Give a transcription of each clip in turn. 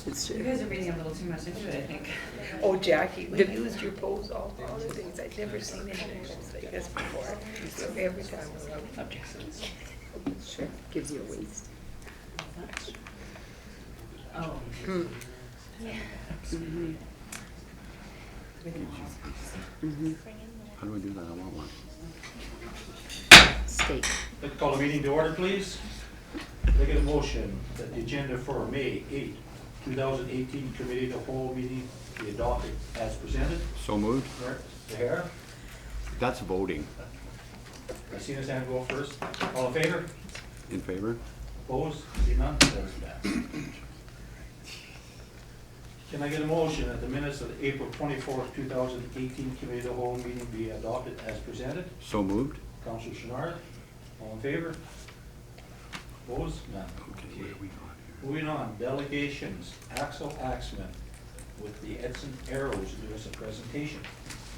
It's You true. guys are reading a little too much into it, I think. Oh, Jackie, we used your pose all the things. I'd never seen anything like this before. So every time I love objections. Sure, gives you a waist. Oh. Mm. How do I do that? I want one. Steak. Let's call the meeting to order, please. Can I get a motion that the agenda for May 8, 2018 committee of the whole meeting be adopted as presented? So moved. O'Hara, That's voting. I see this hand go first. All in favor? In favor? Opposed? See none? That is passed. Can I get a motion that the minutes of the April 24th, 2018 committee of the whole meeting be adopted as presented? So moved. Councilor Chenard, all in favor? Opposed? None. Okay, where do we go here? Moving on, delegations, Axel Axman with the Edson Arrows to do us a presentation.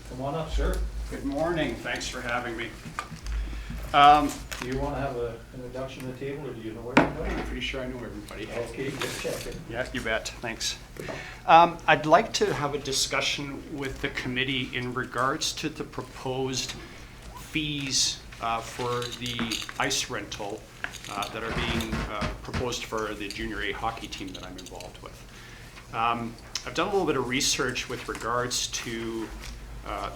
Come on up, sir. Good morning, thanks for having me. Do you want to have an introduction to the table, or do you know everybody? I'm pretty sure I know everybody. Okay, just checking. Yeah, you bet, thanks. I'd like to have a discussion with the committee in regards to the proposed fees for the ice rental that are being proposed for the junior A hockey team that I'm involved with. I've done a little bit of research with regards to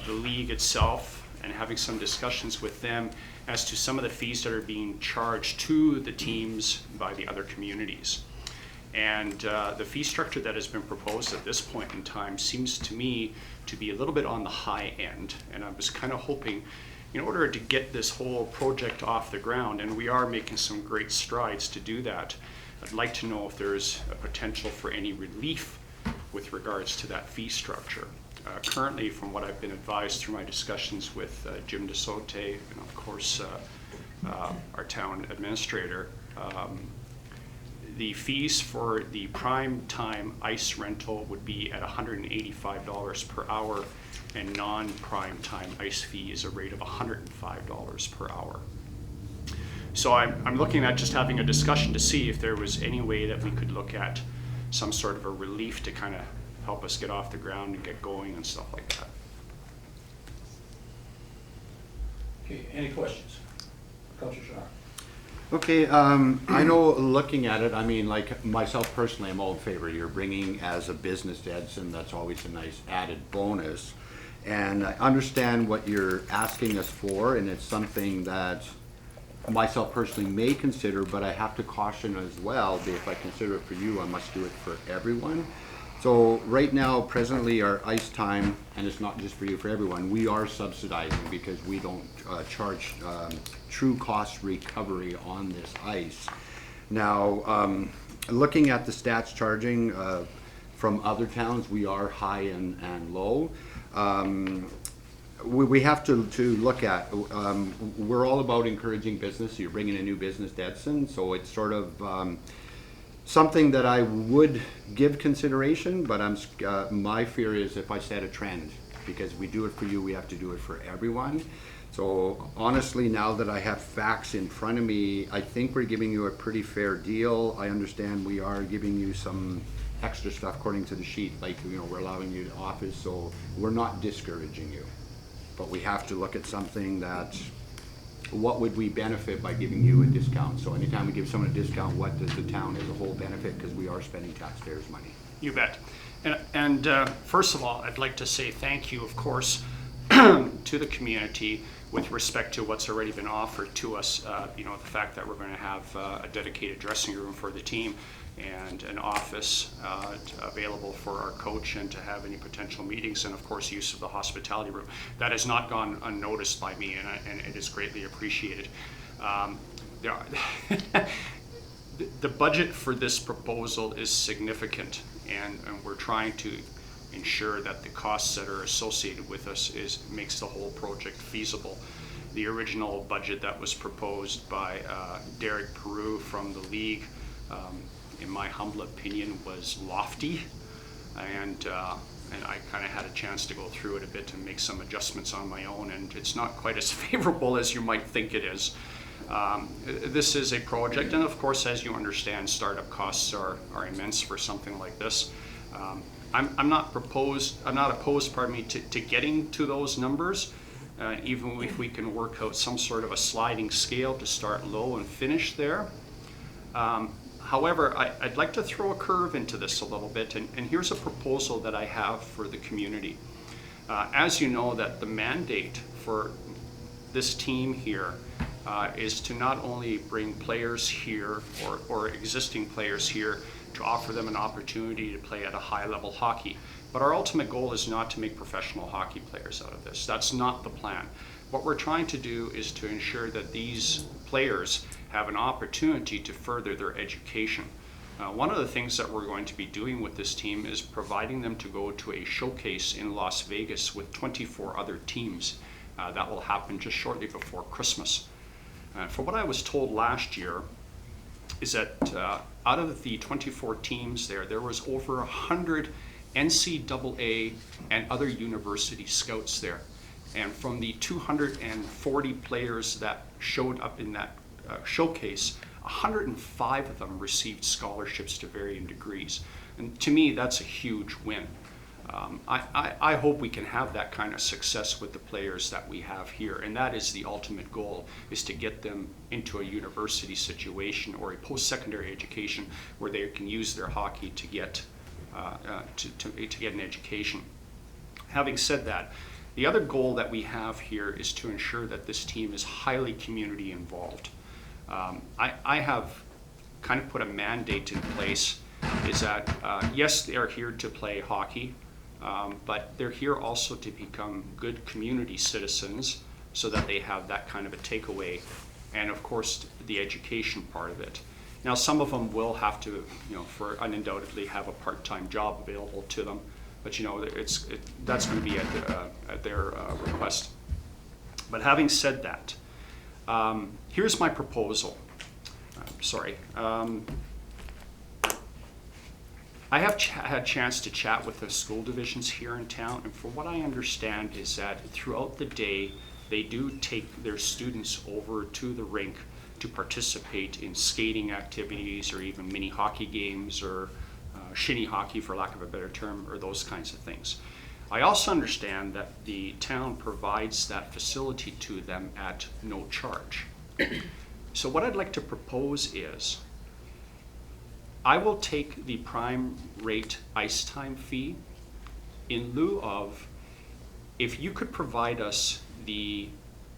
the league itself and having some discussions with them as to some of the fees that are being charged to the teams by the other communities. And the fee structure that has been proposed at this point in time seems to me to be a little bit on the high end. And I was kind of hoping, in order to get this whole project off the ground, and we are making some great strides to do that, I'd like to know if there's a potential for any relief with regards to that fee structure. Currently, from what I've been advised through my discussions with Jim DeSote and of course our town administrator, the fees for the prime time ice rental would be at $185 per hour, and non-prime time ice fee is a rate of $105 per hour. So I'm looking at just having a discussion to see if there was any way that we could look at some sort of a relief to kind of help us get off the ground and get going and stuff like that. Okay, any questions? Councilor Chenard. Okay, I know looking at it, I mean, like myself personally, I'm all in favor. You're bringing as a business to Edson, that's always a nice added bonus. And I understand what you're asking us for, and it's something that myself personally may consider, but I have to caution as well that if I consider it for you, I must do it for everyone. So right now, presently, our ice time, and it's not just for you, for everyone, we are subsidizing because we don't charge true cost recovery on this ice. Now, looking at the stats charging from other towns, we are high and low. We have to look at, we're all about encouraging business. You're bringing a new business to Edson, so it's sort of something that I would give consideration, but my fear is if I set a trend, because we do it for you, we have to do it for everyone. So honestly, now that I have facts in front of me, I think we're giving you a pretty fair deal. I understand we are giving you some extra stuff according to the sheet, like, you know, we're allowing you to office, so we're not discouraging you. But we have to look at something that, what would we benefit by giving you a discount? So anytime we give someone a discount, what does the town as a whole benefit? Because we are spending taxpayers' money. You bet. And first of all, I'd like to say thank you, of course, to the community with respect to what's already been offered to us. You know, the fact that we're going to have a dedicated dressing room for the team and an office available for our coach and to have any potential meetings, and of course use of the hospitality room. That has not gone unnoticed by me, and it is greatly appreciated. The budget for this proposal is significant, and we're trying to ensure that the costs that are associated with us makes the whole project feasible. The original budget that was proposed by Derek Peru from the league, in my humble opinion, was lofty, and I kind of had a chance to go through it a bit and make some adjustments on my own, and it's not quite as favorable as you might think it is. This is a project, and of course, as you understand, startup costs are immense for something like this. I'm not opposed, pardon me, to getting to those numbers, even if we can work out some sort of a sliding scale to start low and finish there. However, I'd like to throw a curve into this a little bit, and here's a proposal that I have for the community. As you know, that the mandate for this team here is to not only bring players here or existing players here to offer them an opportunity to play at a high level hockey, but our ultimate goal is not to make professional hockey players out of this. That's not the plan. What we're trying to do is to ensure that these players have an opportunity to further their education. One of the things that we're going to be doing with this team is providing them to go to a showcase in Las Vegas with 24 other teams. That will happen just shortly before Christmas. From what I was told last year is that out of the 24 teams there was over 100 NCAA and other university scouts there. And from the 240 players that showed up in that showcase, 105 of them received scholarships to varying degrees. And to me, that's a huge win. I hope we can have that kind of success with the players that we have here, and that is the ultimate goal, is to get them into a university situation or a post-secondary education where they can use their hockey to get to get an education. Having said that, the other goal that we have here is to ensure that this team is highly community involved. I have kind of put a mandate in place, is that yes, they are here to play hockey, but they're here also to become good community citizens so that they have that kind of a takeaway, and of course the education part of it. Now, some of them will have to, for undoubtedly have a part-time job available to them, but that's going to be at their request. But having said that, here's my proposal. I have had a chance to chat with the school divisions here in town, and from what I understand is that throughout the day, they do take their students over to the rink to participate in skating activities or even mini hockey games or shinny hockey, for lack of a better term, or those kinds of things. I also understand that the town provides that facility to them at no charge. So what I'd like to propose is, I will take the prime rate ice time fee in lieu of, if you could provide us the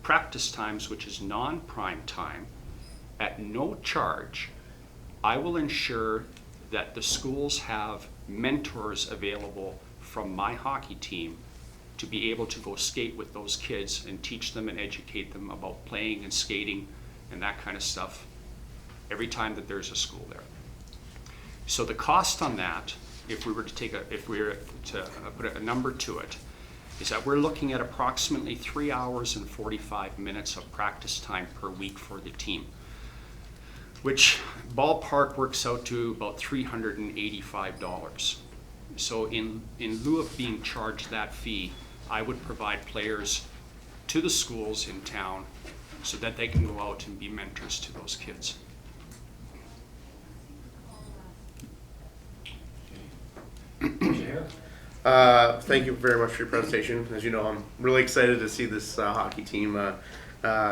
practice times, which is non-prime time, at no charge, I will ensure that the schools have mentors available from my hockey team to be able to go skate with those kids and teach them and educate them about playing and skating and that kind of stuff every time that there's a school there. So the cost on that, if we were to put a number to it, is that we're looking at approximately 3 hours and 45 minutes of practice time per week for the team, which ballpark works out to about $385. So in lieu of being charged that fee, I would provide players to the schools in town so that they can go out and be mentors to those kids. Thank you very much for your presentation. As you know, I'm really excited to see this hockey team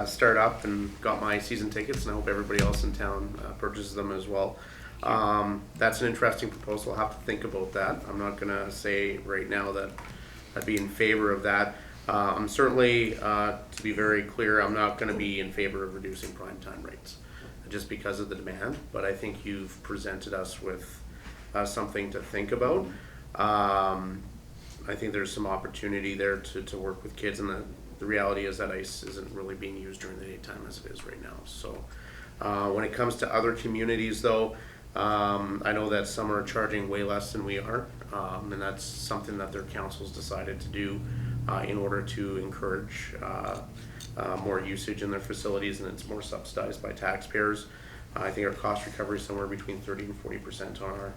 start up, and got my season tickets, and I hope everybody else in town purchases them as well. That's an interesting proposal. I'll have to think about that. I'm not going to say right now that I'd be in favor of that. I'm certainly, to be very clear, I'm not going to be in favor of reducing primetime rates just because of the demand, but I think you've presented us with something to think about. I think there's some opportunity there to work with kids, and the reality is that ice isn't really being used during the daytime as it is right now. So when it comes to other communities though, I know that some are charging way less than we are, and that's something that their councils decided to do in order to encourage more usage in their facilities, and it's more subsidized by taxpayers. I think our cost recovery is somewhere between 30 and 40% on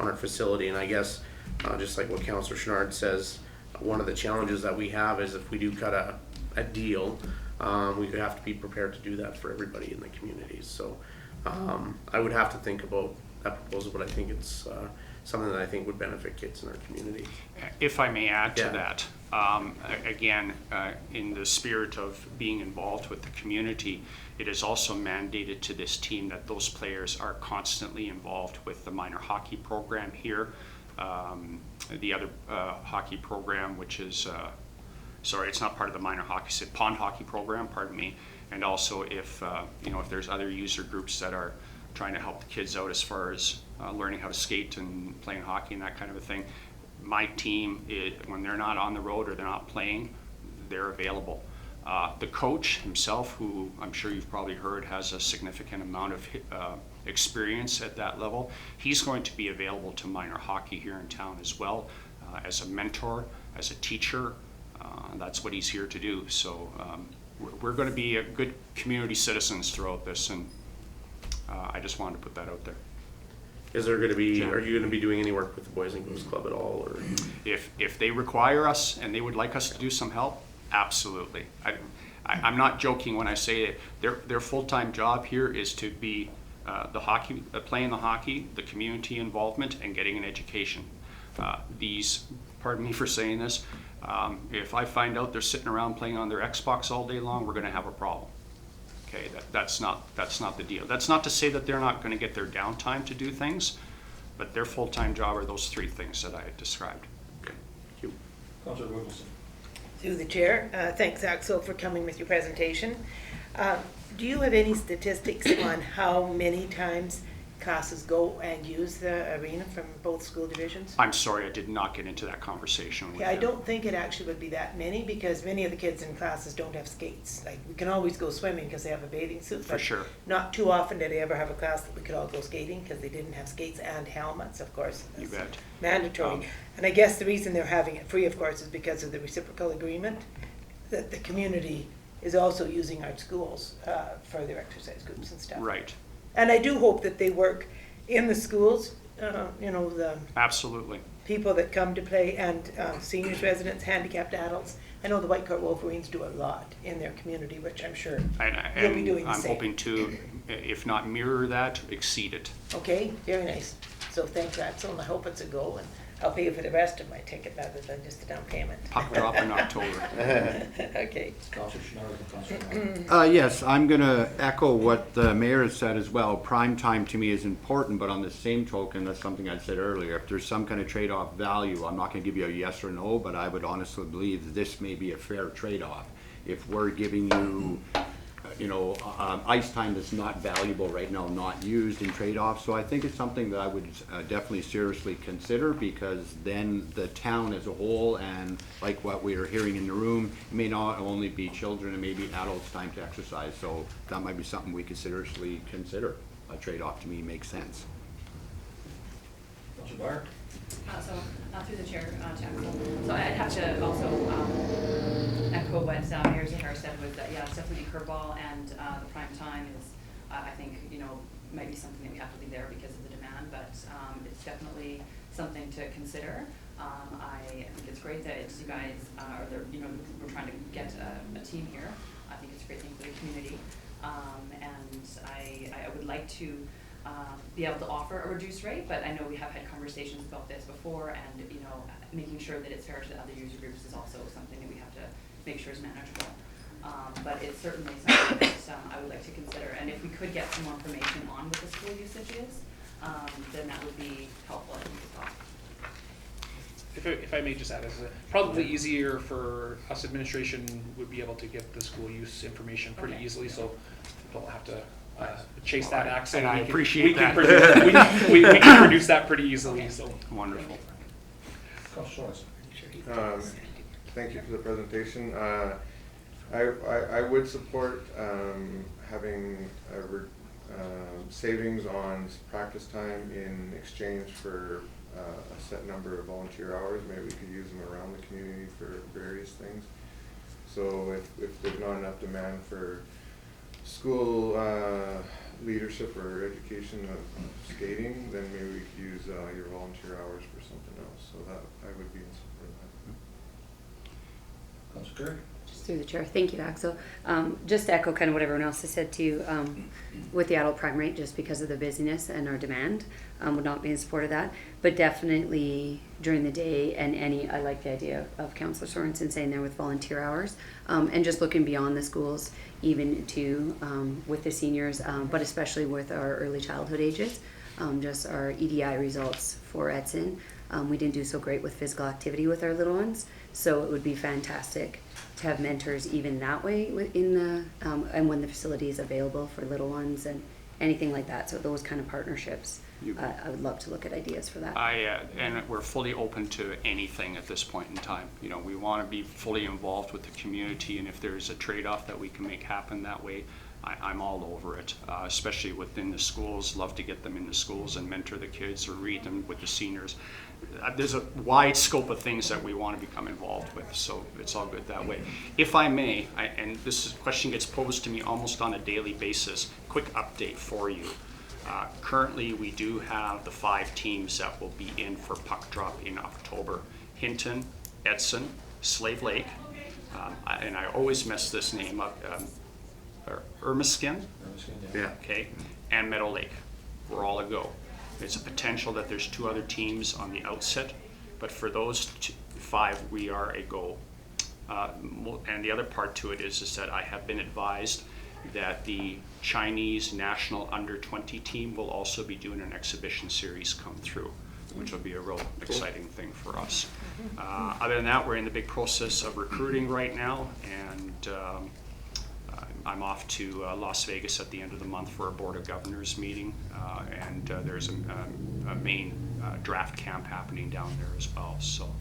our facility, and I guess just like what Councillor Chenard says, one of the challenges that we have is if we do cut a deal, we have to be prepared to do that for everybody in the communities. So I would have to think about that proposal, but I think it's something that I think would benefit kids in our community. If I may add to Yeah. that, again, in the spirit of being involved with the community, it is also mandated to this team that those players are constantly involved with the minor hockey program here. The other hockey program, which is, sorry, it's not part of the minor hockey, it's a pond hockey program, pardon me. And also if, if there's other user groups that are trying to help the kids out as far as learning how to skate and playing hockey and that kind of a thing. My team, when they're not on the road or they're not playing, they're available. The coach himself, who I'm sure you've probably heard has a significant amount of experience at that level, he's going to be available to minor hockey here in town as well, as a mentor, as a teacher. That's what he's here to do. So we're going to be a good community citizens throughout this, and I just wanted to put that out there. Is there going to be, Yeah. are you going to be doing any work with the Boys and Girls Club at all? Or If they require us and they would like us to do some help, absolutely. I'm not joking when I say it. Their full-time job here is to be the hockey, playing the hockey, the community involvement, and getting an education. These, pardon me for saying this, if I find out they're sitting around playing on their Xbox all day long, we're going to have a problem. Okay, that's not the deal. That's not to say that they're not going to get their downtime to do things, but their full-time job are those three things that I had described. okay, thank you. Councillor Wilson. Through the chair, thanks Axel for coming with your presentation. Do you have any statistics on how many times classes go and use the arena from both school divisions? I'm sorry, I did not get into that conversation with Yeah, I you. don't think it actually would be that many because many of the kids in classes don't have skates. Like, we can always go swimming because they have a bathing suit. For but sure. Not too often did I ever have a class that we could all go skating because they didn't have skates and helmets, of course. You That's bet. mandatory. And I guess the reason they're having it free, of course, is because of the reciprocal agreement that the community is also using our schools for their exercise groups and stuff. Right, And I do hope that they work in the schools, the absolutely. people that come to play, and seniors, residents, handicapped adults. I know the Whitecourt Wolverines do a lot in their community, which I'm sure you'll be doing the I'm same. hoping to, if not mirror that, exceed it. Okay, very nice. So thanks, Axel, and I hope it's a go, and I'll pay you for the rest of my ticket rather than just a down payment. Puck drop in October. Okay. Councillor Schneider and Councillor Knight. Yes, I'm going to echo what the mayor has said as well. Prime time to me is important, but on the same token, that's something I said earlier. If there's some kind of trade-off value, I'm not going to give you a yes or no, but I would honestly believe this may be a fair trade-off. If we're giving you, ice time that's not valuable right now, not used in trade-off. So I think it's something that I would definitely seriously consider, because then the town as a whole, and like what we are hearing in the room, it may not only be children, it may be adults' time to exercise. So that might be something we could seriously consider. A trade-off to me makes sense. Councillor Byer. Through the chair, to Axel. So I'd have to also echo what Mayor Zahar said, was that, yeah, it's definitely a curveball, and the prime time is, I think, might be something that we have to leave there because of the demand, but it's definitely something to consider. I think it's great that you guys we're trying to get a team here. I think it's a great thing for the community, and I would like to be able to offer a reduced rate, but I know we have had conversations about this before, and making sure that it's fair to the other user groups is also something that we have to make sure is manageable. But it's certainly something that I would like to consider, and if we could get some more information on what the school usage is, then that would be helpful, I think, as well. If I may just add, probably easier for us administration would be able to get the school use information pretty Okay. easily, so we don't have to chase that accent. And I We can- appreciate we can that. produce- we can produce that pretty easily, so. Wonderful. Councillor Sorensen. Thank you for the presentation. I would support having savings on practice time in exchange for a set number of volunteer hours. Maybe we could use them around the community for various things. So if there's not enough demand for school leadership or education of skating, then maybe we could use your volunteer hours for something else. So that I would be in support of that. Councillor Kerr. Just Through the chair. Thank you, Axel. Just to echo kind of what everyone else has said too, with the adult prime rate, just because of the busyness and our demand, would not be in support of that. But definitely during the day and I like the idea of Councillor Sorensen saying there with volunteer hours, and just looking beyond the schools, even to with the seniors, but especially with our early childhood ages. Just our EDI results for Edson. We didn't do so great with physical activity with our little ones, so it would be fantastic to have mentors even that way within the and when the facility is available for little ones and anything like that. So those kind of partnerships, I would love to look at ideas for that. And we're fully open to anything at this point in time. You know, we want to be fully involved with the community, and if there's a trade-off that we can make happen that way, I'm all over it, especially within the schools. Love to get them in the schools and mentor the kids or read them with the seniors. There's a wide scope of things that we want to become involved with, so it's all good that way. If I may, and this question gets posed to me almost on a daily basis, quick update for you. Currently, we do have the 5 teams that will be in for puck drop in October. Hinton, Edson, Slave Lake, and I always mess this name up, Ermiskin, Yeah. okay, and Meadow Lake. We're all a go. There's a potential that there's 2 other teams on the outset, but for those 5, we are a go. And the other part to it is that I have been advised that the Chinese national under-20 team will also be doing an exhibition series come through, which will be a real exciting thing for us. Other than that, we're in the big process of recruiting right now, and I'm off to Las Vegas at the end of the month for a Board of Governors meeting, and there's a main draft camp happening down there as well. So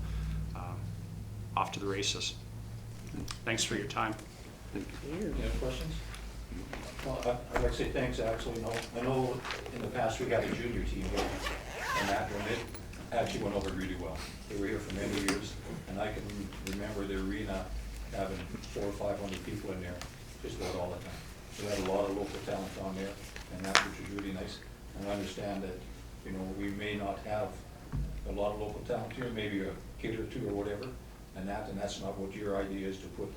off to the races. Thanks for your time. Any other questions? Well, I'd like to say thanks, Axel. You know, I know in the past we had a junior team here, and that one, it actually went over really well. They were here for many years, and I can remember the arena having 400 or 500 people in there just about all the time. We had a lot of local talent on there, and that which was really nice. And I understand that, you know, we may not have a lot of local talent here, maybe a kid or 2 or whatever, and that's not what your idea is, to put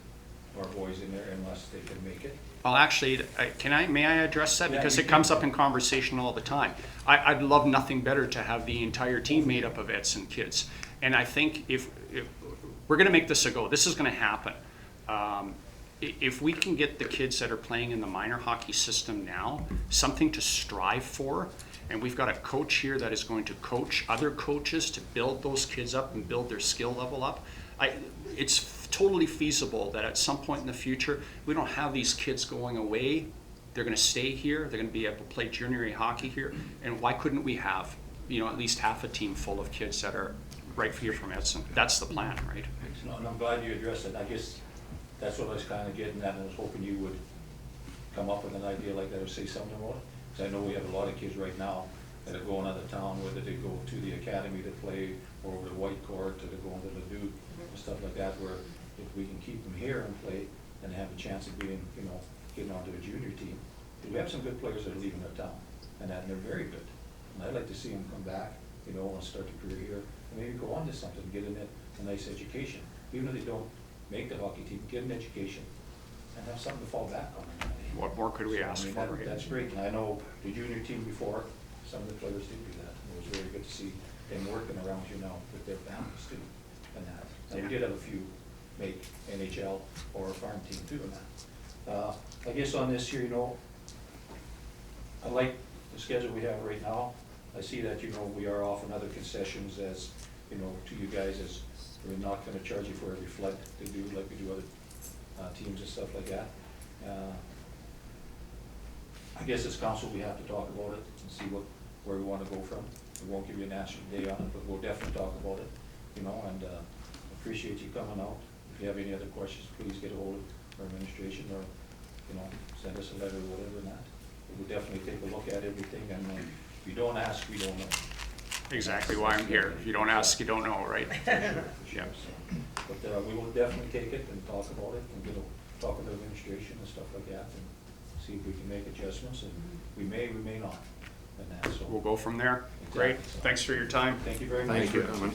our boys in there unless they can make it. Well, actually, may I address that? Yeah, Because you it comes can. up in conversation all the time. I'd love nothing better to have the entire team made up of Edson kids. And I think if we're gonna make this a go, this is gonna happen. If we can get the kids that are playing in the minor hockey system now, something to strive for, and we've got a coach here that is going to coach other coaches to build those kids up and build their skill level up, it's totally feasible that at some point in the future, we don't have these kids going away. They're going to stay here. They're going to be able to play junior A hockey here. And why couldn't we have, you know, at least half a team full of kids that are right here from Edson? That's the plan, right? No, and I'm glad you addressed it. I guess that's what I was kind of getting at, and I was hoping you would come up with an idea like that or say something about it. Because I know we have a lot of kids right now that are going out of town, whether they go to the academy to play or over the white court, or they're going to the Duke and stuff like that, where if we can keep them here and play and have a chance of being, you know, getting onto a junior team. We have some good players that are leaving our town, and they're very good. And I'd like to see them come back, you know, and start a career here, and maybe go on to something, get in a nice education. Even if they don't make the hockey team, get an education and have something to fall back on. What more could we So, ask I mean, for? Right? That's great, and I know the junior team before, some of the players did do that. It was very good to see them working around here now with their families too, and that. And we did have a few make NHL or a farm team too, and that. I guess on this here, you know, I like the schedule we have right now. I see that, you know, we are offering other concessions as, you know, to you guys, as we're not gonna charge you for every flight to do like we do other teams and stuff like that. I guess as council, we have to talk about it and see where we wanna go from. We won't give you an answer today on it, but we'll definitely talk about it, you know, and appreciate you coming out. If you have any other questions, please get a hold of our administration, or, you know, send us a letter or whatever and that. We'll definitely take a look at everything, and if you don't ask, we don't know. Exactly why I'm here. If you don't ask, you don't know, right? For sure, Yeah. so. But we will definitely take it and talk about it, and talk with the administration and stuff like that, and see if we can make adjustments, and we may not, and that, so. We'll go from there. Great. Exactly. Thanks for your time. Thank you very much. Thank you, Edmund.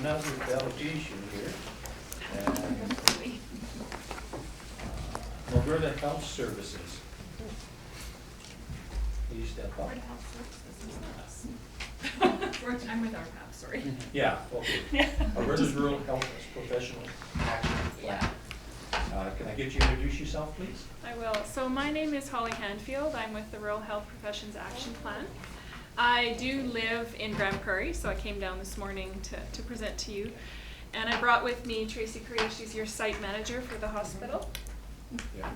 another delegation here. Alberta Health Services. Please step up. I'm with RPAP, sorry. Yeah, okay. Alberta's Rural Health Professional Action Plan. Can I get you to introduce yourself, please? I will. So my name is Holly Hanfield. I'm with the Rural Health Professions Action Plan. I do live in Grand Prairie, so I came down this morning to present to you. And I brought with me Tracy Correa. She's your site manager for the hospital. Yeah.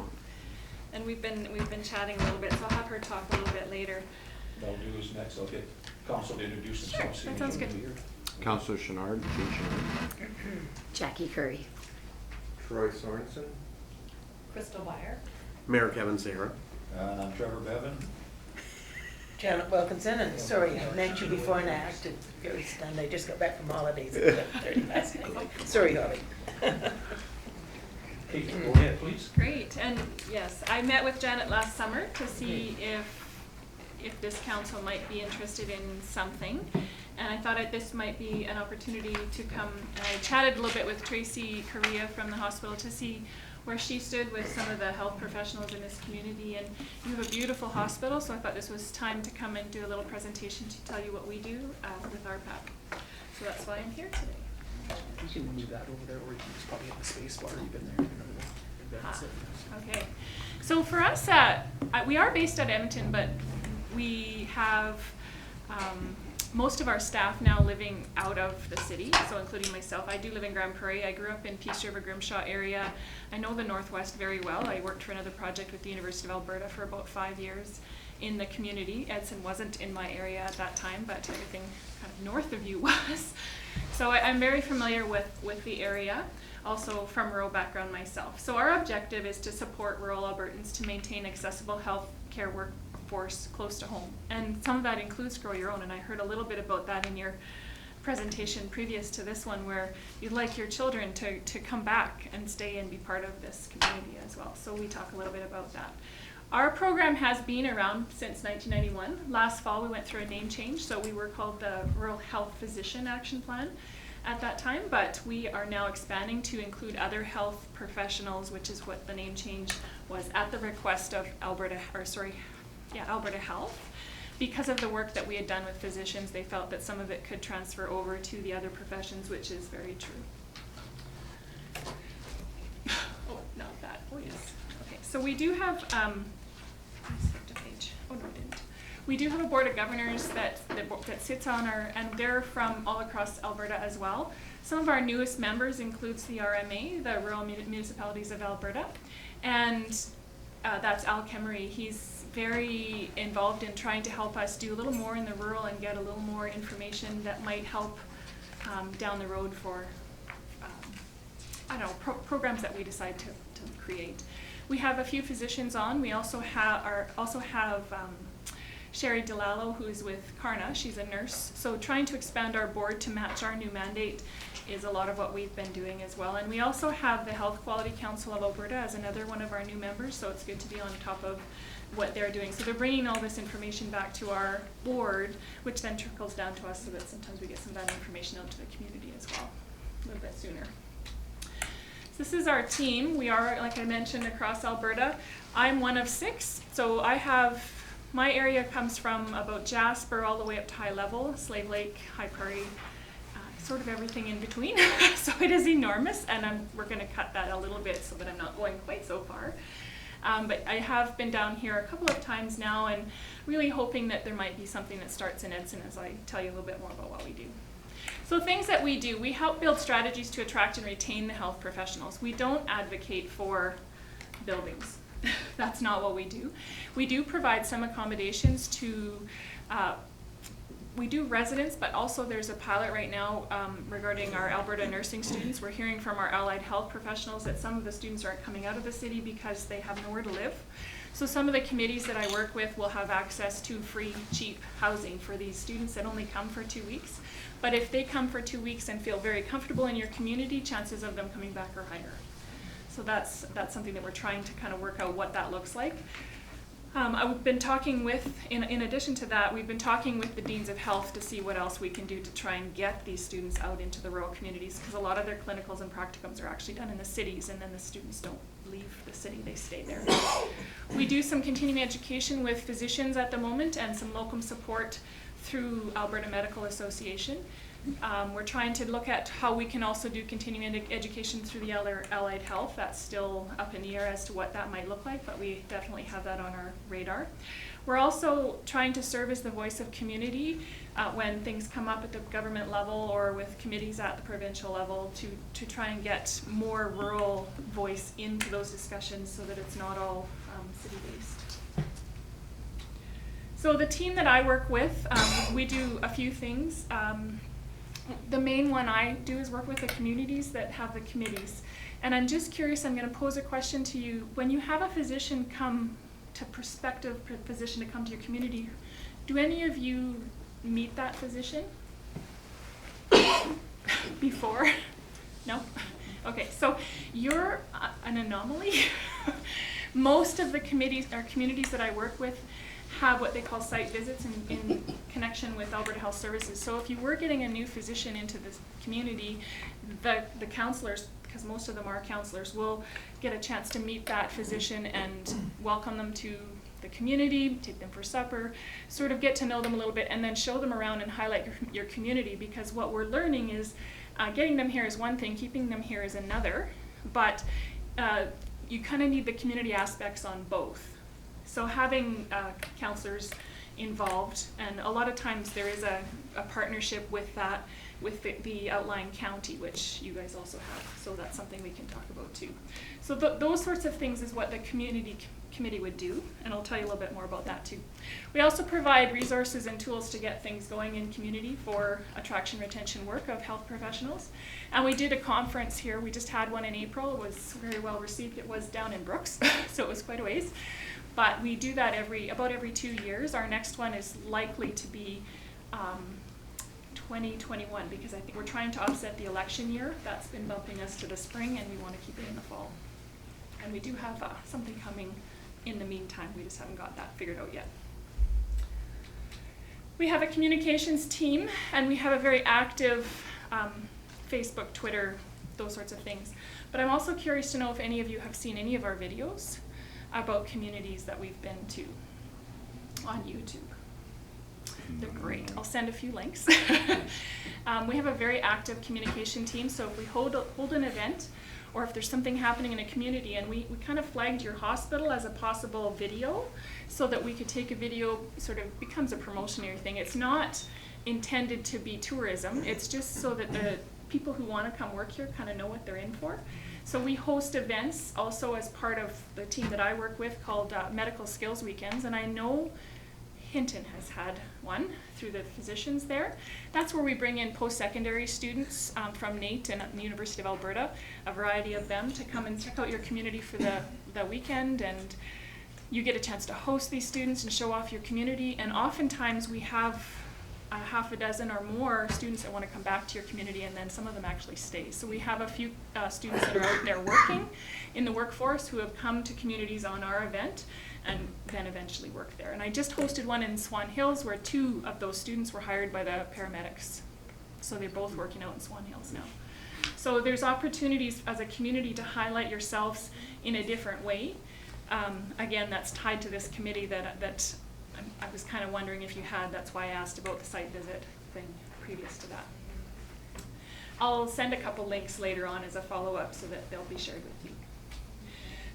And we've been chatting a little bit, so I'll have her talk a little bit later. What I'll do is next I'll get council to introduce themselves. Sure, that sounds good. Councillor Chenard, Jean Chenard. Jackie Curry. Troy Sorensen. Crystal Byer. Mayor Kevin Sahara. I'm Trevor Bevan. Janet Wilkinson, and sorry, I met you before and I acted very stunned. I just got back from holidays at 11:30 last night. Sorry, Holly. Hey, go ahead, please. Great. And yes, I met with Janet last summer to see if this council might be interested in something. And I thought this might be an opportunity to come, and I chatted a little bit with Tracy Correa from the hospital to see where she stood with some of the health professionals in this community. And you have a beautiful hospital, so I thought this was time to come and do a little presentation to tell you what we do with RPAP. So that's why I'm here today. You can move that over there, or you can just probably hit the space bar even there. Advance it. Okay, so for us, we are based at Edmonton, but we have most of our staff now living out of the city, so including myself. I do live in Grand Prairie. I grew up in Peace River, Grimshaw area. I know the Northwest very well. I worked for another project with the University of Alberta for about 5 years in the community. Edson wasn't in my area at that time, but everything kind of north of you was. So I'm very familiar with the area, also from rural background myself. So our objective is to support rural Albertans to maintain accessible health care workforce close to home. And some of that includes Grow Your Own, and I heard a little bit about that in your presentation previous to this one, where you'd like your children to come back and stay and be part of this community as well. So we talk a little bit about that. Our program has been around since 1991. Last fall we went through a name change, so we were called the Rural Health Physician Action Plan at that time, but we are now expanding to include other health professionals, which is what the name change was at the request of Alberta Health. Because of the work that we had done with physicians, they felt that some of it could transfer over to the other professions, which is very true. Oh, not that. Oh, yes. Okay, so we do have, I skipped a page. Oh, no, I didn't. We do have a board of governors that sits on our, and they're from all across Alberta as well. Some of our newest members includes the RMA, the Rural Municipalities of Alberta, and that's Al Kemery. He's very involved in trying to help us do a little more in the rural and get a little more information that might help down the road for, I don't know, programs that we decide to create. We have a few physicians on. We also have Sherry DeLallo, who is with Karna. She's a nurse. So trying to expand our board to match our new mandate is a lot of what we've been doing as well. And we also have the Health Quality Council of Alberta as another one of our new members, so it's good to be on top of what they're doing. So they're bringing all this information back to our board, which then trickles down to us so that sometimes we get some of that information out to the community as well, a little bit sooner. So this is our team. We are, like I mentioned, across Alberta. I'm one of 6, so my area comes from about Jasper all the way up to High Level, Slave Lake, High Prairie, sort of everything in between. So it is enormous, and we're going to cut that a little bit so that I'm not going quite so far. But I have been down here a couple of times now, and really hoping that there might be something that starts in Edson as I tell you a little bit more about what we do. So things that we do, we help build strategies to attract and retain the health professionals. We don't advocate for buildings. That's not what we do. We do provide some accommodations to, we do residents, but also there's a pilot right now regarding our Alberta nursing students. We're hearing from our allied health professionals that some of the students aren't coming out of the city because they have nowhere to live. So some of the committees that I work with will have access to free, cheap housing for these students that only come for 2 weeks. But if they come for 2 weeks and feel very comfortable in your community, chances of them coming back are higher. So that's something that we're trying to kind of work out what that looks like. I've been talking with, in addition to that, we've been talking with the deans of health to see what else we can do to try and get these students out into the rural communities, because a lot of their clinicals and practicums are actually done in the cities, and then the students don't leave the city, they stay there. We do some continuing education with physicians at the moment and some locum support through Alberta Medical Association. We're trying to look at how we can also do continuing education through the allied health. That's still up in the air as to what that might look like, but we definitely have that on our radar. We're also trying to serve as the voice of community when things come up at the government level or with committees at the provincial level to try and get more rural voice into those discussions so that it's not all city-based. So the team that I work with, we do a few things. The main one I do is work with the communities that have the committees. And I'm just curious, I'm going to pose a question to you. When you have a physician come to prospective physician to come to your community, do any of you meet that physician before? No? Okay, so you're an anomaly. Most of the committees or communities that I work with have what they call site visits in connection with Alberta Health Services. So if you were getting a new physician into this community, the counselors, because most of them are counselors, will get a chance to meet that physician and welcome them to the community, take them for supper, sort of get to know them a little bit, and then show them around and highlight your community, because what we're learning is getting them here is one thing, keeping them here is another, but you kind of need the community aspects on both. So having counselors involved, and a lot of times there is a partnership with that, with the outlying county, which you guys also have, so that's something we can talk about too. So those sorts of things is what the community committee would do, and I'll tell you a little bit more about that too. We also provide resources and tools to get things going in community for attraction retention work of health professionals. And we did a conference here, we just had one in April, it was very well received. It was down in Brooks, so it was quite a ways. But we do that about every 2 years. Our next one is likely to be 2021, because I think we're trying to offset the election year. That's been bumping us to the spring, and we want to keep it in the fall. And we do have something coming in the meantime. We just haven't got that figured out yet. We have a communications team, and we have a very active Facebook, Twitter, those sorts of things. But I'm also curious to know if any of you have seen any of our videos about communities that we've been to on YouTube. They're great. I'll send a few links. We have a very active communication team, so if we hold an event, or if there's something happening in a community, and we kind of flagged your hospital as a possible video, so that we could take a video, sort of becomes a promotionary thing. It's not intended to be tourism, it's just so that the people who want to come work here kind of know what they're in for. So we host events also as part of the team that I work with called Medical Skills Weekends, and I know Hinton has had one through the physicians there. That's where we bring in post-secondary students from NAIT and the University of Alberta, a variety of them, to come and check out your community for the weekend, and you get a chance to host these students and show off your community. And oftentimes we have half a dozen or more students that want to come back to your community, and then some of them actually stay. So we have a few students that are out there working in the workforce who have come to communities on our event and then eventually work there. And I just hosted one in Swan Hills where 2 of those students were hired by the paramedics. So they're both working out in Swan Hills now. So there's opportunities as a community to highlight yourselves in a different way. Again, that's tied to this committee that I was kind of wondering if you had. That's why I asked about the site visit thing previous to that. I'll send a couple links later on as a follow-up so that they'll be shared with you.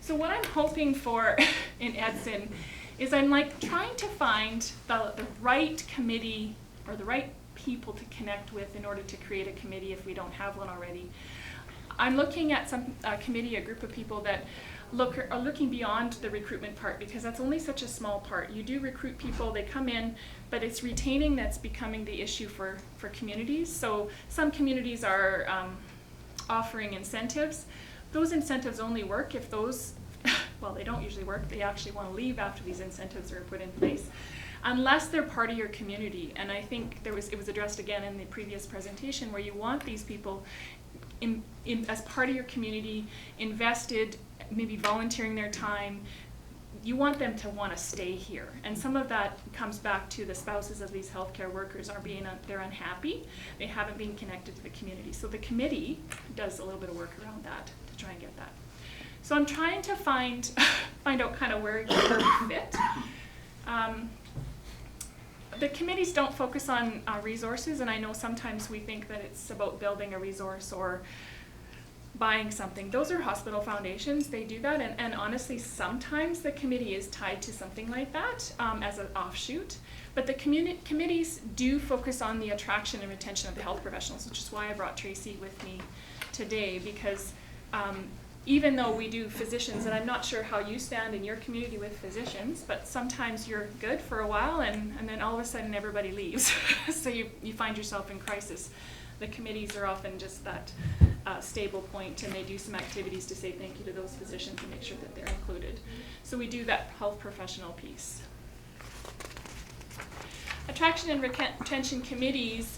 So what I'm hoping for in Edson is I'm like trying to find the right committee or the right people to connect with in order to create a committee if we don't have one already. I'm looking at some committee, a group of people that are looking beyond the recruitment part, because that's only such a small part. You do recruit people, they come in, but it's retaining that's becoming the issue for communities. So some communities are offering incentives. Those incentives only work if those, well, they don't usually work. They actually want to leave after these incentives are put in place, unless they're part of your community. And I think it was addressed again in the previous presentation, where you want these people as part of your community, invested, maybe volunteering their time, you want them to want to stay here. And some of that comes back to the spouses of these healthcare workers they're unhappy. They haven't been connected to the community. So the committee does a little bit of work around that to try and get that. So I'm trying to find out kind of where we fit. The committees don't focus on resources, and I know sometimes we think that it's about building a resource or buying something. Those are hospital foundations, they do that, and honestly sometimes the committee is tied to something like that as an offshoot. But the committees do focus on the attraction and retention of the health professionals, which is why I brought Tracy with me today, because even though we do physicians, and I'm not sure how you stand in your community with physicians, but sometimes you're good for a while and then all of a sudden everybody leaves. So you find yourself in crisis. The committees are often just that stable point, and they do some activities to say thank you to those physicians and make sure that they're included. So we do that health professional piece. Attraction and retention committees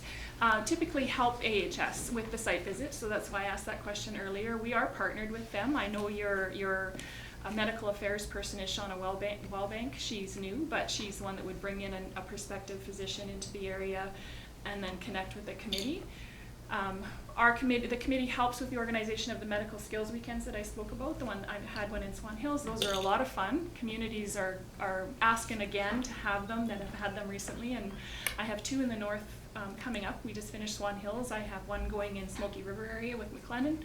typically help AHS with the site visit, so that's why I asked that question earlier. We are partnered with them. I know your medical affairs person is Shauna Wellbank. She's new, but she's the one that would bring in a prospective physician into the area and then connect with the committee. The committee helps with the organization of the medical skills weekends that I spoke about. The one I had one in Swan Hills. Those are a lot of fun. Communities are asking again to have them that have had them recently, and I have 2 in the north coming up. We just finished Swan Hills. I have one going in Smoky River area with McLennan,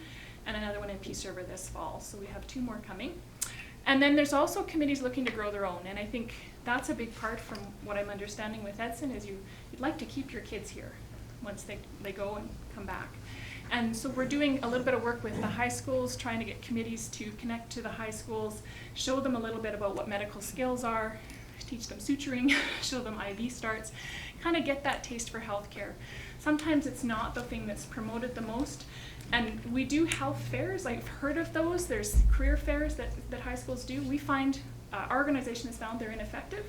and another one in Peace River this fall. So we have 2 more coming. And then there's also committees looking to grow their own, and I think that's a big part from what I'm understanding with Edson is you'd like to keep your kids here once they go and come back. And so we're doing a little bit of work with the high schools, trying to get committees to connect to the high schools, show them a little bit about what medical skills are, teach them suturing, show them IV starts, kind of get that taste for healthcare. Sometimes it's not the thing that's promoted the most. And we do health fairs. I've heard of those. There's career fairs that high schools do. We find, our organization has found they're ineffective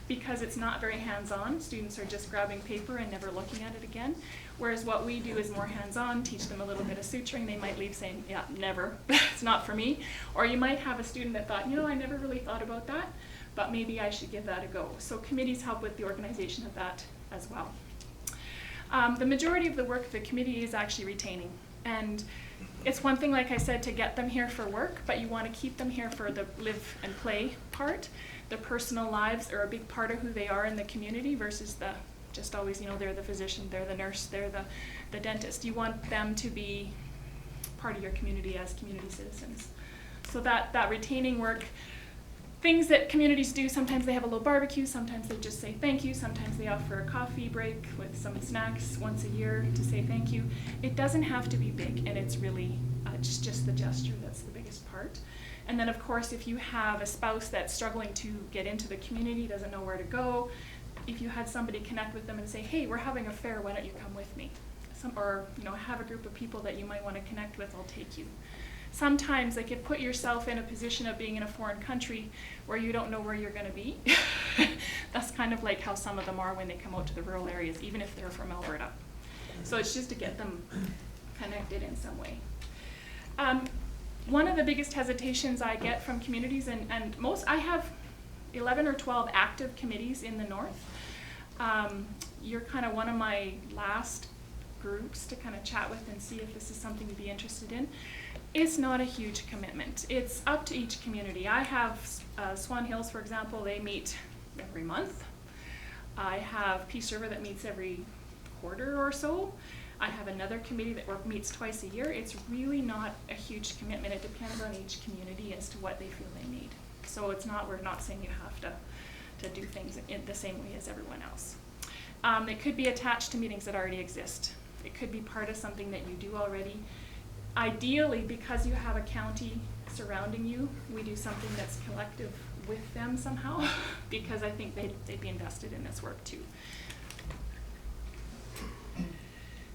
because it's not very hands-on. Students are just grabbing paper and never looking at it again. Whereas what we do is more hands-on, teach them a little bit of suturing. They might leave saying, yeah, never, it's not for me. Or you might have a student that thought, I never really thought about that, but maybe I should give that a go. So committees help with the organization of that as well. The majority of the work of the committee is actually retaining. And it's one thing, like I said, to get them here for work, but you want to keep them here for the live and play part. The personal lives are a big part of who they are in the community versus the just always, they're the physician, they're the nurse, they're the dentist. You want them to be part of your community as community citizens. So that retaining work, things that communities do, sometimes they have a little barbecue, sometimes they just say thank you, sometimes they offer a coffee break with some snacks once a year to say thank you. It doesn't have to be big, and it's really just the gesture that's the biggest part. And then of course, if you have a spouse that's struggling to get into the community, doesn't know where to go, if you had somebody connect with them and say, hey, we're having a fair, why don't you come with me? Or have a group of people that you might want to connect with, I'll take you. Sometimes, like, you put yourself in a position of being in a foreign country where you don't know where you're going to be. That's kind of like how some of them are when they come out to the rural areas, even if they're from Alberta. So it's just to get them connected in some way. One of the biggest hesitations I get from communities, and I have 11 or 12 active committees in the north. You're kind of one of my last groups to kind of chat with and see if this is something you'd be interested in. It's not a huge commitment. It's up to each community. I have Swan Hills, for example, they meet every month. I have Peace River that meets every quarter or so. I have another committee that meets twice a year. It's really not a huge commitment. It depends on each community as to what they feel they need. So we're not saying you have to do things in the same way as everyone else. It could be attached to meetings that already exist. It could be part of something that you do already. Ideally, because you have a county surrounding you, we do something that's collective with them somehow, because I think they'd be invested in this work too.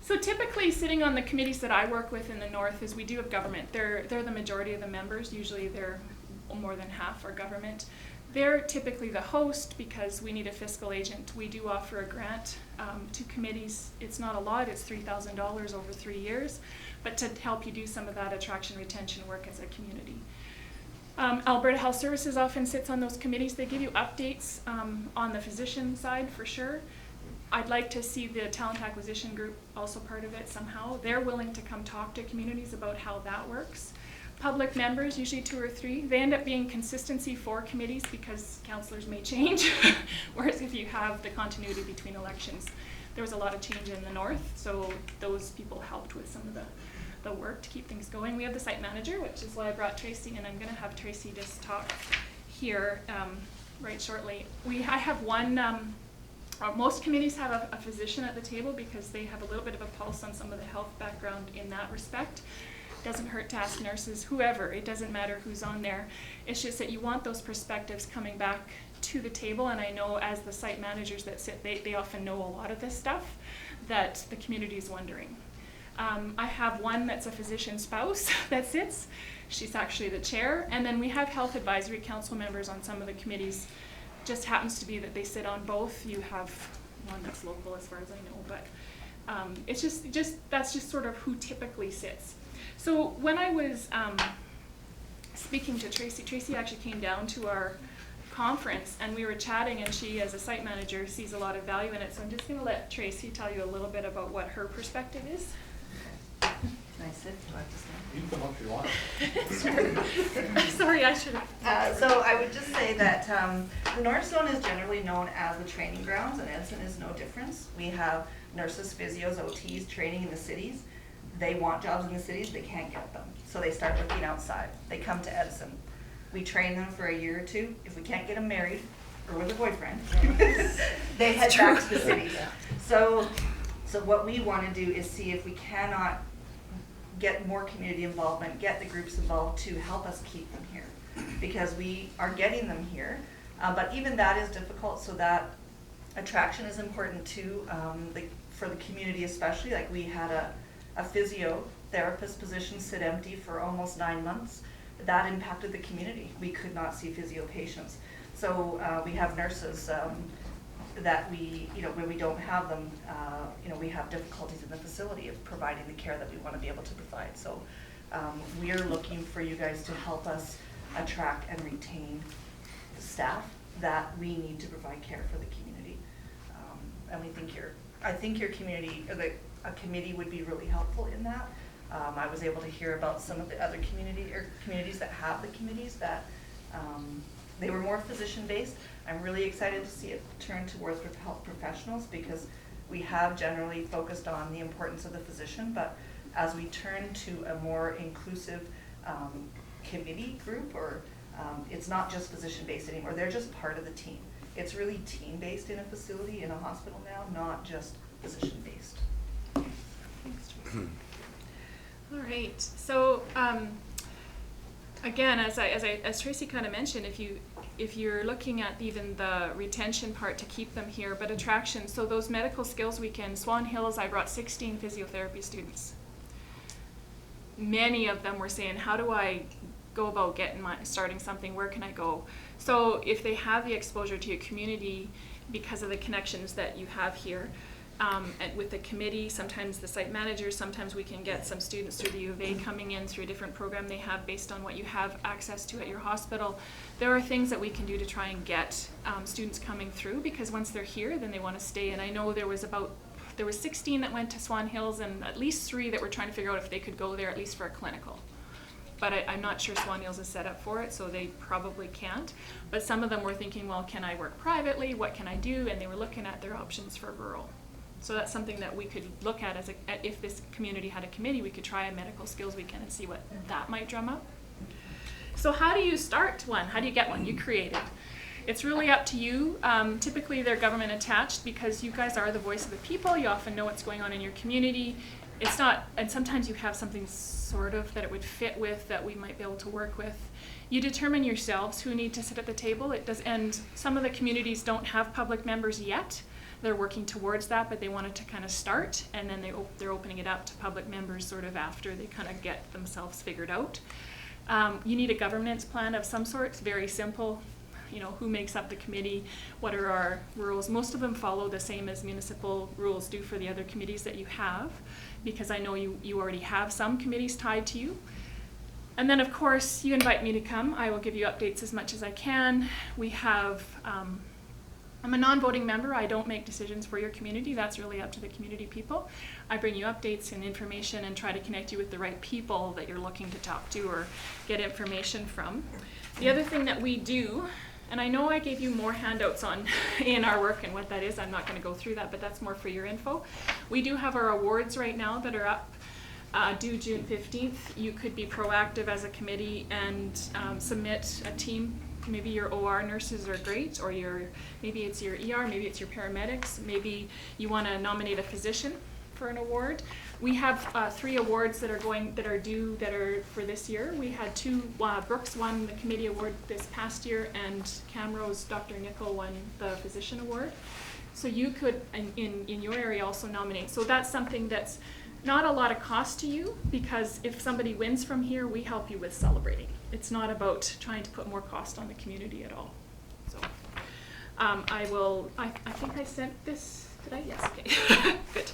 So typically, sitting on the committees that I work with in the north is we do have government. They're the majority of the members. Usually they're more than half are government. They're typically the host because we need a fiscal agent. We do offer a grant to committees. It's not a lot, it's $3,000 over 3 years, but to help you do some of that attraction retention work as a community. Alberta Health Services often sits on those committees. They give you updates on the physician side for sure. I'd like to see the talent acquisition group also part of it somehow. They're willing to come talk to communities about how that works. Public members, usually 2 or 3, they end up being consistency for committees because councillors may change. Whereas if you have the continuity between elections, there was a lot of change in the north, so those people helped with some of the work to keep things going. We have the site manager, which is why I brought Tracy, and I'm going to have Tracy just talk here right shortly. I have one, most committees have a physician at the table because they have a little bit of a pulse on some of the health background in that respect. Doesn't hurt to ask nurses, whoever, it doesn't matter who's on there. It's just that you want those perspectives coming back to the table, and I know as the site managers that sit, they often know a lot of this stuff that the community is wondering. I have one that's a physician spouse that sits. She's actually the chair, and then we have health advisory council members on some of the committees. Just happens to be that they sit on both. You have one that's local as far as I know, but it's just that's just sort of who typically sits. So when I was speaking to Tracy actually came down to our conference and we were chatting, and she as a site manager sees a lot of value in it. So I'm just going to let Tracy tell you a little bit about what her perspective is. Can I sit? Do I have to stand? You can come up if you want. Sorry, I should have. So I would just say that the North Zone is generally known as the training grounds, and Edson is no difference. We have nurses, physios, OTs training in the cities. They want jobs in the cities, they can't get them. So they start looking outside. They come to Edson. We train them for a year or 2. If we can't get them married or with a boyfriend, they head back to the cities. So what we want to do is see if we cannot get more community involvement, get the groups involved to help us keep them here. Because we are getting them here, but even that is difficult, so that attraction is important too, for the community especially. Like we had a physiotherapist position sit empty for almost 9 months. That impacted the community. We could not see physio patients. So we have nurses that we, when we don't have them, we have difficulties in the facility of providing the care that we want to be able to provide. So we are looking for you guys to help us attract and retain the staff that we need to provide care for the community. And we think I think your community, a committee would be really helpful in that. I was able to hear about some of the other communities that have the committees that they were more physician-based. I'm really excited to see it turn towards health professionals because we have generally focused on the importance of the physician, but as we turn to a more inclusive committee group, or it's not just physician-based anymore, they're just part of the team. It's really team-based in a facility, in a hospital now, not just physician-based. All right. So again, as Tracy kind of mentioned, if you're looking at even the retention part to keep them here, but attraction. So those medical skills weekend, Swan Hills, I brought 16 physiotherapy students. Many of them were saying, "How do I go about starting something? Where can I go?" So if they have the exposure to your community because of the connections that you have here. And with the committee, sometimes the site managers, sometimes we can get some students through the U of A coming in through a different program they have based on what you have access to at your hospital. There are things that we can do to try and get students coming through, because once they're here, then they want to stay. And I know there was 16 that went to Swan Hills, and at least 3 that were trying to figure out if they could go there at least for a clinical. But I'm not sure Swan Hills is set up for it, so they probably can't. But some of them were thinking, well, can I work privately? What can I do? And they were looking at their options for rural. So that's something that we could look at if this community had a committee, we could try a medical skills weekend and see what that might drum up. So how do you start one? How do you get one? You create it. It's really up to you. Typically they're government attached because you guys are the voice of the people. You often know what's going on in your community. It's not, and sometimes you have something sort of that it would fit with that we might be able to work with. You determine yourselves who need to sit at the table. And some of the communities don't have public members yet. They're working towards that, but they wanted to kind of start, and then they're opening it up to public members sort of after they kind of get themselves figured out. You need a governance plan of some sort. It's very simple. Who makes up the committee? What are our rules? Most of them follow the same as municipal rules do for the other committees that you have, because I know you already have some committees tied to you. And then, of course, you invite me to come. I will give you updates as much as I can. We have, I'm a non-voting member. I don't make decisions for your community. That's really up to the community people. I bring you updates and information and try to connect you with the right people that you're looking to talk to or get information from. The other thing that we do, and I know I gave you more handouts on A&R work and what that is. I'm not going to go through that, but that's more for your info. We do have our awards right now that are up. Due June 15th, you could be proactive as a committee and submit a team. Maybe your OR nurses are great, or maybe it's your ER, maybe it's your paramedics, maybe you want to nominate a physician for an award. We have 3 awards that are due for this year. We had 2. Brooks won the committee award this past year, and Camrose Dr. Nickel won the physician award. So you could, in your area, also nominate. So that's something that's not a lot of cost to you, because if somebody wins from here, we help you with celebrating. It's not about trying to put more cost on the community at all. So I think I sent this, did I? Yes, okay, good.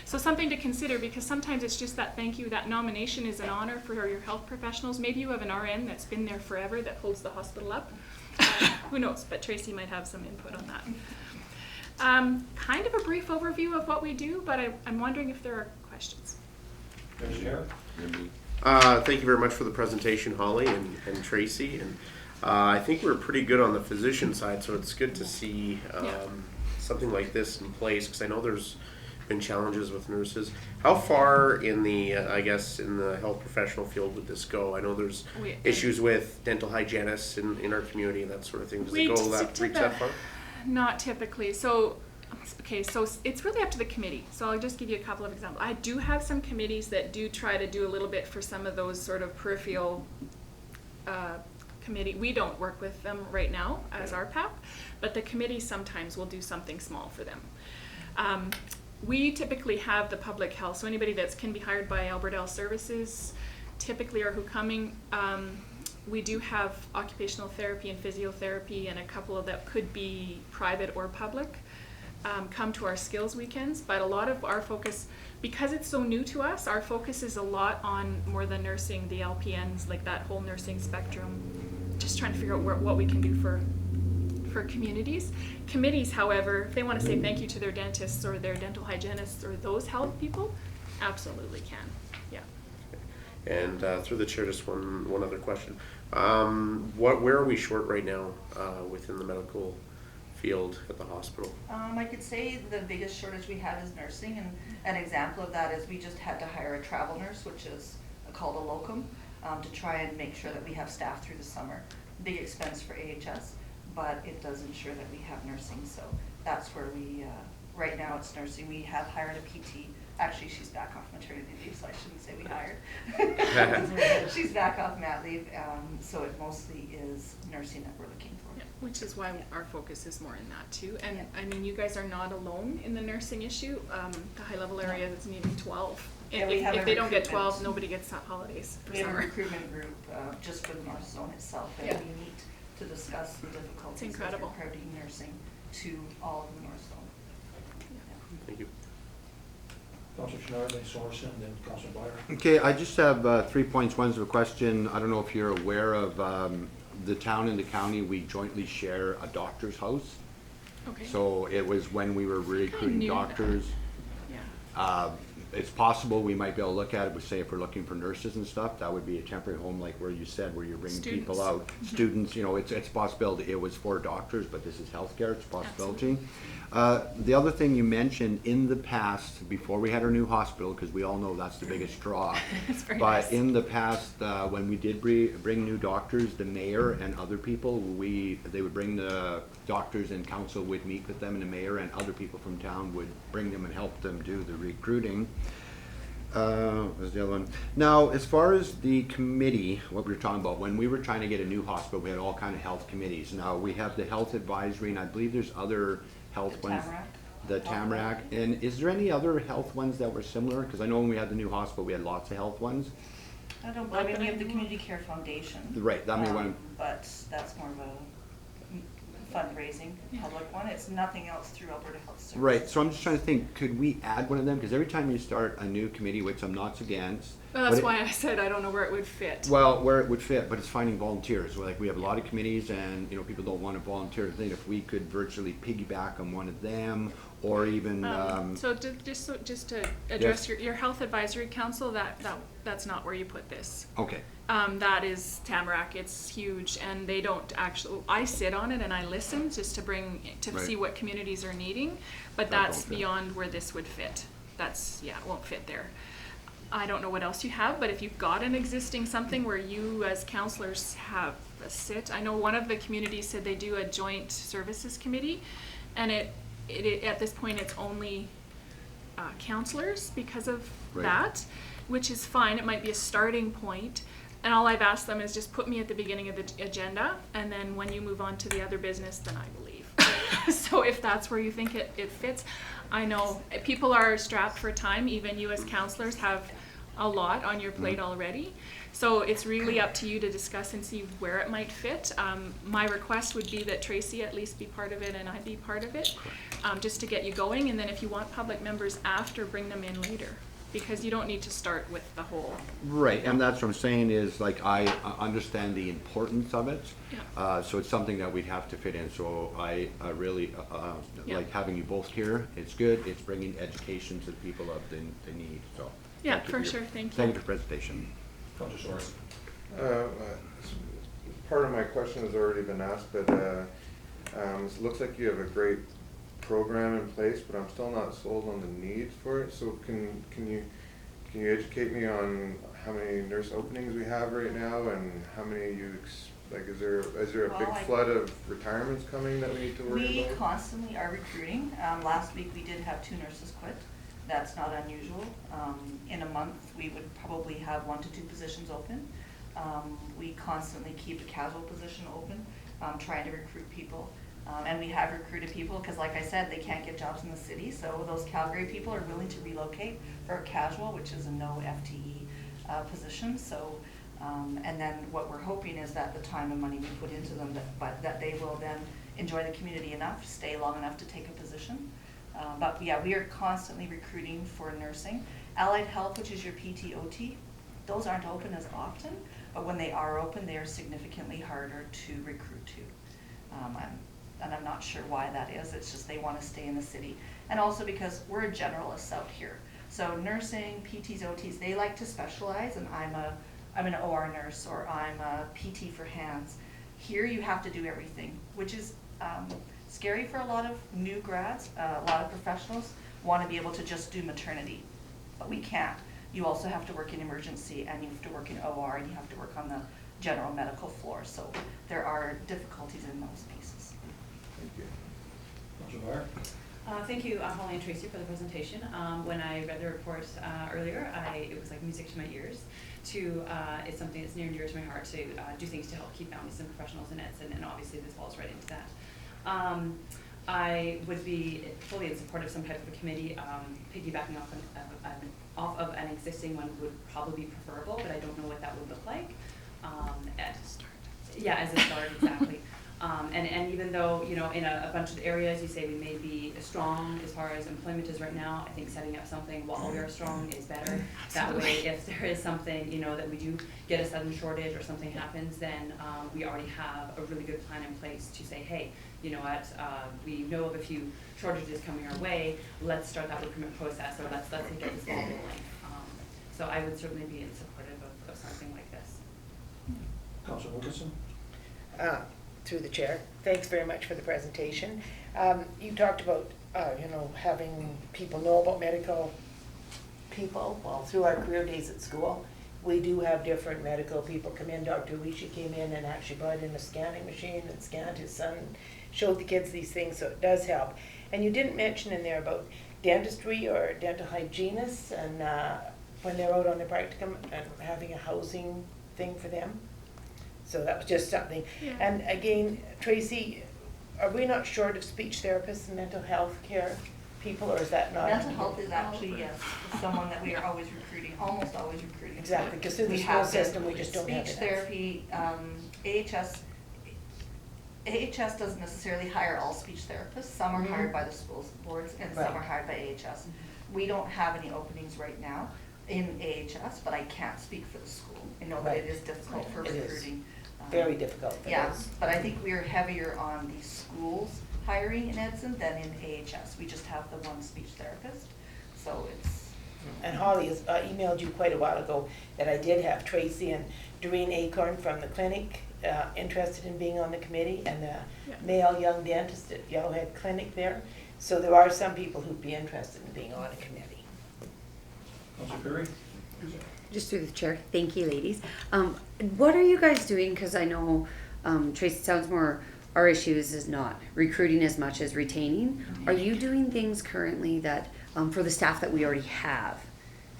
So something to consider, because sometimes it's just that thank you, that nomination is an honor for your health professionals. Maybe you have an RN that's been there forever that holds the hospital up. Who knows, but Tracy might have some input on that. Kind of a brief overview of what we do, but I'm wondering if there are questions. Engineer? Thank you very much for the presentation, Holly and Tracy. And I think we're pretty good on the physician side, so it's good to see something like this in place, because I know there's been challenges with nurses. How far in the, I guess, in the health professional field would this go? I know there's issues with dental hygienists in our community and that sort of thing. Does it go reach that far? Not typically. So, okay, so it's really up to the committee. So I'll just give you a couple of examples. I do have some committees that do try to do a little bit for some of those sort of peripheral committee. We don't work with them right now as RPAP, but the committee sometimes will do something small for them. We typically have the public health, so anybody that can be hired by Alberta Health Services typically are who coming. We do have occupational therapy and physiotherapy, and a couple of that could be private or public, come to our skills weekends. But a lot of our focus, because it's so new to us, our focus is a lot on more the nursing, the LPNs, like that whole nursing spectrum, just trying to figure out what we can do for communities. Committees, however, if they want to say thank you to their dentists or their dental hygienists or those health people, absolutely can. Yeah. And through the chair, just one other question. Where are we short right now within the medical field at the hospital? I could say the biggest shortage we have is nursing, and an example of that is we just had to hire a travel nurse, which is called a locum, to try and make sure that we have staff through the summer. Big expense for AHS, but it does ensure that we have nursing. So that's where we, right now it's nursing. We have hired a PT. Actually, she's back off maternity leave, so I shouldn't say we hired. She's back off mat leave, so it mostly is nursing that we're looking for. Yeah, which is why our focus is more in that too. And I mean, you guys are not alone in the nursing issue. The high level area is needing 12. Yeah, if they don't get 12, nobody gets holidays for We have a summer. recruitment group just for the North Zone itself, and Yeah. we meet to discuss the difficulties It's of incredible. recruiting nursing to all of the North Zone. Thank you. Councilor Schneider, then Sorensen, then Councilor Byer. Okay, I just have 3 points. One's a question. I don't know if you're aware of the town and the county, we jointly share a doctor's house. Okay. So it was when we were recruiting knew that. doctors. Yeah. It's possible we might be able to look at it, but say if we're looking for nurses and stuff, that would be a temporary home like where you said, where you're bringing people Students. out. Students, you know, it's a possibility. It was for doctors, but this is healthcare, it's a possibility. The other thing you mentioned in the past, before we had our new hospital, because we all know that's the biggest draw. It's very But nice. in the past, when we did bring new doctors, the mayor and other people, they would bring the doctors and council would meet with them, and the mayor and other people from town would bring them and help them do the recruiting. What was the other one? Now, as far as the committee, what we were talking about, when we were trying to get a new hospital, we had all kind of health committees. Now, we have the health advisory, and I believe there's other health The ones. Tamarack. The Tamarack. And is there any other health ones that were similar? Because I know when we had the new hospital, we had lots of health ones. I mean, we have the Community Care Foundation. Right, I mean, when, But that's more of a fundraising, public one. It's nothing else through Alberta Health Services. right, so I'm just trying to think, could we add one of them? Because every time you start a new committee, which I'm not against, Well, But that's it- why I said I don't know where it would fit. Well, where it would fit, but it's finding volunteers. Like, we have a lot of committees and, people don't want to volunteer. I think if we could virtually piggyback on one of them, or even, So just to address Yes. your health advisory council, that's not where you put this. okay, That is Tamarack. It's huge, and they don't actually. I sit on it and I listen just to Right. see what communities are needing, but That that's don't fit. beyond where this would fit. It won't fit there. I don't know what else you have, but if you've got an existing something where you as counselors have a sit, I know one of the communities said they do a joint services committee, and it at this point it's only counselors because of Right. that, which is fine. It might be a starting point. And all I've asked them is just put me at the beginning of the agenda, and then when you move on to the other business, then I will leave. So if that's where you think it fits, I know people are strapped for time. Even you as counselors have a lot on your plate already. So it's really up to you to discuss and see where it might fit. My request would be that Tracy at least be part of it and I be part of it, just to get you going. And then if you want public members after, bring them in later, because you don't need to start with the whole. right, and that's what I'm saying is, like, I understand the importance of it. Yeah. So it's something that we'd have to fit in, so I really, Yeah. like having you both here. It's good, it's bringing education to the people of the need, so. Yeah, thank you for your- sure. Thank you. Thank you for your presentation. Councillor Sorensen. Part of my question has already been asked, but it looks like you have a great program in place, but I'm still not sold on the need for it. So can you educate me on how many nurse openings we have right now, and how many is there a big Well, flood of retirements coming that we need to worry We about? constantly are recruiting. Last week, we did have 2 nurses quit. That's not unusual. In a month, we would probably have 1 to 2 positions open. We constantly keep a casual position open, trying to recruit people. And we have recruited people, because like I said, they can't get jobs in the city, so those Calgary people are willing to relocate for a casual, which is a no FTE position. So, and then what we're hoping is that the time and money we put into them, that they will then enjoy the community enough, stay long enough to take a position. But yeah, we are constantly recruiting for nursing. Allied health, which is your PT/OT, those aren't open as often, but when they are open, they are significantly harder to recruit to. And I'm not sure why that is. It's just they want to stay in the city. And also because we're generalists out here. So nursing, PTs, OTs, they like to specialize, and I'm an OR nurse, or I'm a PT for hands. Here you have to do everything, which is scary for a lot of new grads. A lot of professionals want to be able to just do maternity, but we can't. You also have to work in emergency, and you have to work in OR, and you have to work on the general medical floor. So there are difficulties in those pieces. Thank you. Councillor Meyer. Thank you, Holly and Tracy, for the presentation. When I read the report earlier, it was like music to my ears. It's something that's near and dear to my heart to do things to help keep families and professionals in Edson, and obviously this falls right into that. I would be fully in support of some type of a committee. Piggybacking off of an existing one would probably be preferable, but I don't know what that would look like. Yeah, as a start, exactly. And even though, in a bunch of areas, you say we may be strong as far as employment is right now, I think setting up something while we are strong is better. That way, if there is something, that we do get a sudden shortage or something happens, then we already have a really good plan in place to say, hey, we know of a few shortages coming our way, let's start that recruitment process, or let's get this ball rolling. So I would certainly be in supportive of something like this. Councillor Wilkinson. Through the chair, thanks very much for the presentation. You talked about, having people know about medical people. Well, through our career days at school, we do have different medical people come in. Dr. Alicia came in and actually brought in a scanning machine and scanned his son, and showed the kids these things, so it does help. And you didn't mention in there about dentistry or dental hygienists, and when they're out on the practicum, and having a housing thing for them. So that was just something. Yeah. And again, Tracy, are we not short of speech therapists and mental health care people, or is that not? Mental health is actually, yes, someone that we are always recruiting, almost always recruiting. Exactly, because through the We school have system, we just don't have speech enough. therapy, AHS doesn't necessarily hire all speech therapists. Some are hired by the schools boards, and some Right. are hired by AHS. We don't have any openings right now. in AHS, but I can't speak for the school. I know that it is difficult for It is. recruiting. Very difficult for Yeah, those. but I think we're heavier on the schools hiring in Edson than in AHS. We just have the one speech therapist, so it's. And Holly has emailed you quite a while ago that I did have Tracy and Doreen Acorn from the clinic interested in being on the committee, and the Yeah. male young dentist at Yellowhead Clinic there. So there are some people who'd be interested in being on a committee. Councilor Perry? Just through the chair, thank you, ladies. What are you guys doing? Because I know, Tracy, sounds more, our issues is not recruiting as much as retaining. Are you doing things currently that, for the staff that we already have?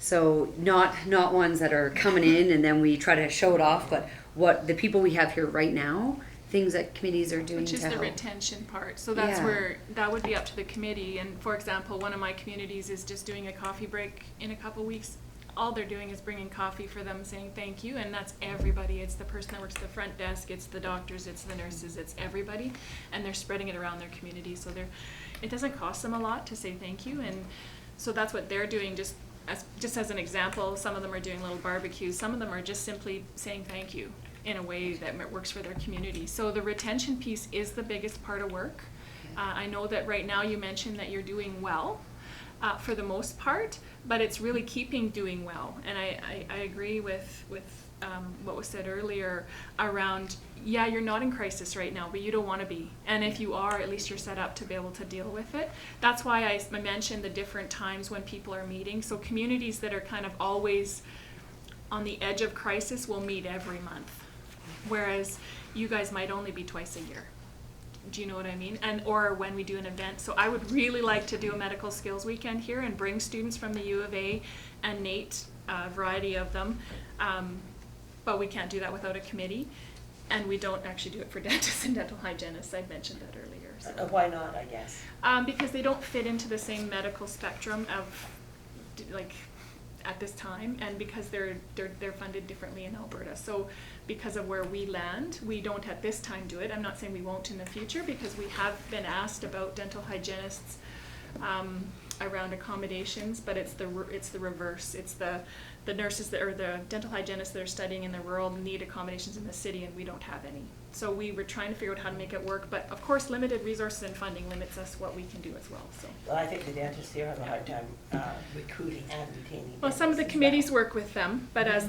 So not ones that are coming in and then we try to show it off, but what the people we have here right now, things that committees are doing Which to is help. the retention part. So that's Yeah. where, that would be up to the committee. And for example, one of my communities is just doing a coffee break in a couple weeks. All they're doing is bringing coffee for them, saying thank you, and that's everybody. It's the person that works at the front desk, it's the doctors, it's the nurses, it's everybody. And they're spreading it around their community. So it doesn't cost them a lot to say thank you. And so that's what they're doing. Just as an example, some of them are doing little barbecues. Some of them are just simply saying thank you in a way that works for their community. So the retention piece is the biggest part of work. I know that right now you mentioned that you're doing well for the most part, but it's really keeping doing well. And I agree with what was said earlier around, yeah, you're not in crisis right now, but you don't want to be. And if you are, at least you're set up to be able to deal with it. That's why I mentioned the different times when people are meeting. So communities that are kind of always on the edge of crisis will meet every month, whereas you guys might only be twice a year. Do you know what I mean? Or when we do an event. So I would really like to do a medical skills weekend here and bring students from the U of A and NATE, a variety of them. But we can't do that without a committee. And we don't actually do it for dentists and dental hygienists. I mentioned that earlier. So. Why not, I guess? Because they don't fit into the same medical spectrum of, like, at this time, and because they're funded differently in Alberta. So because of where we land, we don't at this time do it. I'm not saying we won't in the future, because we have been asked about dental hygienists around accommodations, but it's the reverse. It's the nurses that, or the dental hygienists that are studying in the rural need accommodations in the city, and we don't have any. So we were trying to figure out how to make it work, but of course limited resources and funding limits us what we can do as well. So. Well, I think the dentists here have a hard time recruiting and retaining. Well, some of the dentists as committees work with them, but as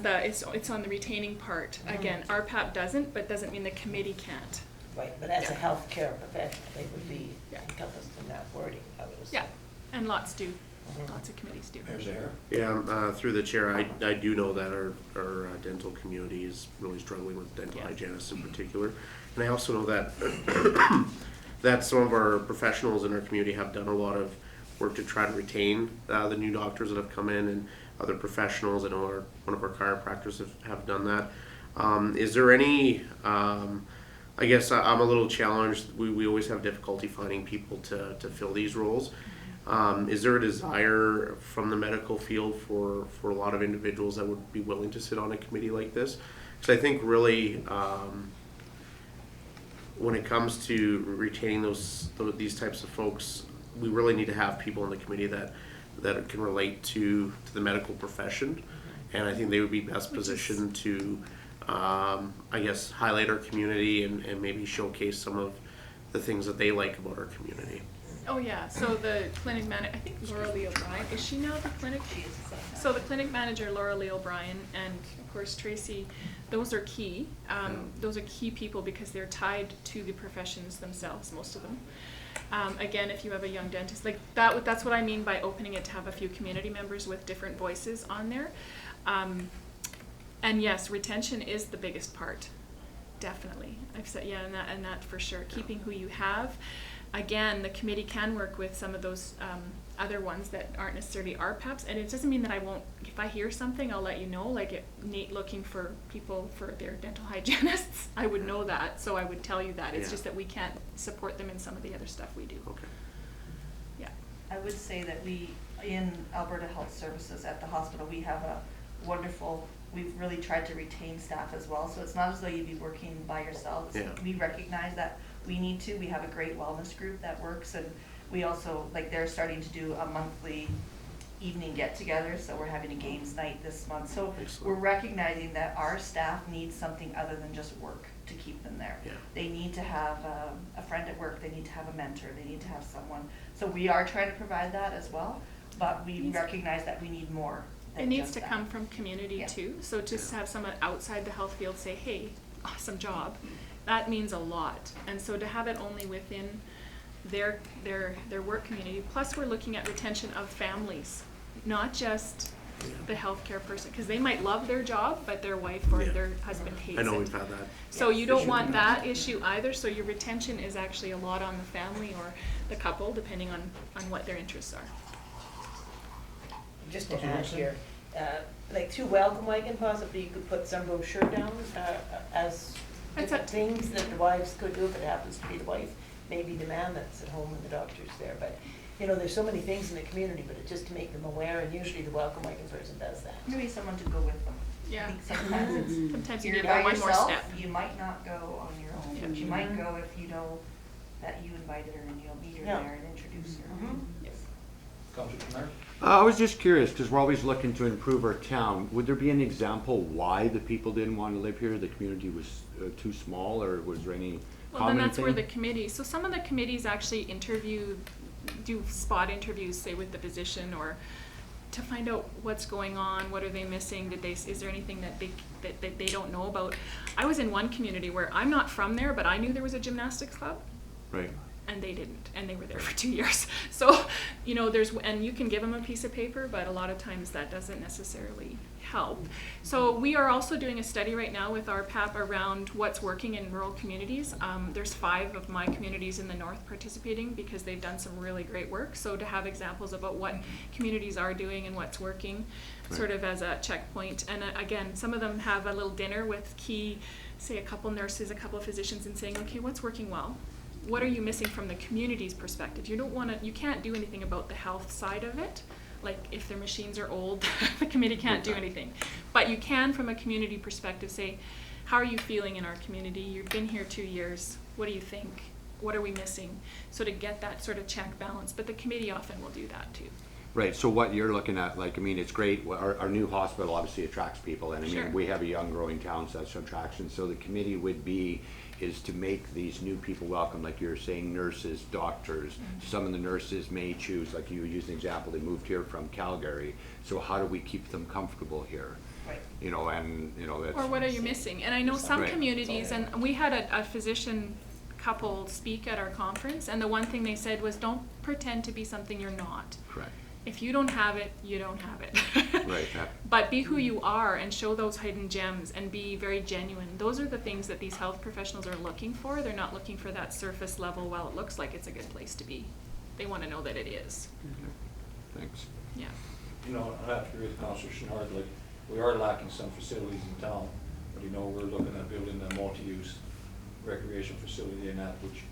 it's on the retaining part. Again, RPAP doesn't, but doesn't mean the committee can't. Right, but as a healthcare professional, they would be encompassed in that wording, I would assume. Yeah, and lots do. Lots of committees do. Mayor Zahara? Yeah, through the chair, I do know that our dental community is really struggling with dental hygienists in particular. And I also know that that some of our professionals in our community have done a lot of work to try to retain the new doctors that have come in, and other professionals. I know one of our chiropractors have done that. Is there any, I guess I'm a little challenged. We always have difficulty finding people to fill these roles. Is there a desire from the medical field for a lot of individuals that would be willing to sit on a committee like this? Because I think really when it comes to retaining these types of folks, we really need to have people in the committee that can relate to the medical profession, and I think they would be best positioned to I guess highlight our community and maybe showcase some of the things that they like about our community. Oh yeah, so the clinic manager, I think Laura Lee O'Brien, is she now the clinic? She is. So the clinic manager, Laura Lee O'Brien, and of course Tracy, those are key. Those are key people because they're tied to the professions themselves, most of them. Again, if you have a young dentist, like that's what I mean by opening it to have a few community members with different voices on there. And yes, retention is the biggest part, definitely. I've said, yeah, and that for sure. Keeping who you have. Again, the committee can work with some of those other ones that aren't necessarily RPAPs, and it doesn't mean that I won't, if I hear something, I'll let you know, like Nate looking for people for their dental hygienists, I would know that, so I would tell you that. It's just that we can't support them in some of the other stuff we do. Okay. Yeah. I would say that we, in Alberta Health Services at the hospital, we have a wonderful, we've really tried to retain staff as well, so it's not as though you'd be working by yourself. Yeah. We recognize that we need to. We have a great wellness group that works, and we also, like, they're starting to do a monthly evening get-together, so we're having a games night this month. So Excellent. we're recognizing that our staff needs something other than just work to keep them there. Yeah. They need to have a friend at work, they need to have a mentor, they need to have someone. So we are trying to provide that as well, but we recognize that we need more than It needs just to that. come from community Yeah. too, so just have someone outside the health field say, hey, awesome job, that means a lot. And so to have it only within their work community, plus we're looking at retention of families, not just the healthcare person, because they might love their job, but their wife or Yeah. their husband hates it. I know we've had that. So you don't want that issue either, so your retention is actually a lot on the family or the couple, depending on what their interests are. Just to add here, like through Welcome Wagon possibly you could put some brochure down as That's different up- things that the wives could do if it happens to be the wife, maybe the man that's at home and the doctor's there. But, you know, there's so many things in the community, but it's just to make them aware, and usually the Welcome Wagon person does that. Maybe someone to go with them. Yeah. I think sometimes it's, Sometimes you you're need by one more yourself, step. you might not go on your own, Yeah. but you might go if you know that you invited her and you'll meet her Yeah. there and introduce her. Mhm. Yes. Councilor Bernard? I was just curious, because we're always looking to improve our town. Would there be an example why the people didn't want to live here? The community was too small, or was there any Well, then common that's where the thing? committee, so some of the committees actually do spot interviews, say with the physician, or to find out what's going on, what are they missing, is there anything that they don't know about? I was in one community where I'm not from there, but I knew there was a gymnastics club, Right. and they didn't, and they were there for 2 years. So, you know, and you can give them a piece of paper, but a lot of times that doesn't necessarily help. So we are also doing a study right now with our PAP around what's working in rural communities. There's 5 of my communities in the north participating because they've done some really great work. So to have examples about what communities are doing and what's working, sort of as a checkpoint. And again, some of them have a little dinner with say a couple nurses, a couple of physicians, and saying, okay, what's working well? What are you missing from the community's perspective? You can't do anything about the health side of it. Like if their machines are old, the committee can't do anything. But you can, from a community perspective, say, how are you feeling in our community? You've been here 2 years. What do you think? What are we missing? So to get that sort of check balance, but the committee often will do that too. Right, so what you're looking at, like, I mean, it's great, our new hospital obviously attracts people, and I Sure. mean, we have a young growing town, so that's some attraction, so the committee is to make these new people welcome, like you're saying, nurses, doctors. Some of the nurses may choose, like you used an example, they moved here from Calgary, so how do we keep them comfortable here? Right. You know, and, you know, that's. Or what are you missing? And I know some Right. communities, and we had a physician couple speak at our conference, and the one thing they said was, don't pretend to be something you're not. Correct, If you don't have it, you don't have it. right, that- But be who you are and show those hidden gems and be very genuine. Those are the things that these health professionals are looking for. They're not looking for that surface level, well, it looks like it's a good place to be. They want to know that it is. thanks. Yeah. You know, I have to agree with Councilor Chenard, like, we are lacking some facilities in town, but you know, we're looking at building a multi-use recreation facility in that, which,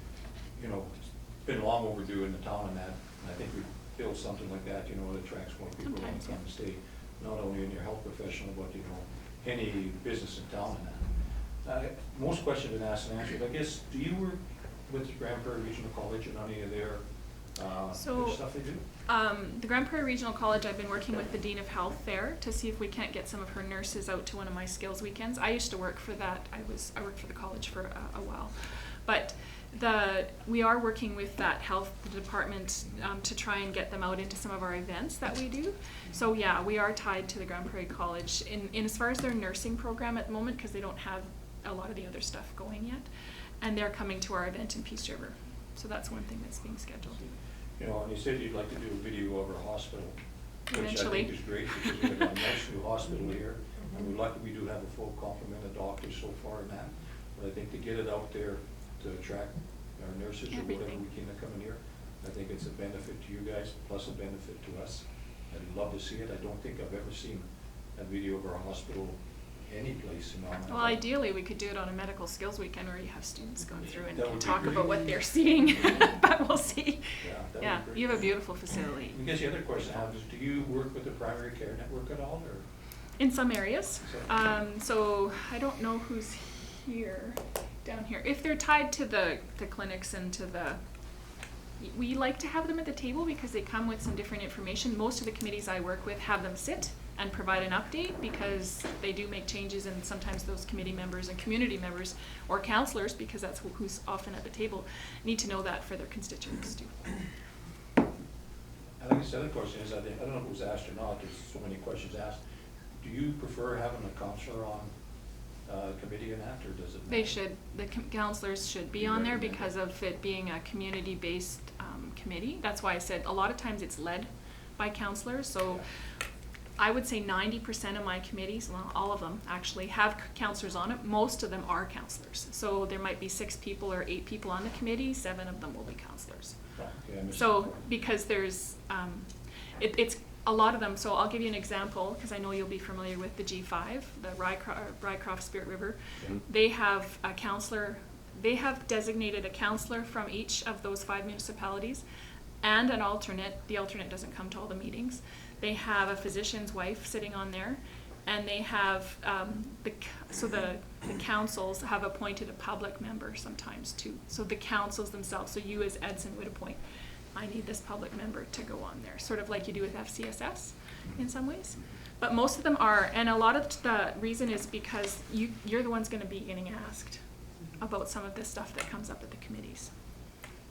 you know, it's been long overdue in the town and that, and I think we build something like that, you know, it attracts more people Sometimes, from the state, not only in your health professional, but, you know, any business in town and that. Most questions have been asked and answered, I guess, do you work with the Grand Prairie Regional College and any of their So- stuff they do? The Grand Prairie Regional College, I've been working with the Dean of Health there to see if we can't get some of her nurses out to one of my skills weekends. I used to work for that. I worked for the college for a while. But we are working with that health department to try and get them out into some of our events that we do. So yeah, we are tied to the Grand Prairie College in as far as their nursing program at the moment, because they don't have a lot of the other stuff going yet. And they're coming to our event in Peace River. So that's one thing that's being scheduled. You know, and you said you'd like to do a video of our hospital, which I Eventually. think is great, because we have a nice new hospital here, and we do have a full complement of doctors so far in that. But I think to get it out there, to attract our nurses or whatever Everything. we can to come in here, I think it's a benefit to you guys, plus a benefit to us. I'd love to see it. I don't think I've ever seen a video of our hospital any place in our. Well, ideally, we could do it on a medical skills weekend where you have students go through and That can would be talk great. about what they're seeing, but we'll see. Yeah, that would Yeah, be great. you have a beautiful facility. I guess the other question I have is, do you work with the primary care network at all, or? In some areas. So I don't know who's here, down here. If they're tied to the clinics and to the we like to have them at the table because they come with some different information. Most of the committees I work with have them sit and provide an update because they do make changes, and sometimes those committee members and community members or counselors, because that's who's often at the table, need to know that for their constituents too. I think the other question is, I don't know if it was asked or not, there's so many questions asked. Do you prefer having a counselor on committee and that, or does it matter? They should, the counselors should be on there because of it being a community-based committee. That's why I said a lot of times it's led by counselors. So I would say 90% of my committees, well, all of them actually, have counselors on it. Most of them are counselors. So there might be 6 people or 8 people on the committee, 7 of them will be counselors. Okay, So because there's, it's a lot of them, so I'll give you an example, because I know you'll be familiar with the G5, the Rycroft Spirit River. They have a counselor, they have designated a counselor from each of those 5 municipalities and an alternate. The alternate doesn't come to all the meetings. They have a physician's wife sitting on there, and they have, the councils have appointed a public member sometimes too. So the councils themselves, so you as Edson would appoint, I need this public member to go on there, sort of like you do with FCSS in some ways. But most of them are, and a lot of the reason is because you're the ones going to be getting asked about some of this stuff that comes up at the committees.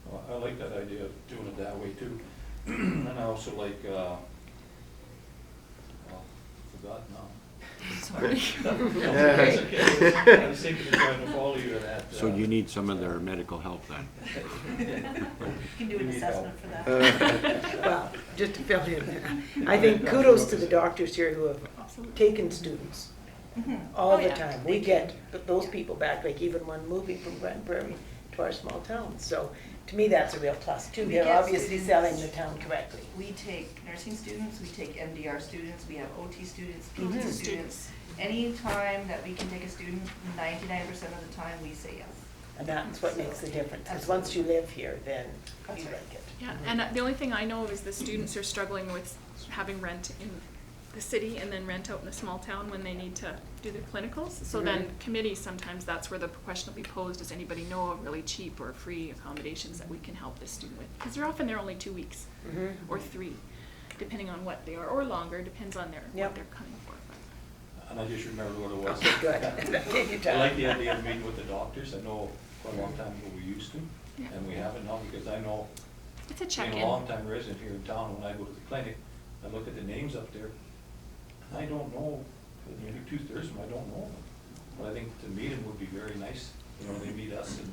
Well, I like that idea of doing it that way too. And I also like, well, forgot now. Sorry. That's okay. I was thinking of trying to follow you to that. So you need some of their medical help then? You can do an assessment for that. Well, just to fill in, I think kudos to the doctors here who have taken students all the time. We get those people back, like even one moving from Grand Prairie to our small town. So to me, that's a real plus too. We They're get obviously students. selling the town correctly. We take nursing students, we take MDR students, we have OT students, PT Mhm. students. Any time that we can take a student, 99% of the time, we say yes. And that's what makes the difference. Because once you live here, then That's you right. like it. Yeah, and the only thing I know is the students are struggling with having rent in the city and then rent out in a small town when they need to do their clinicals. So then committees, sometimes that's where the question will be posed, does anybody know of really cheap or free accommodations that we can help this student with? Because they're often there only 2 weeks or 3, depending on what they are, or longer, depends on what they're coming for. And I just remember what it was. Okay, good. Take your I time. like the idea of meeting with the doctors. I know for a long time ago we used to, Yeah. and we haven't now, because I know, It's a being check-in. a long-time resident here in town, when I go to the clinic, I look at the names up there, and I don't know, maybe 2/3 of them, I don't know them. But I think to meet them would be very nice. You know, they meet us and,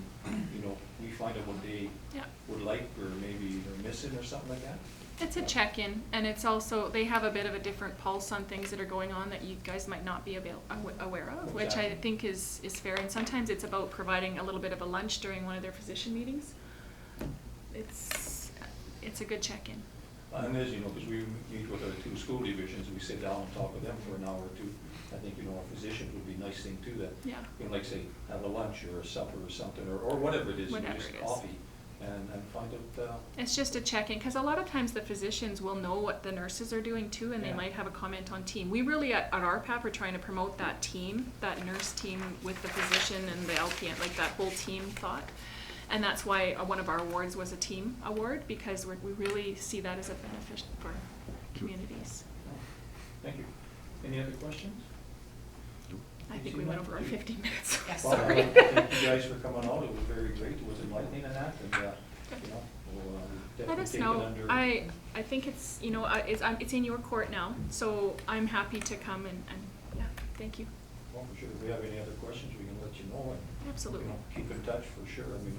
you know, we find out what they Yeah. would like, or maybe they're missing or something like that. It's a check-in, and it's also, they have a bit of a different pulse on things that are going on that you guys might not be aware of, which I Exactly. think is fair. And sometimes it's about providing a little bit of a lunch during one of their physician meetings. It's a good check-in. And as you know, because we meet with our 2 school divisions, we sit down and talk with them for an hour or 2. I think, you know, our physicians would be a nice thing too, that, Yeah. you know, like say, have a lunch or a supper or something, or whatever it is, you know, Whatever just it is. coffee, and find out, It's just a check-in, because a lot of times the physicians will know what the nurses are doing too, and they Yeah. might have a comment on team. We really, at RPAP, are trying to promote that team, that nurse team with the physician and the LPN, like that whole team thought. And that's why one of our awards was a team award, because we really see that as a benefit for communities. thank you. Any other questions? I think we went over our 15 minutes. Yes. Well, Sorry. thank you guys for coming out, it was very great, it was enlightening and that, and, you know, we'll Let definitely us take it know. under. I think it's, you know, it's in your court now, so I'm happy to come and yeah, thank you. Well, for sure, if we have any other questions, we can let you know, and, Absolutely. you know, keep in touch for sure, I mean,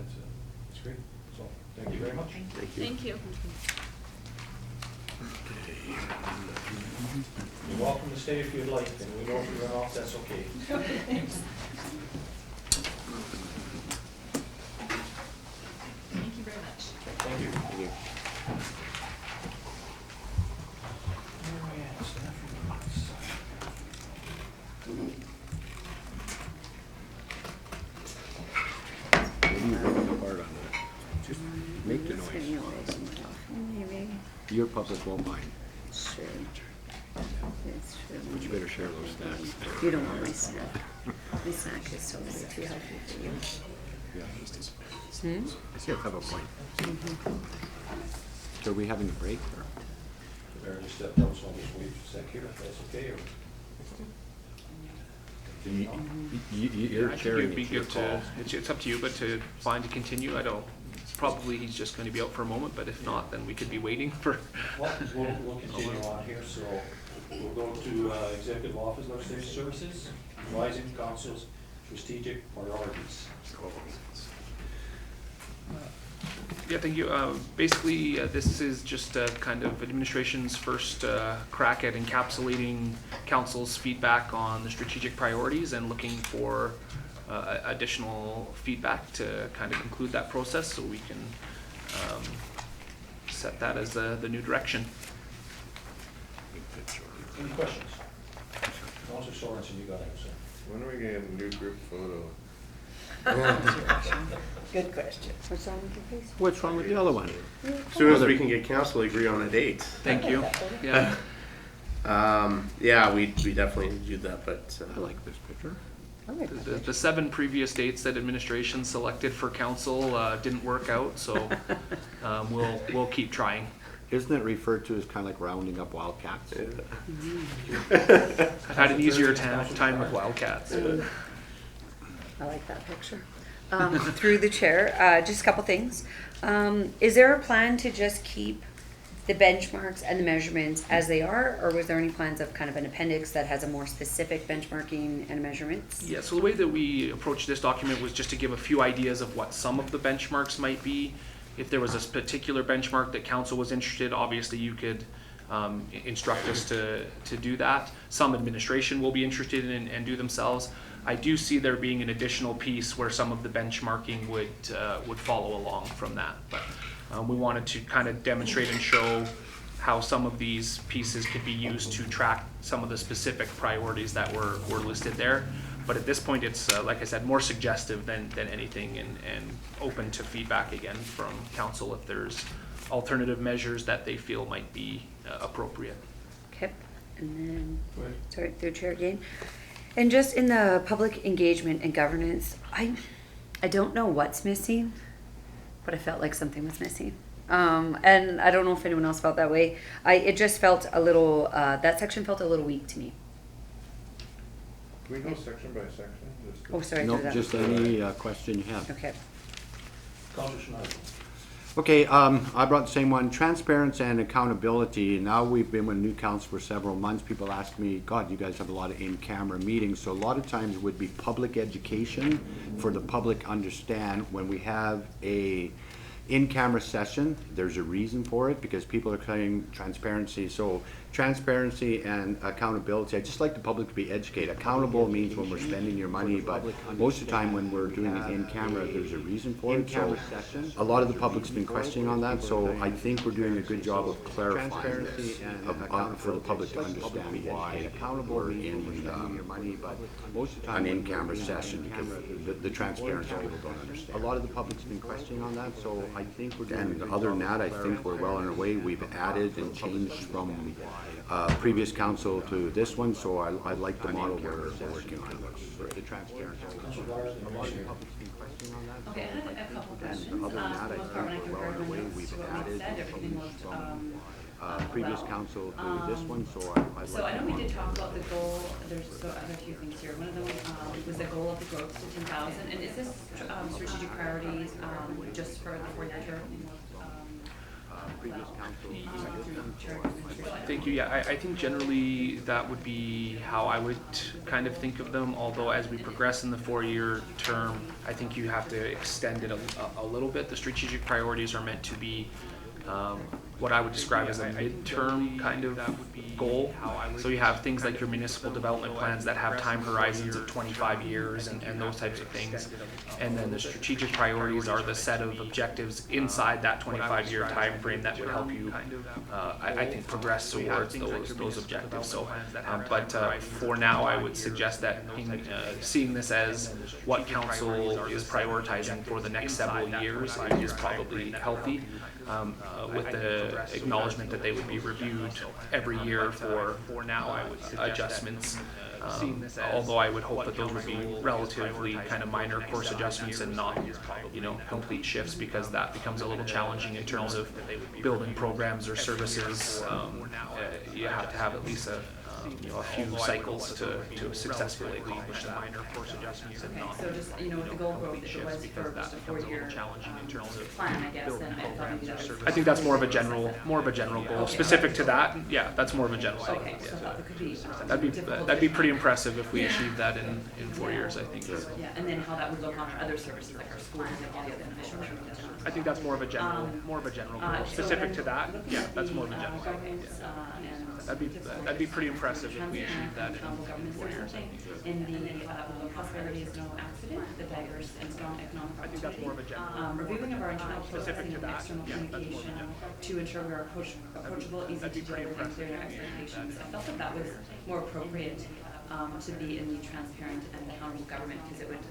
it's great, so, thank you very much. Thank you. You're welcome to stay if you'd like, and we know if you run off, that's okay. Thank you very much. Thank you. Thank you. Where are we at, Staff What are you picking apart on that? Just make the noise. Maybe, Your public won't mind, sure. It's true. but you better share those stats. You don't want my snack. My snack is totally too healthy for you. Hmm? Yes, have a point. So are we having a break or? The mayor just stepped out, so I'll just wait a sec here, if that's okay, or? You're I think chairing, it'd be it's your good call. it's up to you, but to fine to continue, I don't, probably he's just gonna be out for a moment, but if not, then we could be waiting for. Well, we'll continue on here, so we'll go to Executive Office Legislative Services, advising council's strategic priorities. Yeah, thank you. Basically, this is just kind of administration's first crack at encapsulating council's feedback on the strategic priorities and looking for additional feedback to kind of conclude that process so we can set that as the new direction. Any questions? Councilor Sorensen, you got it, sir. When are we gonna get a new group photo? Good question. What's wrong with your face? What's wrong with the other one? As soon as we can get council to agree on a date. Thank you. Yeah. Yeah, we definitely need to do that, but, I like this picture. I like that. The 7 previous dates that administration selected for council didn't work out, so we'll keep trying. Isn't it referred to as kind of like rounding up wildcats? I've had an easier time with Wildcats. I like that picture. Through the chair, just a couple things. Is there a plan to just keep the benchmarks and the measurements as they are, or was there any plans of kind of an appendix that has a more specific benchmarking and measurements? Yeah, so the way that we approached this document was just to give a few ideas of what some of the benchmarks might be. If there was a particular benchmark that council was interested, obviously you could instruct us to do that. Some administration will be interested in and do themselves. I do see there being an additional piece where some of the benchmarking would follow along from that. But we wanted to kind of demonstrate and show how some of these pieces could be used to track some of the specific priorities that were listed there. But at this point, it's, like I said, more suggestive than anything and open to feedback again from council if there's alternative measures that they feel might be appropriate. Okay, and then, Go ahead. sorry, through chair again. And just in the public engagement and governance, I don't know what's missing, but I felt like something was missing. And I don't know if anyone else felt that way. It just felt a little, that section felt a little weak to me. Can we go section by section? Just Oh, sorry, No, do that. just any question you have. Okay. Councilor Schneider. Okay, I brought the same one, transparency and accountability. Now we've been with new council for several months. People ask me, God, you guys have a lot of in-camera meetings. So a lot of times it would be public education for the public to understand when we have a in-camera session, there's a reason for it because people are claiming transparency. So transparency and accountability, I just like the public to be educated. Accountable means when we're spending your money, but most of the time when we're doing it in-camera, there's a reason for it. So a lot of the public's been questioning on that, so I think we're doing a good job of clarifying this for the public to understand why we're in an in-camera session, because the transparency people don't understand. A lot of the public's been questioning on that, so I think we're doing. And other than that, I think we're well on our way. We've added and changed from previous council to this one, so I like the model we're working on. The transparency. Councilor Garza, A lot of the public's been questioning on that. Okay, I had a couple of questions. And other than that, I For the most part, when I think we're well compared on our way. my notes We've to what we added said, and everything changed looked, from previous well. council to this one, so I like. So I know the we did model. talk about the goal, there's a few things here. One of them was the goal of the growth to 10,000. And is this strategic priorities just for the 4-year term? Previous council. Thank you. Yeah, I think generally that would be how I would kind of think of them, although as we progress in the 4-year term, I think you have to extend it a little bit. The strategic priorities are meant to be what I would describe as a midterm kind of goal. So you have things like your municipal development plans that have time horizons of 25 years and those types of things. And then the strategic priorities are the set of objectives inside that 25-year time frame that would help you, I think, progress towards those objectives. So, but for now, I would suggest that seeing this as what council is prioritizing for the next several years is probably healthy. With the acknowledgement that they would be reviewed every year for now adjustments Although I would hope that those would be relatively kind of minor course adjustments and not, complete shifts, because that becomes a little challenging in terms of building programs or services. You have to have at least a few cycles to successfully accomplish that. Okay, so just, with the goal growth, if it was for just a 4-year plan, I guess, then I thought maybe that was. I think that's more of a general goal. Okay. Specific to that, yeah, that's more of a general goal. Okay, so I thought there could be. That'd be pretty impressive if we achieved that in 4 years, I think. Yeah, and then how that would look on our other services, like our schools and all the other infrastructure. I think that's more of a general goal. Specific to that, yeah, that's more of a general goal. That'd be pretty impressive if we achieved that in 4 years, I think. In the prosperity is no accident, the diverse and strong economic opportunity. I think that's more of a general. Reviewing of our internal Specific processing to and that, external yeah, that's more of a communication general. to ensure we are approachable, easy to That'd be pretty deal with, and clear in our impressive. expectations. I felt that was more appropriate to be in the transparent and accountable government, because it would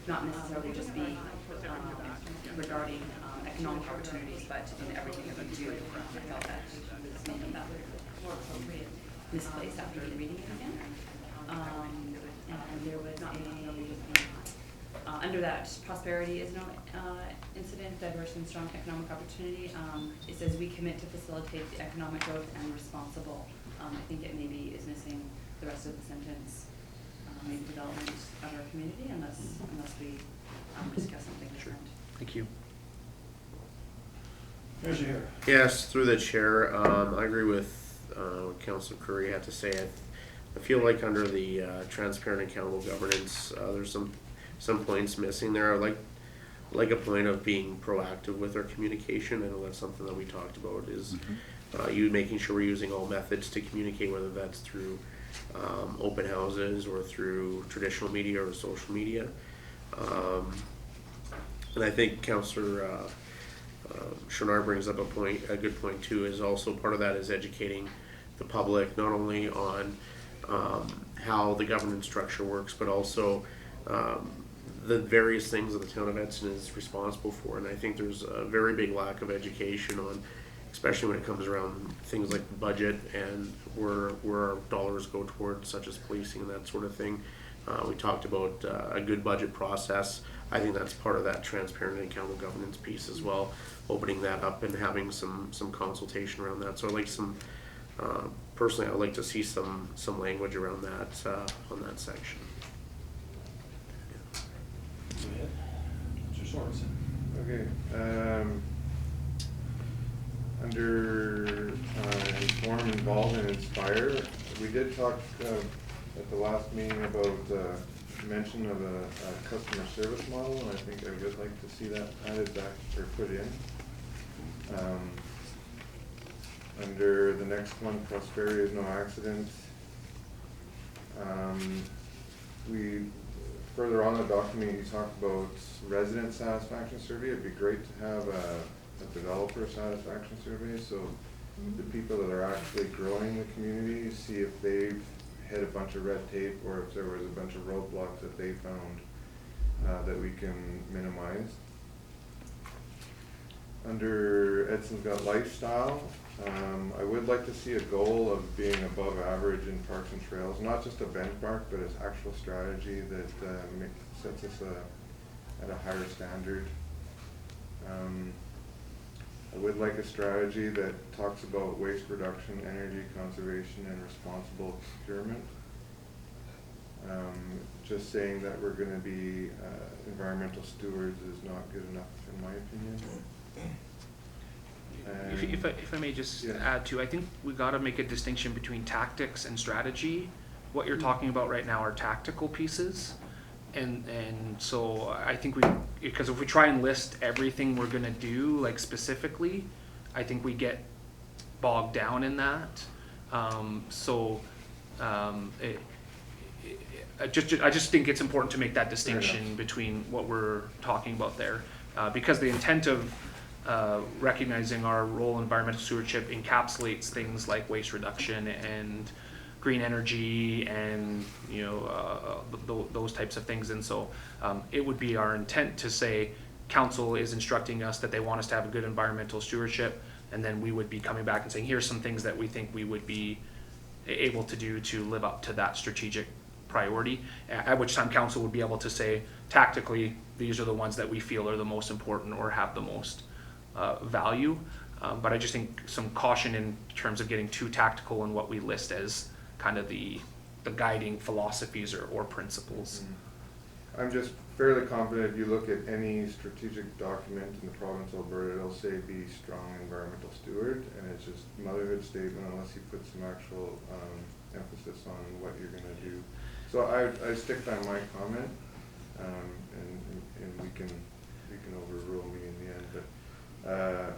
not necessarily just be regarding economic opportunities, but in everything that we do. I felt that maybe that was more appropriate this place after reading it again. And there was under that, prosperity is no incident, diverse and strong economic opportunity. It says we commit to facilitate the economic growth and responsible. I think it maybe is missing the rest of the sentence. Maybe development of our community, unless we discuss something different. Thank you. Here's your. Yes, through the chair, I agree with what Councilor Curry had to say. I feel like under the transparent and accountable governance, there's some points missing there. I like a point of being proactive with our communication. I know that's something that we talked about, is you making sure we're using all methods to communicate, whether that's through open houses or through traditional media or social media. And I think Councilor Shernar brings up a good point too, is also part of that is educating the public, not only on how the governance structure works, but also the various things that the town of Edson is responsible for. And I think there's a very big lack of education on, especially when it comes around things like the budget and where our dollars go towards, such as policing and that sort of thing. We talked about a good budget process. I think that's part of that transparent and accountable governance piece as well, opening that up and having some consultation around that. So I'd like some, personally, I'd like to see some language around that on that section. Go ahead. Mr. Sorensen. Okay, under inform, involve, and inspire, we did talk at the last meeting about mention of a customer service model, and I think I would like to see that added back or put in. Under the next one, prosperity is no accident. We further on the document, you talk about resident satisfaction survey. It'd be great to have a developer satisfaction survey, so the people that are actually growing the community, see if they've hit a bunch of red tape, or if there was a bunch of roadblocks that they found that we can minimize. Under Edson's got lifestyle, I would like to see a goal of being above average in parks and trails, not just a benchmark, but an actual strategy that sets us at a higher standard. I would like a strategy that talks about waste reduction, energy conservation, and responsible procurement. Just saying that we're going to be environmental stewards is not good enough, in my opinion. If I may just add to, I think we got to make a distinction between tactics and strategy. What you're talking about right now are tactical pieces. And so I think because if we try and list everything we're gonna do, like specifically, I think we get bogged down in that. I just think it's important to make that distinction between what we're talking about there, because the intent of recognizing our role in environmental stewardship encapsulates things like waste reduction and green energy and those types of things. And so it would be our intent to say council is instructing us that they want us to have a good environmental stewardship, and then we would be coming back and saying here's some things that we think we would be able to do to live up to that strategic priority, at which time council would be able to say, tactically, these are the ones that we feel are the most important or have the most value. But I just think some caution in terms of getting too tactical in what we list as kind of the guiding philosophies or principles. I'm just fairly confident if you look at any strategic document in the province of Alberta, it'll say be strong environmental steward, and it's just motherhood statement unless you put some actual emphasis on what you're gonna do. So I stick by my comment, and we can overrule me in the end, but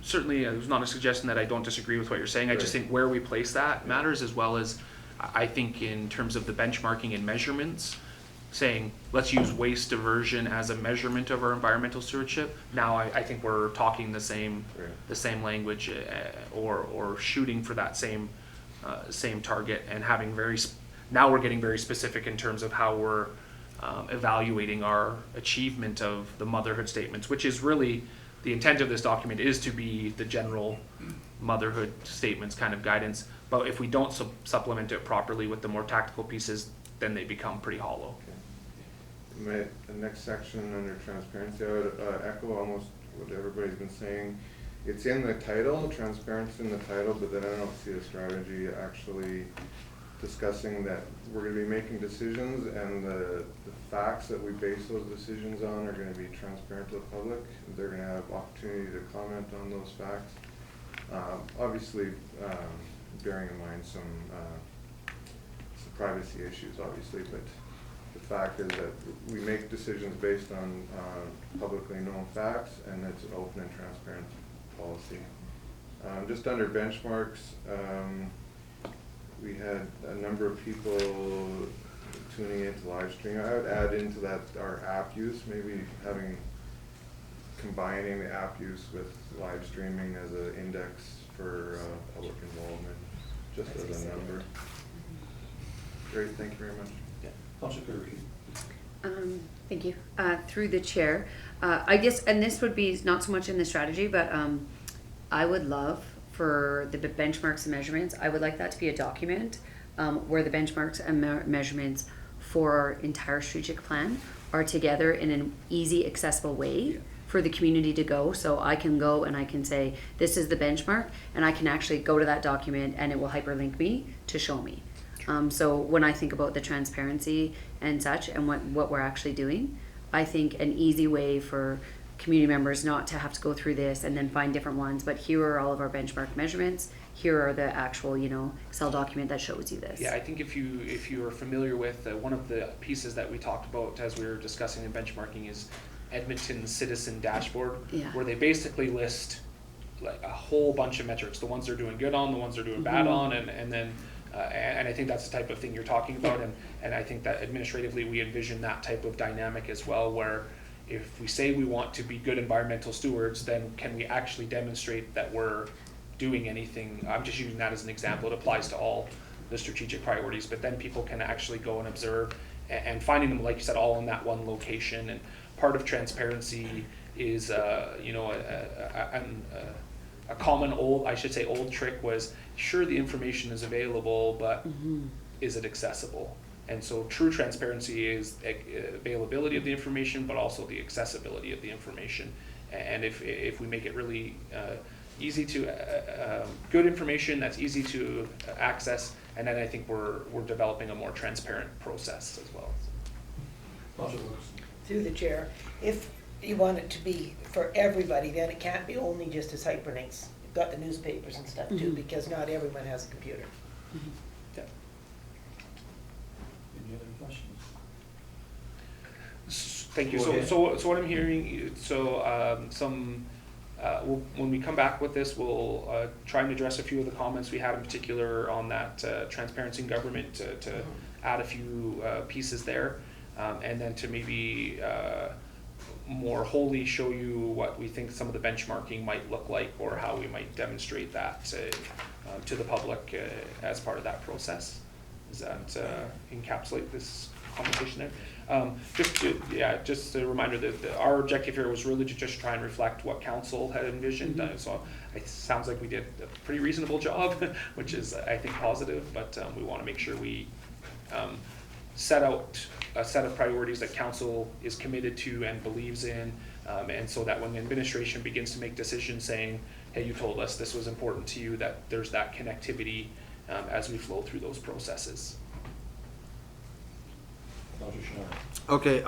Certainly, it was not a suggestion that I don't disagree with what you're saying. I just Right. think where we place that matters, as well as I think in terms of the benchmarking and measurements, saying let's use waste diversion as a measurement of our environmental stewardship. Now I think we're talking the same Right. the same language, or shooting for that same target, and having now we're getting very specific in terms of how we're evaluating our achievement of the motherhood statements, which is really the intent of this document is to be the general motherhood statements kind of guidance. But if we don't supplement it properly with the more tactical pieces, then they become pretty hollow. The next section under transparency, I would echo almost what everybody's been saying. It's in the title, transparency in the title, but then I don't see a strategy actually discussing that we're going to be making decisions, and the facts that we base those decisions on are going to be transparent to the public. They're going to have opportunity to comment on those facts. Obviously, bearing in mind some privacy issues, obviously, but the fact is that we make decisions based on publicly known facts, and it's an open and transparent policy. Just under benchmarks, we had a number of people tuning into live stream. I would add into that our app use, maybe combining the app use with live streaming as an index for public involvement, just as a number. Great, thank you very much. Yeah. Councilor Kirby. Thank you. Through the chair, I guess, and this would be not so much in the strategy, but I would love for the benchmarks and measurements, I would like that to be a document where the benchmarks and measurements for our entire strategic plan are together in an easy, accessible way for the community to go. So I can go and I can say, this is the benchmark, and I can actually go to that document and it will hyperlink me to show me. So when I think about the transparency and such and what we're actually doing, I think an easy way for community members not to have to go through this and then find different ones, but here are all of our benchmark measurements, here are the actual, Excel document that shows you this. Yeah, I think if you are familiar with one of the pieces that we talked about as we were discussing in benchmarking is Edmonton's Citizen Dashboard, where they basically list like a whole bunch of metrics, the ones they're doing good on, the ones they're doing bad on, and then and I think that's the type of thing you're talking about, and I think that administratively we envision that type of dynamic as well, where if we say we want to be good environmental stewards, then can we actually demonstrate that we're doing anything? I'm just using that as an example. It applies to all the strategic priorities, but then people can actually go and observe and finding them, like you said, all in that one location. And part of transparency is, a common old trick was, sure, the information is available, but is it accessible? And so true transparency is availability of the information, but also the accessibility of the information. And if we make it really easy to, good information that's easy to access, and then I think we're developing a more transparent process as well. Through the chair, if you want it to be for everybody, then it can't be only just as hyperlinks. You've got the newspapers and stuff too, because not everyone has a computer. Yeah. Any other questions? Thank you. Go ahead. So what I'm hearing, when we come back with this, we'll try and address a few of the comments we had, in particular on that transparency in government, to add a few pieces there, and then to maybe more wholly show you what we think some of the benchmarking might look like, or how we might demonstrate that to the public as part of that process. Does that encapsulate this conversation there? Just a reminder that our objective here was really to just try and reflect what council had envisioned. So it sounds like we did a pretty reasonable job, which is, I think, positive, but we want to make sure we set out a set of priorities that council is committed to and believes in, and so that when the administration begins to make decisions saying, hey, you told us this was important to you, that there's that connectivity as we flow through those processes. Okay,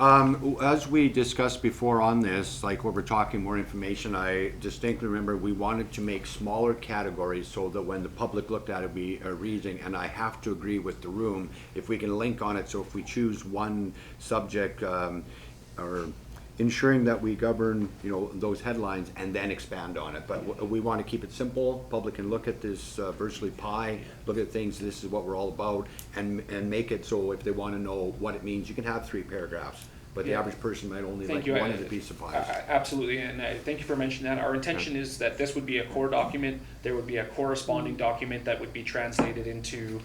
as we discussed before on this, like when we're talking more information, I distinctly remember we wanted to make smaller categories so that when the public looked at it, we are reading, and I have to agree with the room, if we can link on it, so if we choose one subject, or ensuring that we govern, you know, those headlines and then expand on it. But we want to keep it simple. Public can look at this virtually pie, look at things, this is what we're all about, and make it so if they want to know what it means, you can have 3 paragraphs. But the average person might only like one of the piece of pie. Absolutely, and thank you for mentioning that. Our intention is that this would be a core document. There would be a corresponding document that would be translated into,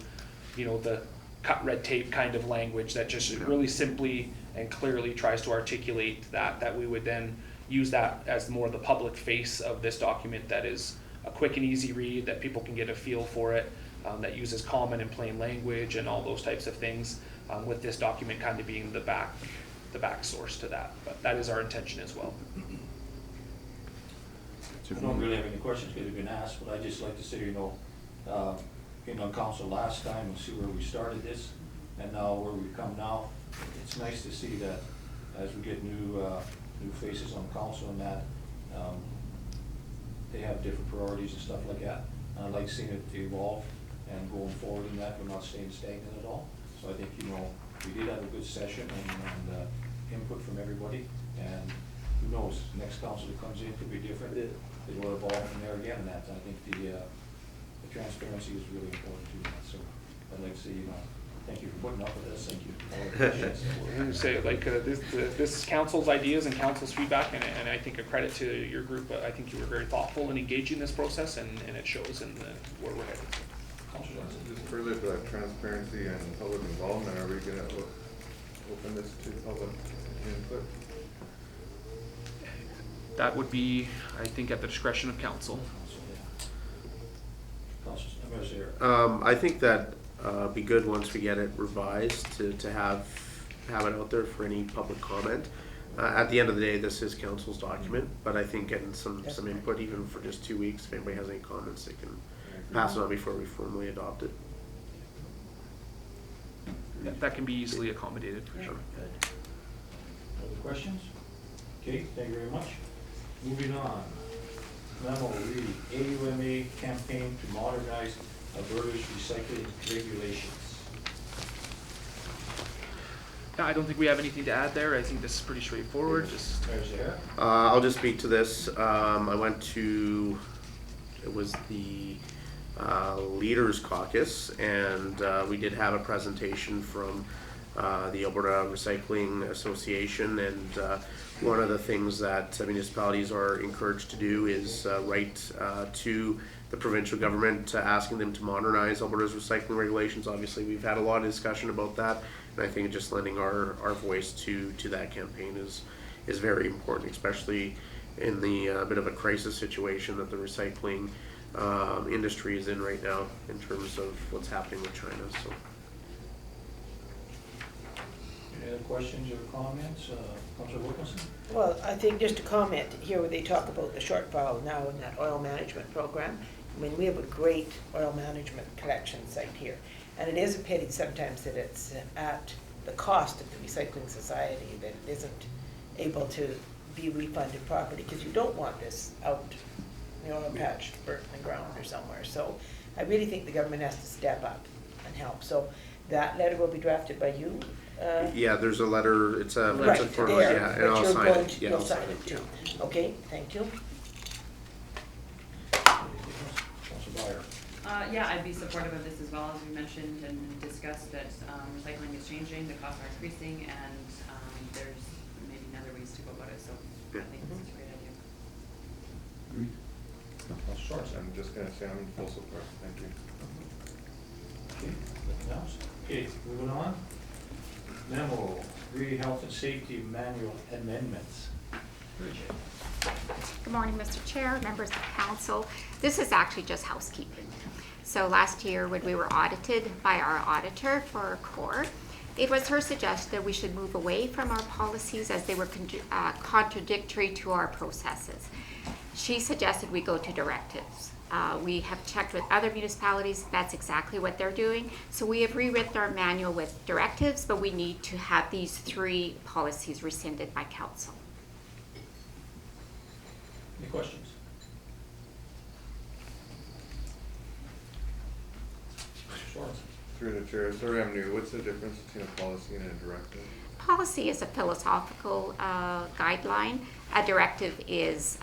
you know, the cut red tape kind of language that just really simply and clearly tries to articulate that we would then use that as more the public face of this document, that is a quick and easy read, that people can get a feel for it, that uses common and plain language and all those types of things, with this document kind of being the back source to that. But that is our intention as well. I don't really have any questions because they've been asked, but I'd just like to say, you know, being on council last time and see where we started this and now where we've come now. It's nice to see that as we get new faces on council and that, they have different priorities and stuff like that. And I like seeing it evolve and going forward in that. We're not staying stagnant at all. So I think, you know, we did have a good session and input from everybody. And who knows, next council that comes in could be different. It will evolve from there again. And that, I think the transparency is really important to that. So I'd like to see, you know, thank you for putting up with this. Thank you. And say, like, this is council's ideas and council's feedback, and I think a credit to your group. I think you were very thoughtful in engaging this process, and it shows in where we're headed. Just further to that transparency and public involvement, are we going to open this to public input? That would be, I think, at the discretion of council. I think that be good once we get it revised to have it out there for any public comment. At the end of the day, this is council's document, but I think getting some input, even for just 2 weeks, if anybody has any comments, they can pass it on before we formally adopt it. That can be easily accommodated, for sure. Other questions? Okay, thank you very much. Moving on. Memo read, AUMA campaign to modernize Alberta's recycling regulations. Yeah, I don't think we have anything to add there. I think this is pretty straightforward. I'll just speak to this. I went to, it was the Leaders Caucus, and we did have a presentation from the Alberta Recycling Association, and one of the things that municipalities are encouraged to do is write to the provincial government asking them to modernize Alberta's recycling regulations. Obviously, we've had a lot of discussion about that, and I think just lending our voice to that campaign is very important, especially in the bit of a crisis situation that the recycling industry is in right now in terms of what's happening with China. So. Any other questions or comments? Councilor Wilkinson? Well, I think just a comment here where they talk about the shortfall now in that oil management program. I mean, we have a great oil management collection site here. And it is a pity sometimes that it's at the cost of the Recycling Society that it isn't able to be refunded properly, because you don't want this out in the oil patch, burnt in the ground or somewhere. So I really think the government has to step up and help. So that letter will be drafted by you. Yeah, there's a letter. It's a right, formal, there, yeah, and but I'll you're sign going it. to, Yeah, you'll I'll sign it too. Yeah. Okay, thank you. Councilor Byer? Yeah, I'd be supportive of this as well, as we mentioned and discussed that recycling is changing, the costs are increasing, and there's maybe other ways to go about it. So I think this is a great idea. Agreed. I'm just going to say I'm in full support. Thank you. Okay, nothing else? Okay, moving on. Memo, Agree health and safety manual amendments. Good morning, Mr. Chair, members of council. This is actually just housekeeping. So last year, when we were audited by our auditor for CORE, it was her suggestion that we should move away from our policies as they were contradictory to our processes. She suggested we go to directives. We have checked with other municipalities, that's exactly what they're doing. So we have rewritten our manual with directives, but we need to have these 3 policies rescinded by council. Any questions? Mr. Sorensen? Through the chair, sorry I'm new, what's the difference between a policy and a directive? Policy is a philosophical guideline. A directive is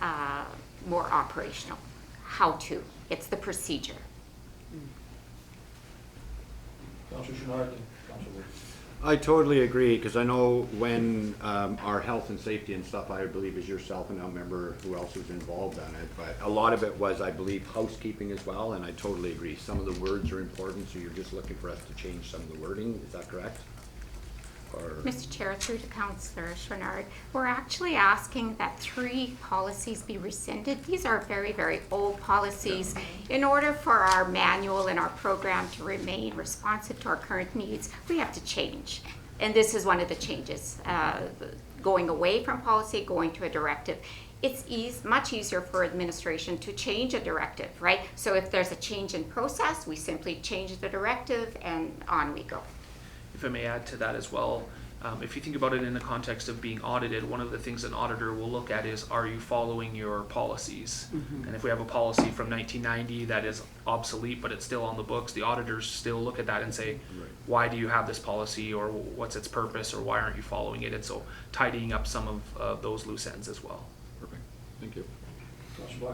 more operational. How to. It's the procedure. Councilor Shenard and Councilor Wood. I totally agree, because I know when our health and safety and stuff, I believe is yourself, and I don't remember who else was involved on it, but a lot of it was, I believe, housekeeping as well, and I totally agree. Some of the words are important, so you're just looking for us to change some of the wording, is that correct? Or... Mr. Chair, through to Councillor Shenard, we're actually asking that 3 policies be rescinded. These are very, very old policies. In order for our manual and our program to remain responsive to our current needs, we have to change. And this is one of the changes, going away from policy, going to a directive. It's much easier for administration to change a directive, right? So if there's a change in process, we simply change the directive and on we go. If I may add to that as well, if you think about it in the context of being audited, one of the things an auditor will look at is, are you following your policies? Mm-hmm. And if we have a policy from 1990 that is obsolete, but it's still on the books, the auditors still look at that and say, why do you have this policy, or what's its purpose, or why aren't you following it? And so tidying up some of those loose ends as well. Perfect, thank you. Councilor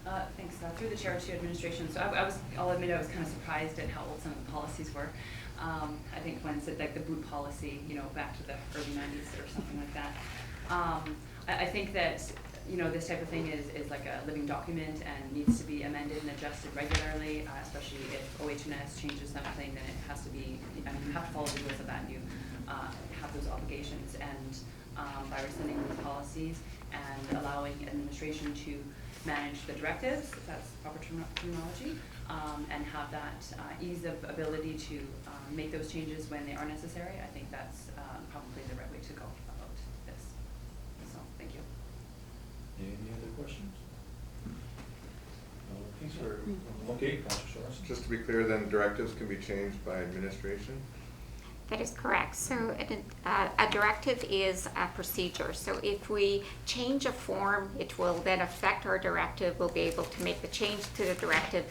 Byer. Thanks, through the chair to administration. So I'll admit I was kind of surprised at how old some of the policies were. I think when it said like the boot policy, you know, back to the early 90s or something like that. I think that, you know, this type of thing is like a living document and needs to be amended and adjusted regularly, especially if OH&S changes something, then it has to be, I mean, you have to follow the rules of that, and you have those obligations. And by rescinding these policies and allowing administration to manage the directives, if that's proper terminology, and have that ease of ability to make those changes when they are necessary, I think that's probably the right way to go about this. So, thank you. Any other questions? No, I think so. Okay, Councilor Sorensen. Just to be clear then, directives can be changed by administration? That is correct. So a directive is a procedure. So if we change a form, it will then affect our directive. We'll be able to make the change to the directive,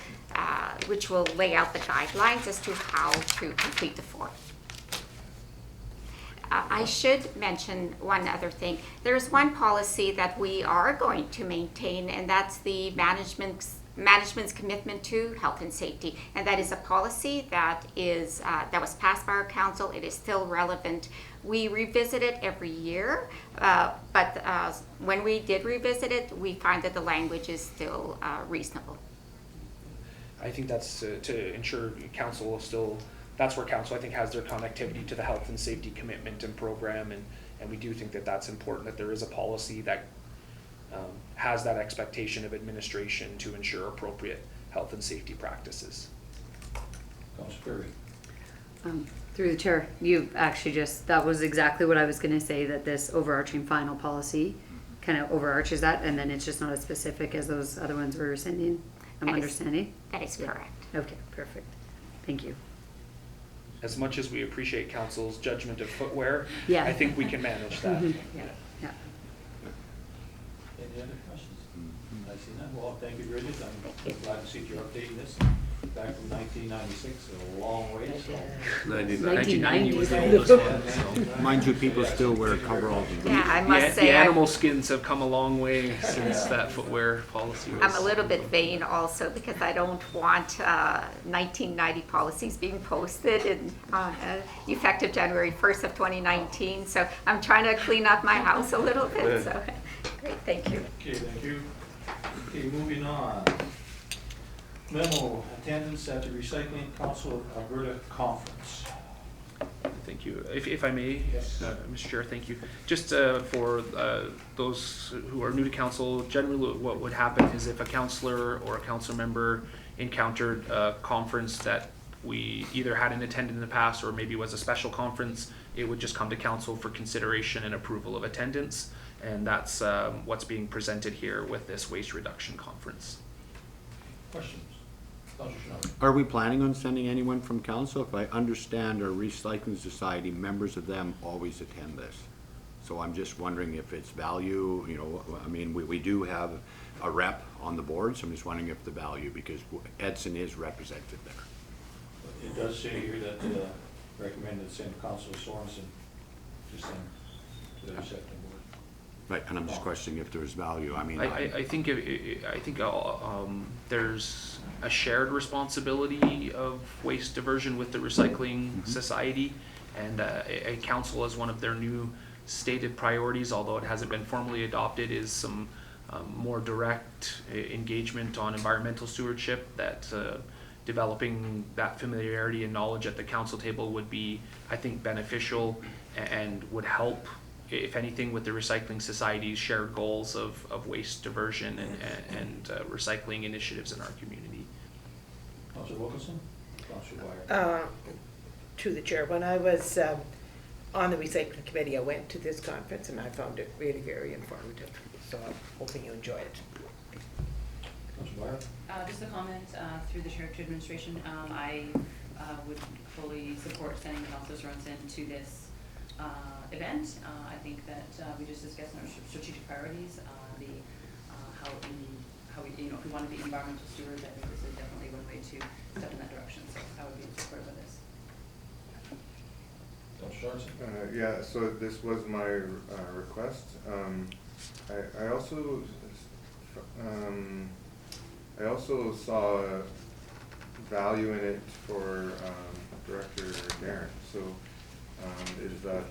which will lay out the guidelines as to how to complete the form. I should mention one other thing. There's one policy that we are going to maintain, and that's the management's commitment to health and safety, and that is a policy that is that was passed by our council. It is still relevant. We revisit it every year, but when we did revisit it, we find that the language is still reasonable. I think that's to ensure council will still, that's where council I think has their connectivity to the health and safety commitment and program, and we do think that that's important, that there is a policy that has that expectation of administration to ensure appropriate health and safety practices. Councilor Perry. Through the chair, you actually that was exactly what I was going to say, that this overarching final policy kind of overarches that, and then it's just not as specific as those other ones we're rescinding. I'm understanding? That is correct. Okay, perfect. Thank you. As much as we appreciate council's judgment of footwear, Yeah. I think we can manage that. Yeah. Yeah. Any other questions? I see none. Well, thank you, Bridget. I'm glad to see you're updating this. Back from 1996, a long way. So. 1990 was the 1990. oldest one. So. Mind you, people still wear coveralls. Yeah, I must say The animal skins have come a long way since that footwear policy was. I'm a little bit vain also because I don't want 1990 policies being posted and effective January 1st of 2019. So I'm trying to clean up my house a little bit. So great, thank you. Okay, thank you. Okay, moving on. Memo, attendance at the Recycling Council of Alberta Conference. Thank you. If I may, Yes. Mr. Chair, thank you. Just for those who are new to council, generally what would happen is if a councillor or a council member encountered a conference that we either hadn't attended in the past or maybe was a special conference, it would just come to council for consideration and approval of attendance. And that's what's being presented here with this waste reduction conference. Questions? Councillor Schneider? Are we planning on sending anyone from council? If I understand our recycling society, members of them always attend this. So I'm just wondering if it's value, you know, I mean, we do have a rep on the board, so I'm just wondering if the value, because Edson is represented there. It does say here that recommended send Councillor Sorensen to send to the recycling board. Right, and I'm just questioning if there's value. I mean, I think there's a shared responsibility of waste diversion with the recycling society, and a council as one of their new stated priorities, although it hasn't been formally adopted, is some more direct engagement on environmental stewardship. That developing that familiarity and knowledge at the council table would be, I think, beneficial and would help, if anything, with the recycling society's shared goals of waste diversion and recycling initiatives in our community. Councillor Wilkinson? Councillor Wire? To the chair, when I was on the recycling committee, I went to this conference and I found it really very informative. So I'm hoping you enjoy it. Councillor Wire? Just a comment through the chair to administration. I would fully support sending Councillor Sorensen to this event. I think that we just discussed our strategic priorities, how we, you know, if we want to be environmental stewards, I think this is definitely one way to step in that direction. So I would be supportive of this. Councillor Sorensen? Yeah, so this was my request. I also saw value in it for Director Darren. So is that,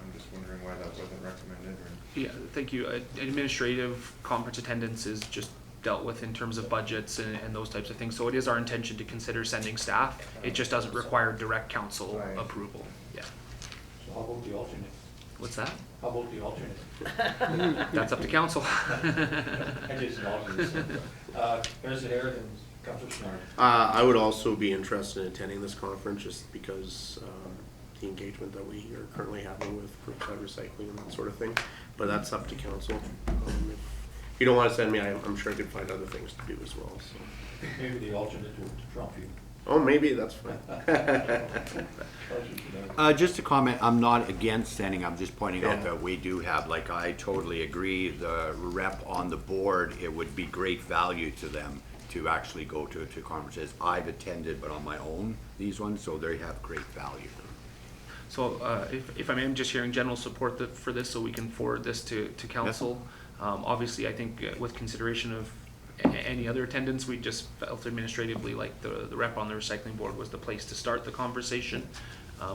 I'm just wondering why that wasn't recommended, or? Yeah, thank you. Administrative conference attendance is just dealt with in terms of budgets and those types of things. So it is our intention to consider sending staff. It just doesn't require direct council Right. approval. Yeah. So how about the alternate? What's that? How about the alternate? That's up to council. I just an alternate. President Harrod and Councillor Schneider? I would also be interested in attending this conference just because the engagement that we are currently having with curbside recycling and that sort of thing. But that's up to council. If you don't want to send me, I'm sure I could find other things to do as well. So. Maybe the alternate would trump you. Oh, maybe that's fine. just a comment, I'm not against sending, I'm just pointing out Yeah. that we do have, like, I totally agree, the rep on the board, it would be great value to them to actually go to conferences. I've attended, but on my own, these ones, so they have great value. So if I may, I'm just hearing general support for this, so we can forward this to council. Obviously, I think with consideration of any other attendance, we just felt administratively like the rep on the recycling board was the place to start the conversation.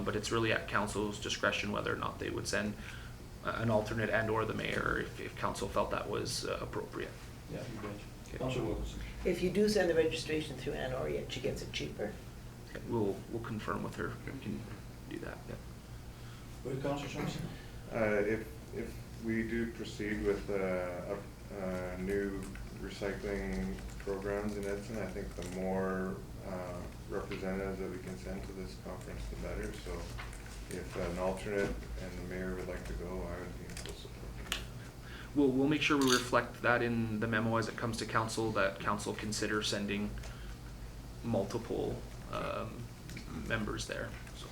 But it's really at council's discretion whether or not they would send an alternate and or the mayor if council felt that was appropriate. Yeah, you bet. Councillor Wilkinson? If you do send the registration through Ann Orient, she gets it cheaper. Okay, we'll confirm with her. We can do that. Yeah. What did Councillor Sorensen? If we do proceed with new recycling programs in Edson, I think the more representatives that we can send to this conference, the better. So if an alternate and the mayor would like to go, I would be in full support. We'll make sure we reflect that in the memo as it comes to council, that council consider sending multiple members there. So.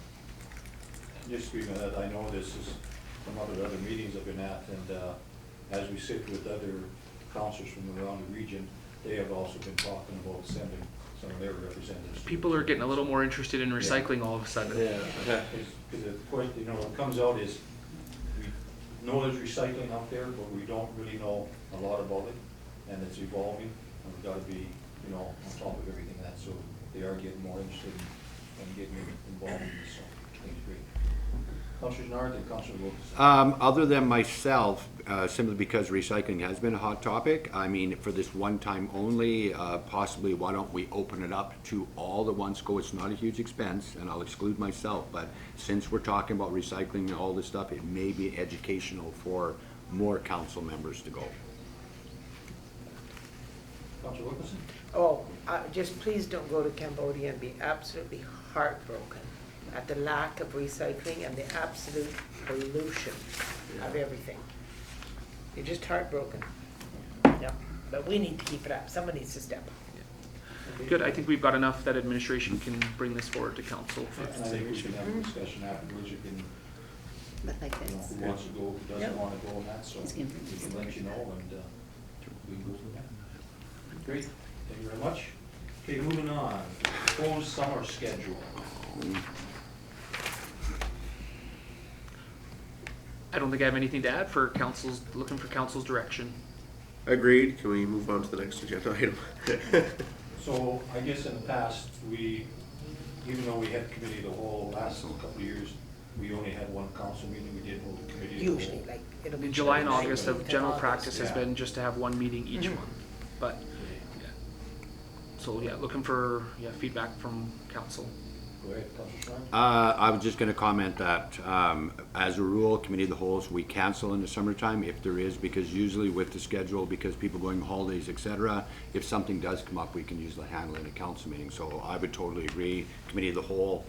Just speaking of that, I know this is from other meetings I've been at, and as we sit with other councillors from around the region, they have also been talking about sending some of their representatives. People are getting a little more interested in recycling all of a sudden. Because of course, you know, what comes out is, we know there's recycling out there, but we don't really know a lot about it, and it's evolving, and we've got to be, you know, on top of everything that, so they are getting more interested in getting involved in this, so I think it's great. Councillor Nard and Councillor Wilkerson. Other than myself, simply because recycling has been a hot topic, I mean, for this one time only, possibly why don't we open it up to all at once go? It's not a huge expense, and I'll exclude myself, but since we're talking about recycling and all this stuff, it may be educational for more council members to go. Councillor Wilkerson? Oh, just please don't go to Cambodia and be absolutely heartbroken at the lack of recycling and the absolute pollution of everything. You're just heartbroken. Yeah, but we need to keep it up. Someone needs to step up. Good, I think we've got enough that administration can bring this forward to council. And I think we should have a discussion afterwards. You can, But like you know, this. who wants to go, who doesn't Yep. want to go and that, so He's we gonna bring this can let you know and, we can go from there. Great, thank you very much. Okay, moving on, proposed summer schedule. I don't think I have anything to add for council's, looking for council's direction. Agreed. Can we move on to the next agenda item? So I guess in the past, we, even though we had committee of the whole last couple of years, we only had one council meeting, we did hold a committee of the whole. Usually, like, it'll be. July and July August 19th of and general August. practice has yeah. been just to have one meeting each Mhm. month, but, yeah. So, yeah, looking for, yeah, feedback from council. Go ahead, Councillor Schrein. I was just gonna comment that, as a rule, committee of the wholes, we cancel in the summertime if there is, because usually with the schedule, because people going on holidays, et cetera, if something does come up, we can usually handle it in a council meeting. So I would totally agree, committee of the whole,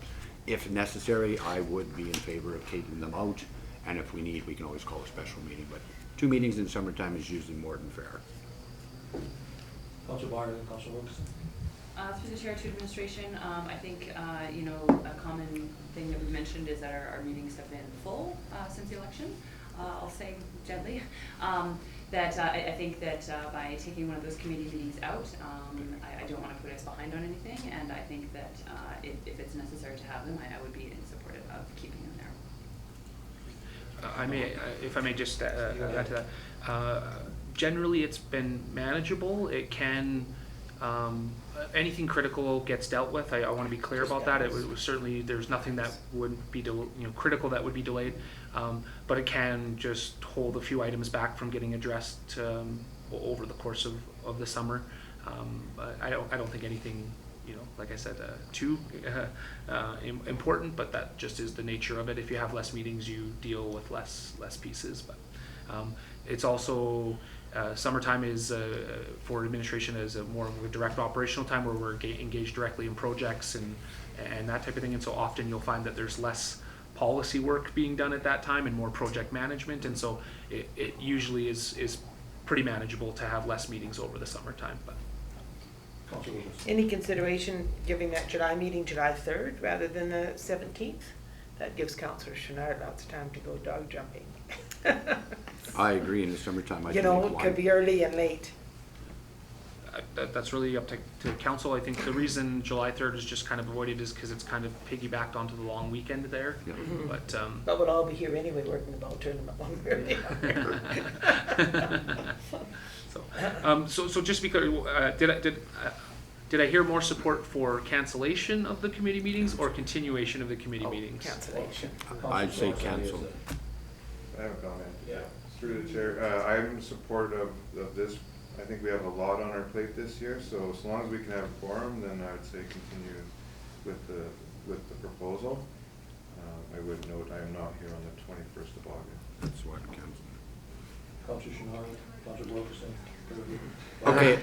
if necessary, I would be in favor of taking them out. And if we need, we can always call a special meeting, but 2 meetings in summertime is usually more than fair. Councillor Barr and Councillor Wilkerson. Through the chair to administration, I think, you know, a common thing that we've mentioned is that our meetings have been full since the election, I'll say gently. That I think that by taking one of those committee meetings out, I don't want to put us behind on anything, and I think that if it's necessary to have them, I would be in support of keeping them there. I may, if I may just add to that. Generally, it's been manageable. It can, anything critical gets dealt with. I want to be clear about that. It was certainly, there's nothing that would be, critical that would be delayed. But it can just hold a few items back from getting addressed over the course of the summer. I don't think anything, like I said, too important, but that just is the nature of it. If you have less meetings, you deal with less pieces. But it's also summertime is for administration is a more of a direct operational time where we're engaged directly in projects and that type of thing. And so often you'll find that there's less policy work being done at that time and more project management. And so it usually is pretty manageable to have less meetings over the summertime. But Councillor Wilkerson. Any consideration giving that July meeting July 3rd rather than the 17th? That gives Councillor Chenard lots of time to go dog jumping. I agree, in the summertime, I You can know, make it one. could be early and late. that's really up to council. I think the reason July 3rd is just kind of avoided is because it's kind of piggybacked onto the long weekend there. Yeah. But But we'll all be here anyway working the ball tournament one way or the other. so just because did I hear more support for cancellation of the committee meetings or continuation of the committee meetings? Cancellation. I'd say Councillor Schrein, cancel. I have a comment. Yeah. Through the chair, I'm in support of this. I think we have a lot on our plate this year, so as long as we can have a quorum, then I would say continue with the proposal. I would note I am not here on the 21st of August. That's what counts. Councillor Chenard, Councillor Wilkerson. Okay,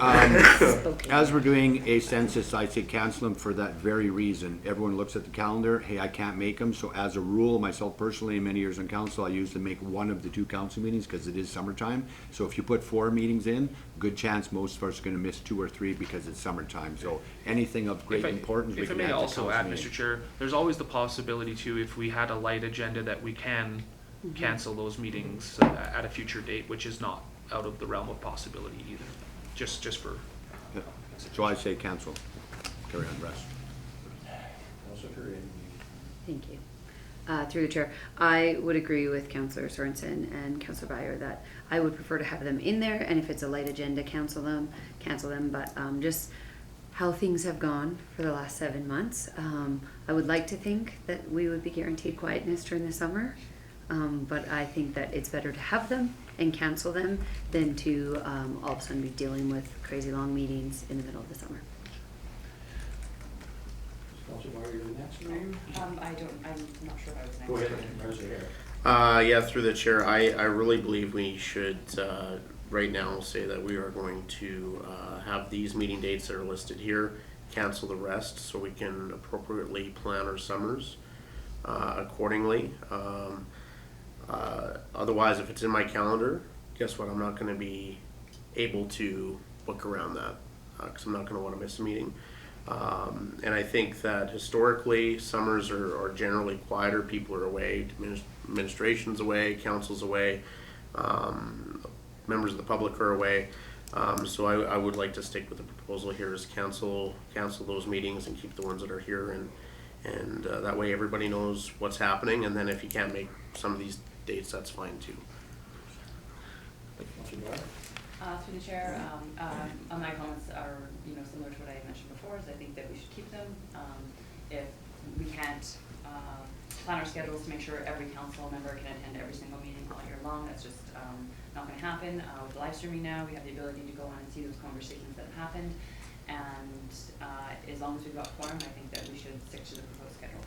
as we're doing a census, I say cancel them for that very reason. Everyone looks at the calendar, hey, I can't make them, so as a rule, myself personally, in many years on council, I usually make one of the 2 council meetings, because it is summertime. So if you put 4 meetings in, good chance most of us are gonna miss 2 or 3 because it's summertime. So anything of great importance, we If I can may add to also council add, meeting. Mr. Chair, there's always the possibility too, if we had a light agenda, that we can cancel those meetings at a future date, which is not out of the realm of possibility either. Just for. Yep. So I say cancel, carry on rest. Councillor Curry. Thank you. Through the chair, I would agree with Councillor Sorensen and Councillor Byer that I would prefer to have them in there, and if it's a light agenda, cancel them, but just how things have gone for the last 7 months. I would like to think that we would be guaranteed quietness during the summer, but I think that it's better to have them and cancel them than to all of a sudden be dealing with crazy long meetings in the middle of the summer. Councilor Meyer, you're next, are you? I'm not sure if I was next. Go ahead, Mayor's here. Yeah, through the chair, I really believe we should, right now, say that we are going to have these meeting dates that are listed here, cancel the rest, so we can appropriately plan our summers accordingly. Otherwise, if it's in my calendar, guess what, I'm not gonna be able to book around that, because I'm not gonna wanna miss a meeting. And I think that historically, summers are generally quieter, people are away, administration's away, council's away, members of the public are away. So I would like to stick with the proposal here is cancel those meetings and keep the ones that are here, and that way everybody knows what's happening, and then if you can't make some of these dates, that's fine too. Councilor Meyer? Through the chair, my comments are, similar to what I mentioned before, is I think that we should keep them. If we can't plan our schedules to make sure every council member can attend every single meeting all year long, that's just not gonna happen. With live streaming now, we have the ability to go on and see those conversations that have happened. And as long as we've got quorum, I think that we should stick to the proposed schedule.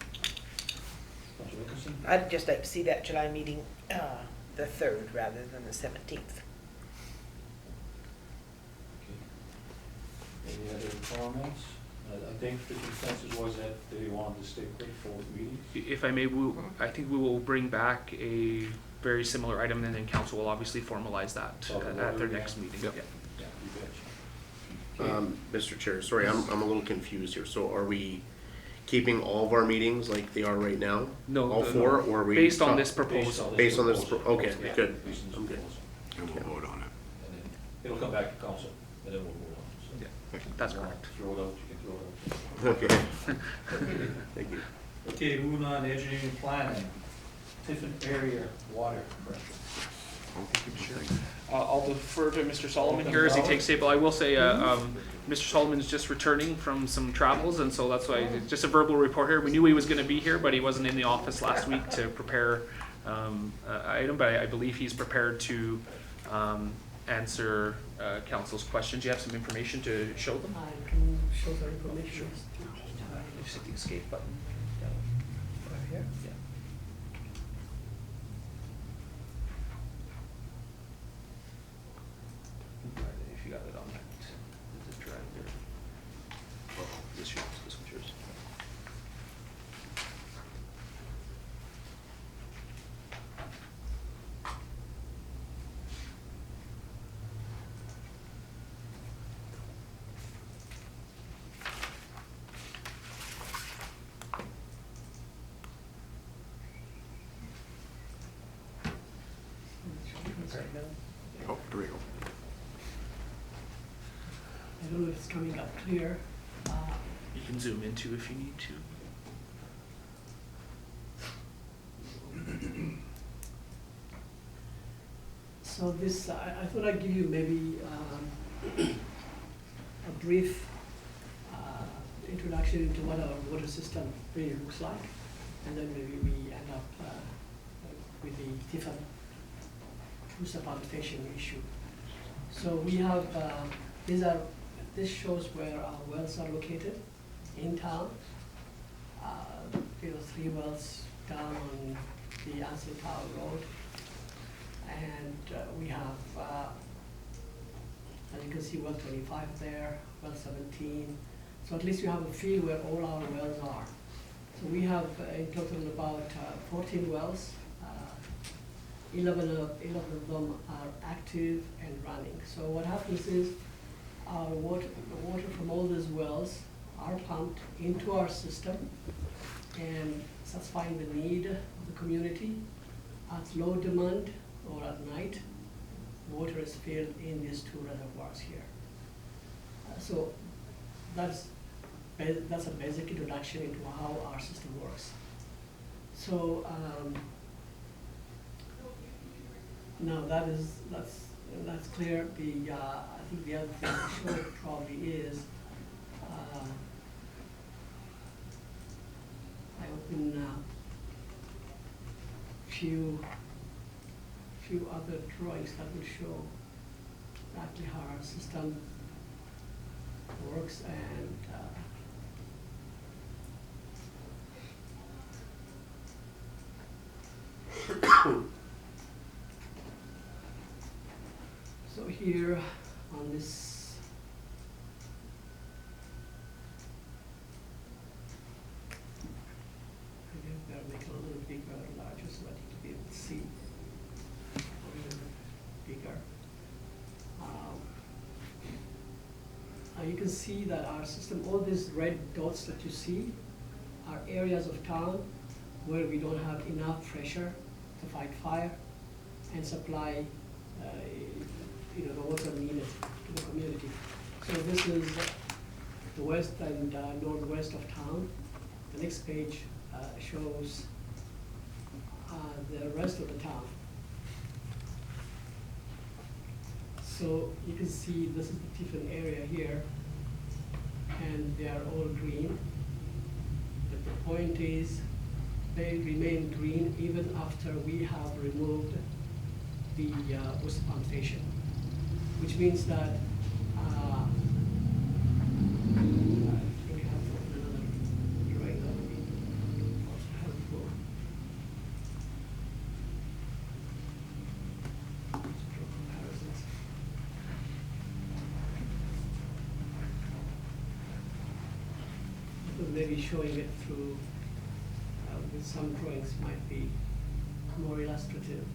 Councilor Wilkinson? I'd just like to see that July meeting, the 3rd rather than the 17th. Any other comments? I think the consensus was that they wanted to stick with 4 meetings. If I may, I think we will bring back a very similar item, and then council will obviously formalize that at their next meeting. Yep. Yeah. Yeah, you betcha. Mr. Chair, sorry, I'm a little confused here. So are we keeping all of our meetings like they are right now? No, All 4, or are we? based on this proposal. Based on this, okay, Yeah, good. based on this I'm good. proposal. And we'll vote on it. And then it'll come back to council, and then we'll vote on it. So Yeah, that's if you want correct. to Throw it out, you can throw it out. Okay. Thank you. Okay, moving on to engineering and planning. Tiffin area water pressure. I'll defer to Mr. Solomon here as he takes table. I will say, Mr. Solomon is just returning from some travels, and so that's why, just a verbal report here. We knew he was gonna be here, but he wasn't in the office last week to prepare an item, but I believe he's prepared to answer council's questions. You have some information to show them? I can show the information. Just hit the escape button. Right here. Yeah. If you got it on that, just drag there. Oh, this one's yours. Oh, there we go. I don't know if it's coming up clear. You can zoom into if you need to. So this, I thought I'd give you maybe a brief introduction into what our water system really looks like, and then maybe we end up with the Tiffin two-step station issue. So we have, this shows where our wells are located in town. 3 wells down on the Ansley Tower Road. And we have, as you can see, well 25 there, well 17. So at least you have a feel where all our wells are. So we have in total about 14 wells. 11 of them are active and running. So what happens is our water from all these wells are pumped into our system and satisfying the need of the community. At low demand or at night, water is filled in these 2 reservoirs here. So that's a basic introduction into how our system works. So now that's clear. I think the other thing to show probably is I open few other drawings that will show exactly how our system works and so here on this I better make it a little bigger or larger so that you can be able to see. A little bigger. You can see that our system, all these red dots that you see are areas of town where we don't have enough pressure to fight fire and supply the water needed to the community. So this is the west and northwest of town. The next page shows the rest of the town. So you can see this is the Tiffin area here, and they are all green. But the point is, they remain green even after we have removed the water pump station, which means that I think I have to open another drawing that would be also helpful. Let's draw comparisons. Because maybe showing it through with some drawings might be more illustrative.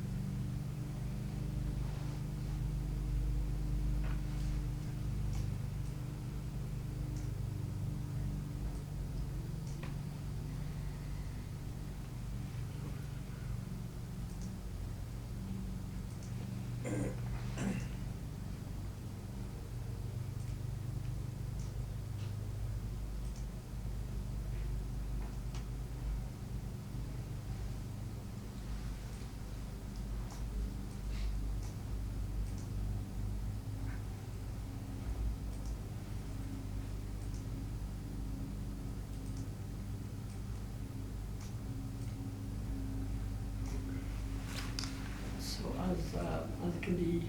As it can be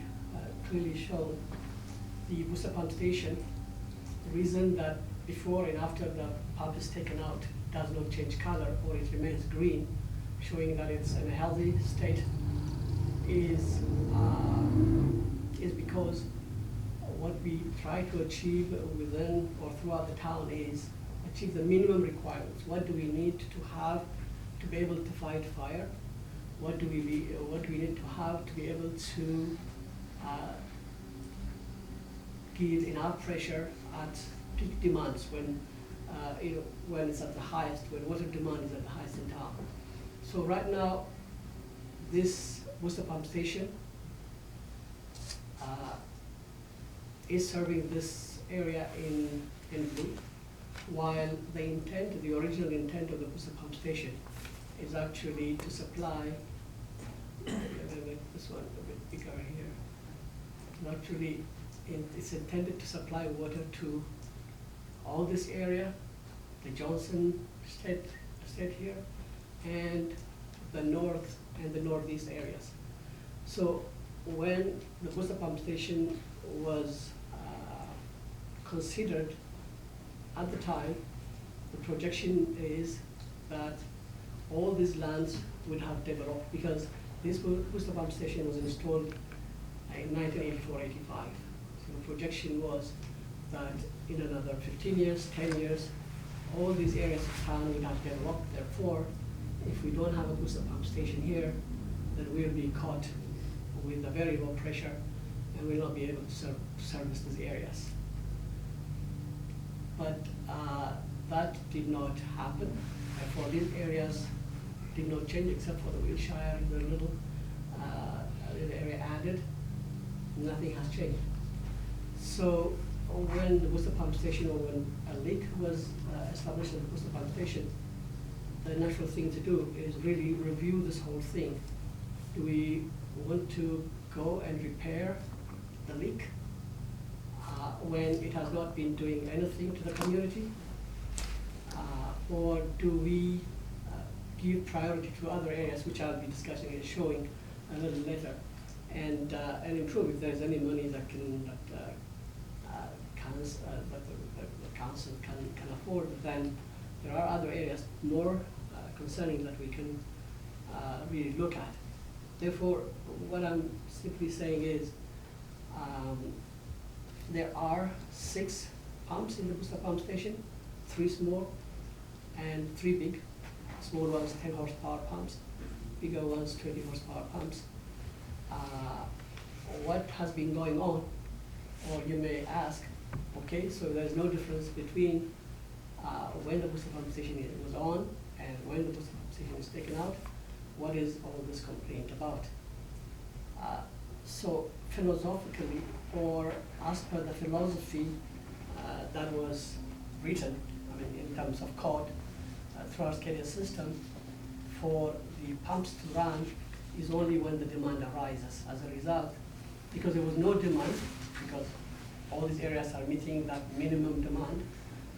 clearly shown, the booster pump station, the reason that before and after the pump is taken out does not change color or it remains green, showing that it's in a healthy state, is because what we try to achieve within or throughout the town is achieve the minimum requirements. What do we need to have to be able to fight fire? What do we need to have to be able to give enough pressure at peak demands when when it's at the highest, when water demand is at the highest in town. So right now, this booster pump station is serving this area in blue, while the original intent of the booster pump station is actually to supply. I'm going to make this one a bit bigger here. Actually, it's intended to supply water to all this area, the Johnson State here, and the north and the northeast areas. So when the booster pump station was considered at the time, the projection is that all these lands would have developed because this booster pump station was installed in 1984-85. So the projection was that in another 15 years, 10 years, all these areas of town would have developed. Therefore, if we don't have a booster pump station here, then we'll be caught with a very low pressure and we'll not be able to service these areas. But that did not happen. Therefore, these areas did not change except for the Wilshire, the little area added. Nothing has changed. So when the booster pump station or when a leak was established at the booster pump station, the natural thing to do is really review this whole thing. Do we want to go and repair the leak? when it has not been doing anything to the community? Or do we give priority to other areas, which I'll be discussing and showing a little later, and improve if there's any money that the council can afford? Then there are other areas more concerning that we can really look at. Therefore, what I'm simply saying is there are 6 pumps in the booster pump station, 3 small and 3 big. Small ones 10 horsepower pumps, bigger ones 20 horsepower pumps. What has been going on? Or you may ask, okay, so there's no difference between when the booster pump station was on and when the booster pump station is taken out. What is all this complaint about? So philosophically, or as per the philosophy that was written, I mean, in terms of code through our SCADA system, for the pumps to run is only when the demand arises. As a result, because there was no demand, because all these areas are meeting that minimum demand,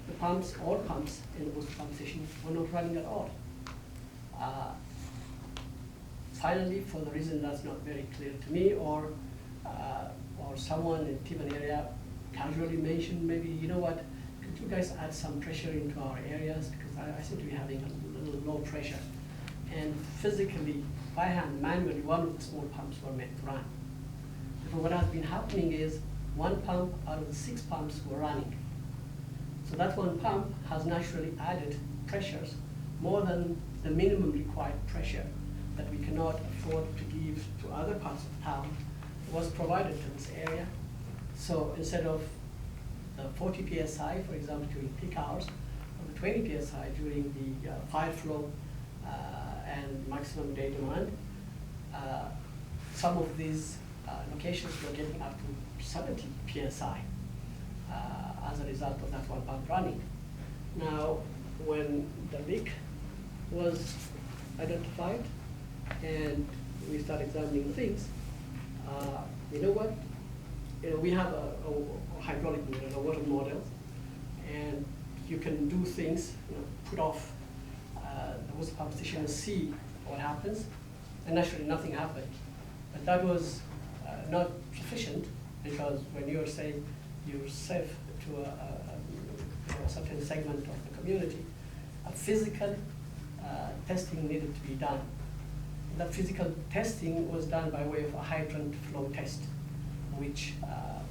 the pumps, all pumps in the booster pump station were not running at all. Finally, for the reason that's not very clear to me, or someone in Tiban area casually mentioned, maybe, you know what, could you guys add some pressure into our areas, because I seem to be having a little low pressure. And physically, by hand, manually, one of the small pumps were made to run. So what has been happening is 1 pump out of the 6 pumps were running. So that 1 pump has naturally added pressures more than the minimum required pressure that we cannot afford to give to other parts of town was provided to this area. So instead of the 40 PSI, for example, during peak hours, or the 20 PSI during the fire flow and maximum day demand, some of these locations were getting up to 70 PSI as a result of that 1 pump running. Now, when the leak was identified and we start examining things, you know what? You know, we have a hydraulic model, a water model, and you can do things, you know, put off the water pump station and see what happens, and naturally nothing happened. But that was not sufficient, because when you're saying you're safe to a certain segment of the community, a physical testing needed to be done. That physical testing was done by way of a hydrant flow test, which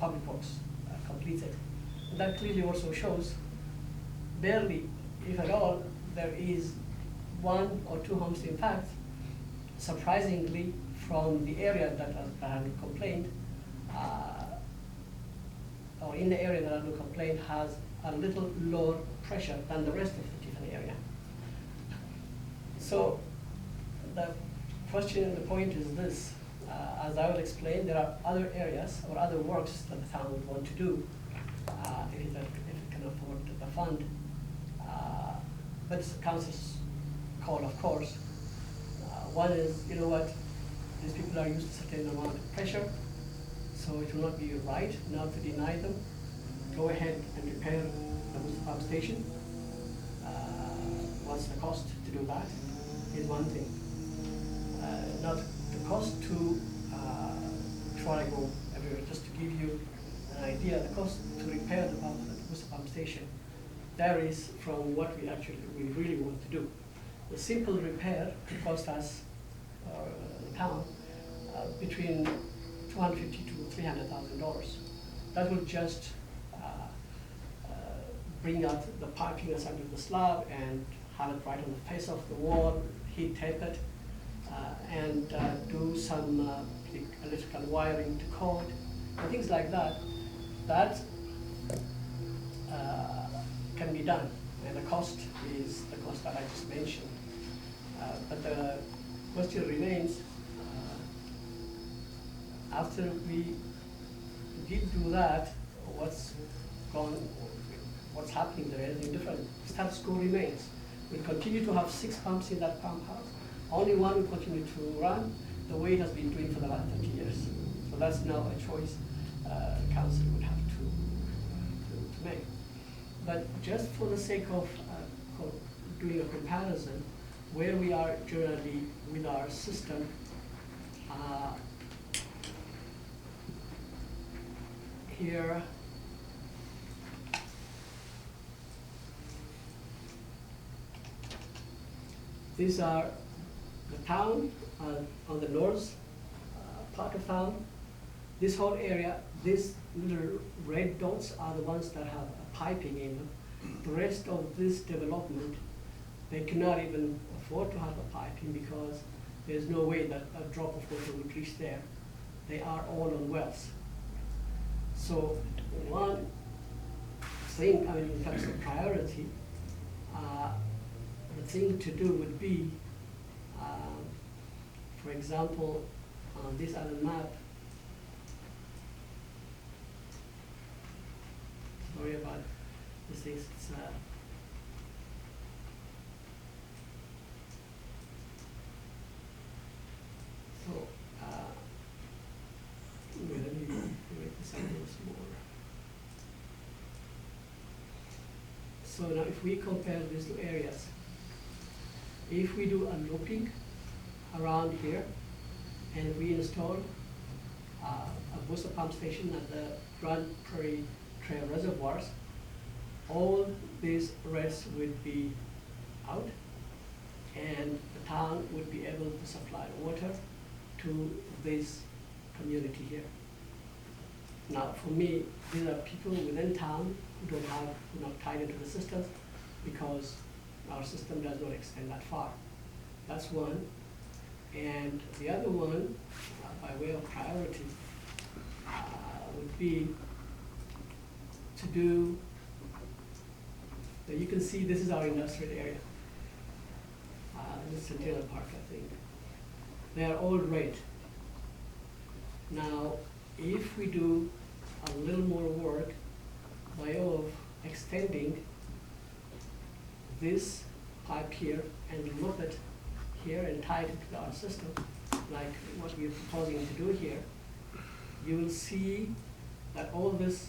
Public Works completed. And that clearly also shows barely, if at all, there is 1 or 2 homes. In fact, surprisingly, from the area that had complained, or in the area that had complained, has a little lower pressure than the rest of the Tiffany area. So the question and the point is this: as I will explain, there are other areas or other works that the town would want to do if it can afford the fund. But it's the council's call, of course. One is, you know what, these people are used to a certain amount of pressure, so it will not be right now to deny them. Go ahead and repair the booster pump station. What's the cost to do that is one thing. Now the cost to try to go everywhere, just to give you an idea, the cost to repair the booster pump station varies from what we really want to do. The simple repair cost us, the town, between $250,000 to $300,000. That will just bring out the piping aside of the slab and have it right on the face of the wall, heat tape it, and do some electrical wiring to code, and things like that. That can be done, and the cost is the cost that I just mentioned. But the question remains, after we did do that, what's happening there? Anything different? Status quo remains. We'll continue to have 6 pumps in that pump house. Only one will continue to run the way it has been doing for the last 30 years. So that's now a choice council would have to But just for the sake of doing a comparison, where we are generally with our system, here, these are the town on the north part of town. This whole area, these little red dots are the ones that have a piping in them. The rest of this development, they cannot even afford to have a piping because there's no way that a drop of water would reach there. They are all on wells. So one thing, I mean, in terms of priority, the thing to do would be, for example, on this other map, sorry about this thing, it's, so, let me make this a little smaller. So now if we compare these two areas, if we do a looping around here and we install a booster pump station at the Grand Prairie Trail reservoirs, all these reds would be out and the town would be able to supply water to this community here. Now, for me, these are people within town who don't have, who are not tied into the system because our system does not extend that far. That's one. And the other one, by way of priority, would be to do, you can see this is our industrial area. This is Centennial Park, I think. They are all red. Now, if we do a little more work by way of extending this pipe here and loop it here and tie it to our system, like what we're proposing to do here, you will see that all these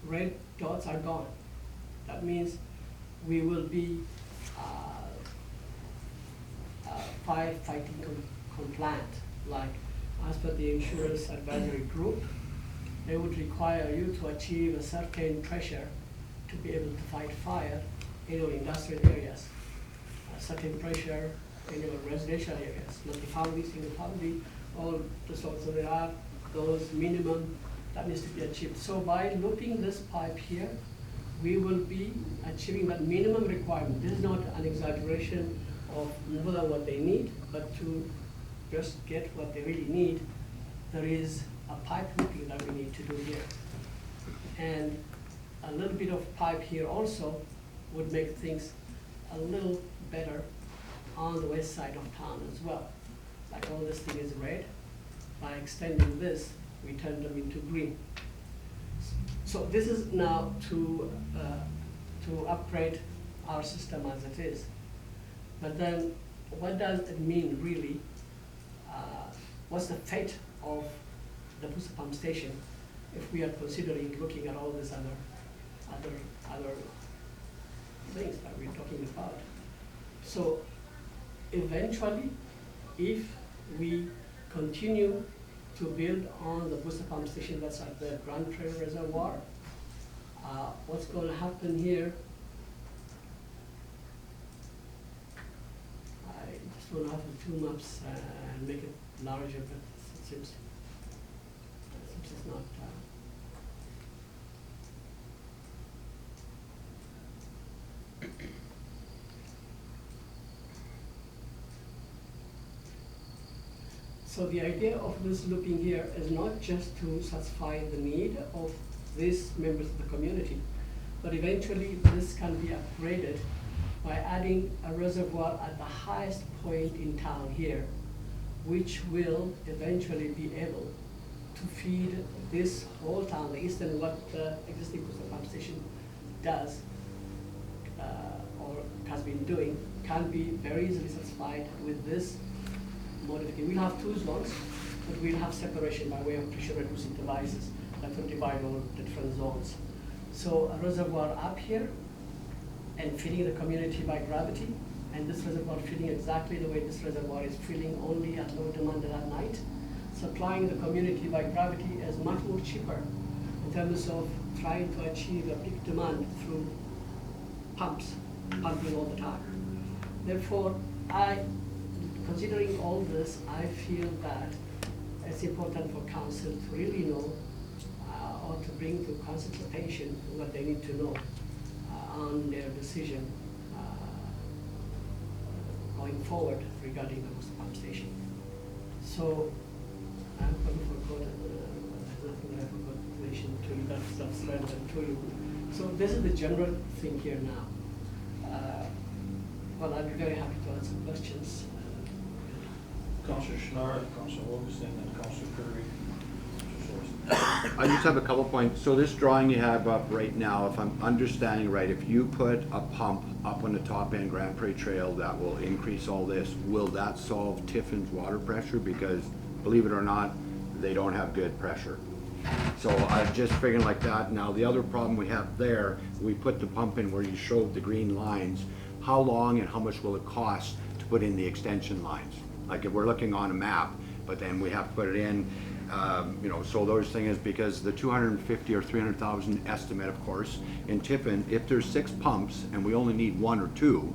red dots are gone. That means we will be firefighting compliant. Like as per the insurance advisory group, they would require you to achieve a certain pressure to be able to fight fire in your industrial areas. A certain pressure in your residential areas, multi-family, single-family, all the sorts. So there are those minimum that needs to be achieved. So by looping this pipe here, we will be achieving that minimum requirement. This is not an exaggeration of more than what they need, but to just get what they really need, there is a pipe looping that we need to do here. And a little bit of pipe here also would make things a little better on the west side of town as well. Like all this thing is red. By extending this, we turn them into green. So this is now to upgrade our system as it is. But then what does it mean really? What's the fate of the booster pump station if we are considering looking at all these other things that we're talking about? So eventually, if we continue to build on the booster pump station that's at the Grand Trail Reservoir, what's going to happen here? I just want to have the two maps and make it larger, but it seems it's not. So the idea of this looping here is not just to satisfy the need of these members of the community, but eventually this can be upgraded by adding a reservoir at the highest point in town here, which will eventually be able to feed this whole town, the east, and what the existing booster pump station does or has been doing can be very easily satisfied with this modification. We'll have two zones, but we'll have separation by way of pressure reducing devices that will divide all the different zones. So a reservoir up here and feeding the community by gravity, and this reservoir feeding exactly the way this reservoir is filling, only at low demand at night. Supplying the community by gravity is much more cheaper in terms of trying to achieve a big demand through pumps, pumping all the time. Therefore, considering all this, I feel that it's important for council to really know or to bring to council's attention what they need to know on their decision going forward regarding the Worcester pump station. So I'm going to forget, nothing I forgot to mention to you, that's relevant to you. So this is the general thing here now. Well, I'd be very happy to answer questions. Councillor Schnarr, Councillor Augustine, and Councillor Curry. Councillor Sorensen. I just have a couple points. So this drawing you have up right now, if I'm understanding right, if you put a pump up on the top end Grand Prairie Trail that will increase all this, will that solve Tiffin's water pressure? Because believe it or not, they don't have good pressure. So I'm just figuring like that. Now the other problem we have there, we put the pump in where you showed the green lines. How long and how much will it cost to put in the extension lines? Like if we're looking on a map, but then we have to put it in, you know, so those things, because the 250 or 300,000 estimate, of course, in Tiffin, if there's 6 pumps and we only need 1 or 2,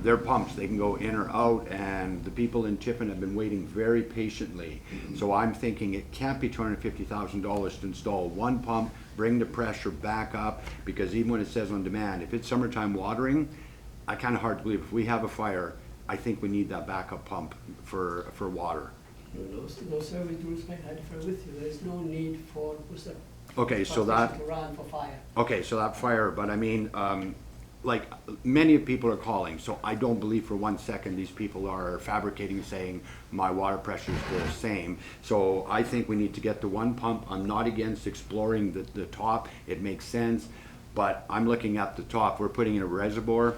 they're pumps, they can go in or out, and the people in Tiffin have been waiting very patiently. So I'm thinking it can't be $250,000 to install 1 pump, bring the pressure back up, because even when it says on demand, if it's summertime watering, I kind of hard to believe if we have a fire, I think we need that backup pump for water. No, sir, with due respect, I differ with you. There is no need for Worcester Okay, so that, to run for fire. okay, so that fire, but I mean, like, many people are calling, so I don't believe for 1 second these people are fabricating, saying my water pressure is the same. So I think we need to get the 1 pump. I'm not against exploring the top, it makes sense, but I'm looking at the top, we're putting in a reservoir.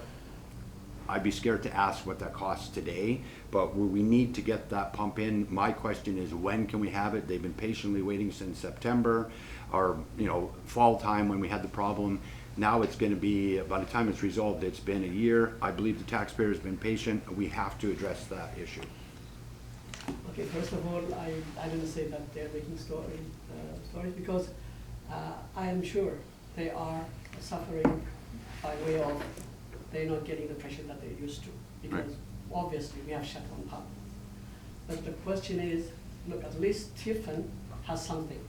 I'd be scared to ask what that costs today, but we need to get that pump in. My question is, when can we have it? They've been patiently waiting since September, or, you know, fall time when we had the problem. Now it's going to be, by the time it's resolved, it's been a year. I believe the taxpayer has been patient, and we have to address that issue. Okay, first of all, I didn't say that they're making stories because I am sure they are suffering by way of they're not getting the pressure that they used to, because obviously we have shut one pump. But the question is, look, at least Tiffin has something.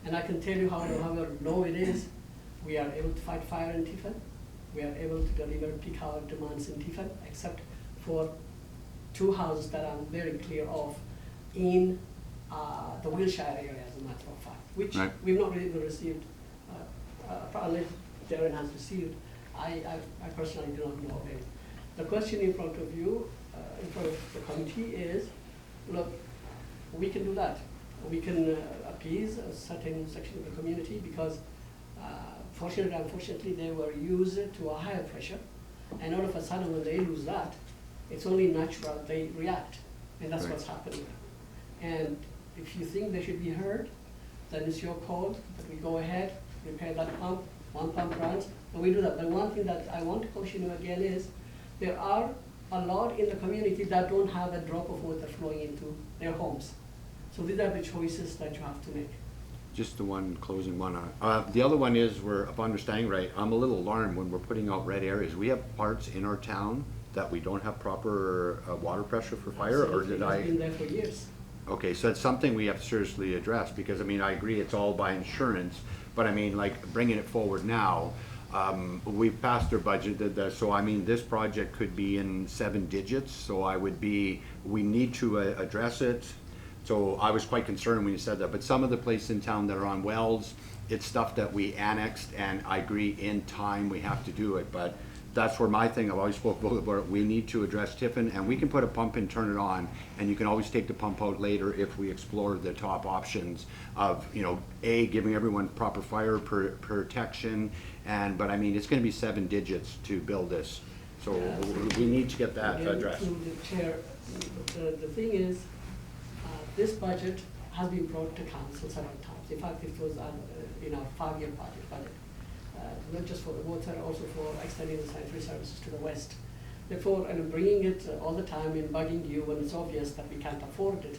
And I can tell you however low it is, we are able to fight fire in Tiffin. We are able to deliver peak hour demands in Tiffin, except for 2 houses that I'm very clear of in the Wilshire area, as a matter of fact, which we've not really received, unless Darren has received. I personally do not know of it. The question in front of you, in front of the committee is, look, we can do that. We can appease a certain section of the community because fortunately, unfortunately, they were used to a higher pressure, and all of a sudden when they lose that, it's only natural they react, and that's what's happening. And if you think they should be heard, then it's your call, but we go ahead, repair that pump, 1 pump runs, and we do that. But one thing that I want to caution you again is, there are a lot in the community that don't have a drop of water flowing into their homes. So these are the choices that you have to make. Just the one closing one. The other one is, if I'm understanding right, I'm a little alarmed when we're putting out red areas. We have parts in our town that we don't have proper water pressure for fire, or did I? It's been there for years. Okay, so it's something we have to seriously address, because I mean, I agree it's all by insurance, but I mean, like, bringing it forward now, we've passed our budget, so I mean, this project could be in 7 digits, so we need to address it. So I was quite concerned when you said that, but some of the places in town that are on wells, it's stuff that we annexed, and I agree in time we have to do it, but that's where my thing, I've always spoken about it, we need to address Tiffin, and we can put a pump in, turn it on, and you can always take the pump out later if we explore the top options of, you know, giving everyone proper fire protection, but I mean, it's gonna be 7 digits to build this, so we need to get that addressed. To the chair, the thing is, this budget has been brought to council several times. In fact, it was in our 5-year budget, not just for the water, also for extending the sanitary services to the west. Therefore, and bringing it all the time and bugging you when it's obvious that we can't afford it